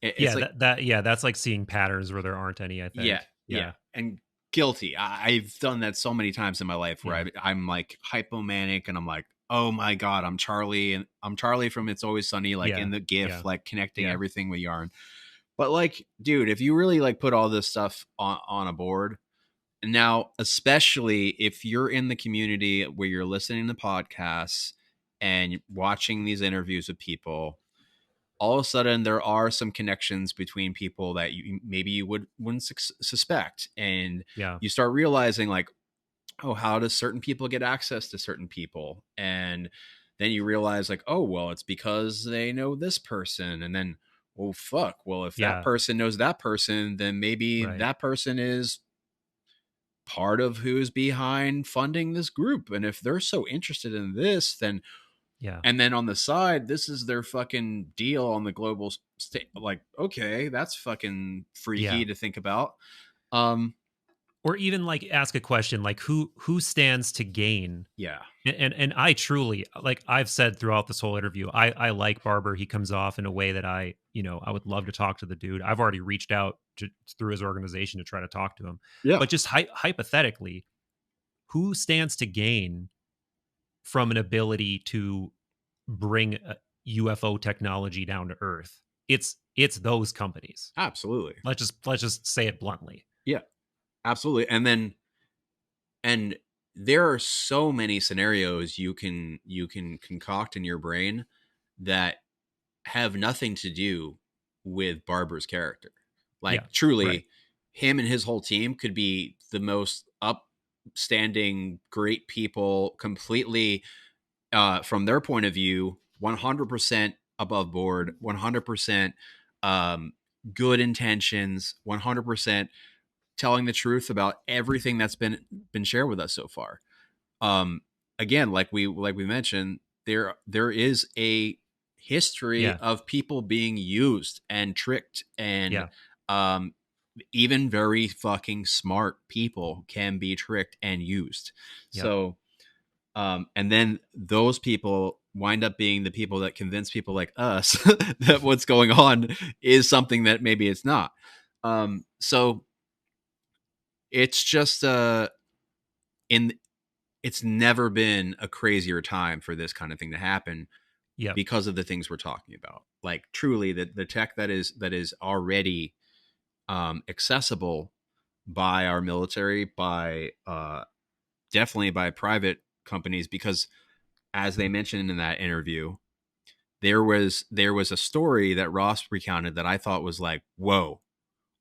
it's like that's like seeing patterns where there aren't any, I think. Yeah. And guilty. I've done that so many times in my life where I'm like hypomanic and I'm like, oh my God, I'm Charlie, and I'm Charlie from It's Always Sunny, like in the GIF, like connecting everything with yarn. But like, dude, if you really like put all this stuff on a board, now, especially if you're in the community where you're listening to podcasts and watching these interviews with people, all of a sudden there are some connections between people that you wouldn't suspect, and you start realizing like, oh, how does certain people get access to certain people? And then you realize like, oh, well, it's because they know this person. And then, oh, fuck, well, if that person knows that person, then maybe that person is part of who's behind funding this group. And if they're so interested in this, then and then on the side, this is their fucking deal on the global state. Like, okay, that's fucking freaky to think about. Or even like ask a question like who stands to gain? And I truly, like I've said throughout this whole interview, I like Barber. He comes off in a way that I would love to talk to the dude. I've already reached out through his organization to try to talk to him. But just hypothetically, who stands to gain from an ability to bring UFO technology down to Earth? It's those companies. Absolutely. Let's just say it bluntly. Yeah, absolutely. And there are so many scenarios you can concoct in your brain that have nothing to do with Barber's character. Like truly, him and his whole team could be the most upstanding, great people, completely from their point of view, 100% above board, 100% good intentions, 100% telling the truth about everything that's been shared with us so far. Again, like we mentioned, there is a history of people being used and tricked, and even very fucking smart people can be tricked and used. So and then those people wind up being the people that convince people like us that what's going on is something that maybe it's not. So it's just it's never been a crazier time for this kind of thing to happen because of the things we're talking about. Like truly the tech that is already accessible by our military, by definitely by private companies, because as they mentioned in that interview, there was a story that Ross recounted that I thought was like, whoa.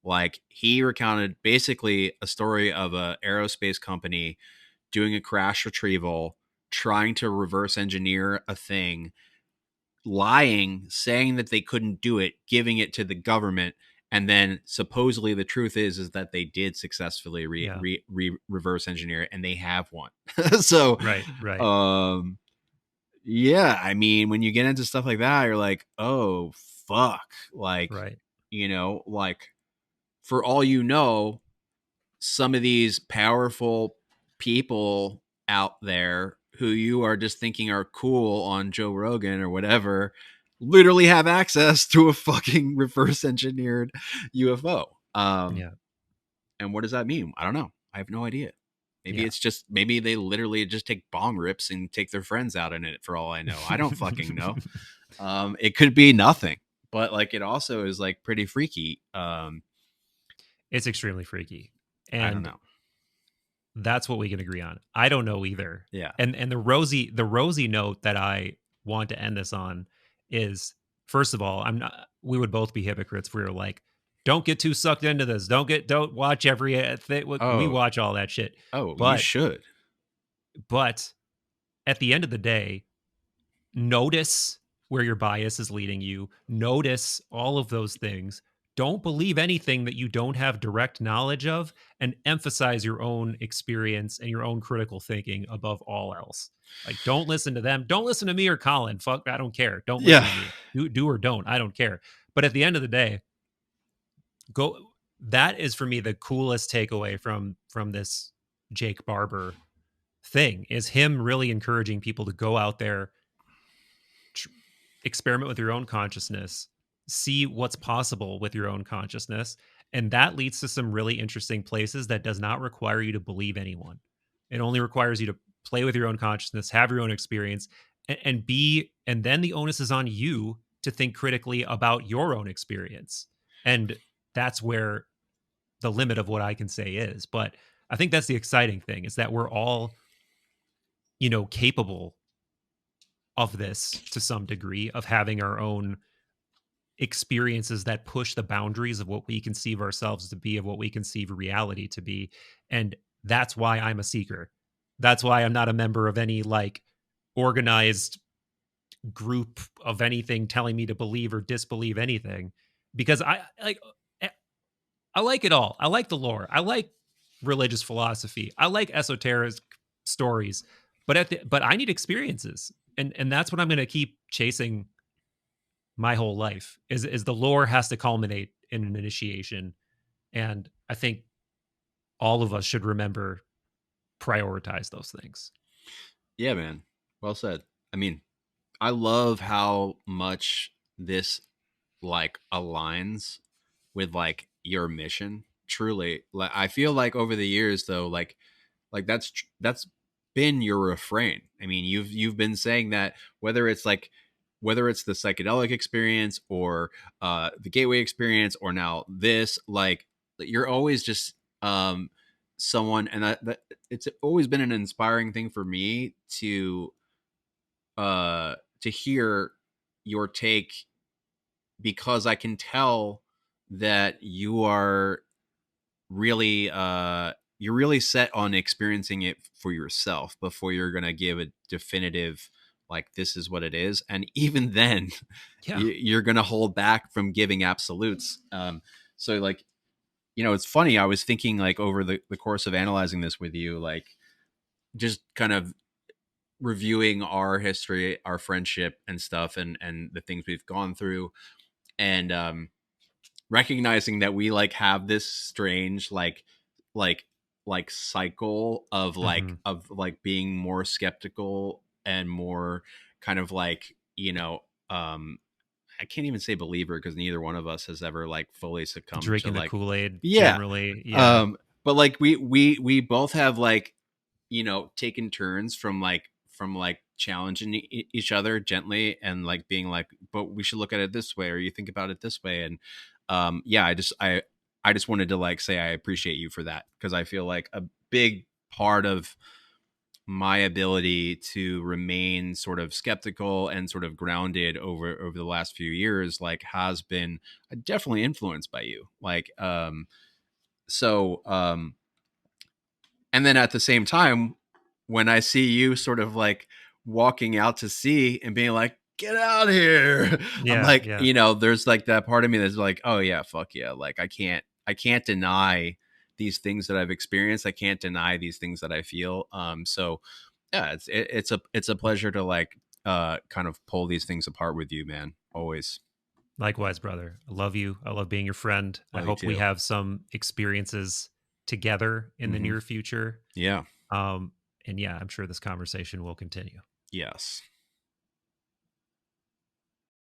Like he recounted basically a story of a aerospace company doing a crash retrieval, trying to reverse engineer a thing, lying, saying that they couldn't do it, giving it to the government. And then supposedly the truth is that they did successfully reverse engineer it, and they have one. So, yeah, I mean, when you get into stuff like that, you're like, oh, fuck. Like, like for all you know, some of these powerful people out there who you are just thinking are cool on Joe Rogan or whatever literally have access to a fucking reverse engineered UFO. And what does that mean? I don't know. I have no idea. Maybe it's just, maybe they literally just take bong rips and take their friends out in it for all I know. I don't fucking know. It could be nothing, but like, it also is like pretty freaky. It's extremely freaky. And I don't know. That's what we can agree on. I don't know either. Yeah. And the rosy note that I want to end this on is, first of all, we would both be hypocrites if we were like, don't get too sucked into this. Don't watch every thing. We watch all that shit. You should. But at the end of the day, notice where your bias is leading you. Notice all of those things. Don't believe anything that you don't have direct knowledge of, and emphasize your own experience and your own critical thinking above all else. Like, don't listen to them. Don't listen to me or Colin. Fuck, I don't care. Don't listen to me. Do or don't. I don't care. But at the end of the day, go. That is for me the coolest takeaway from this Jake Barber thing, is him really encouraging people to go out there, experiment with your own consciousness, see what's possible with your own consciousness. And that leads to some really interesting places that does not require you to believe anyone. It only requires you to play with your own consciousness, have your own experience, and then the onus is on you to think critically about your own experience. And that's where the limit of what I can say is. But I think that's the exciting thing, is that we're all, capable of this to some degree, of having our own experiences that push the boundaries of what we conceive ourselves to be, of what we conceive reality to be. And that's why I'm a seeker. That's why I'm not a member of any like organized group of anything telling me to believe or disbelieve anything, because I like it all. I like the lore. I like religious philosophy. I like esoteric stories, but I need experiences. And that's what I'm going to keep chasing my whole life, is the lore has to culminate in an initiation. And I think all of us should remember, prioritize those things. Yeah, man. Well said. I mean, I love how much this like aligns with like your mission. Truly, like I feel like over the years though, like that's been your refrain. I mean, you've been saying that, whether it's the psychedelic experience or the gateway experience, or now this, like you're always just someone, and that it's always been an inspiring thing for me to hear your take, because I can tell that you are really you're really set on experiencing it for yourself before you're gonna give a definitive, like, this is what it is. And even then, you're gonna hold back from giving absolutes. So like, it's funny, I was thinking, like, over the course of analyzing this with you, like just kind of reviewing our history, our friendship and stuff, and the things we've gone through, and recognizing that we like have this strange like cycle of like of like being more skeptical and more kind of like, I can't even say believer, because neither one of us has ever like fully succumbed drinking to like the Kool-Aid. Yeah. Generally. Yeah. But like we both have like, taken turns from challenging each other gently, and like being like, but we should look at it this way, or you think about it this way. And I just wanted to like say I appreciate you for that, because I feel like a big part of my ability to remain sort of skeptical and sort of grounded over the last few years, like, has been definitely influenced by you. Like, and then at the same time, when I see you sort of like walking out to sea and being like, get out here, I'm like, there's like that part of me that's like, oh yeah, fuck yeah. Like I can't deny these things that I've experienced. I can't deny these things that I feel. So yeah, it's a pleasure to like kind of pull these things apart with you, man. Always. Likewise, brother. I love you. I love being your friend. I hope we have some experiences together in the near future. Yeah. And yeah, I'm sure this conversation will continue. Yes.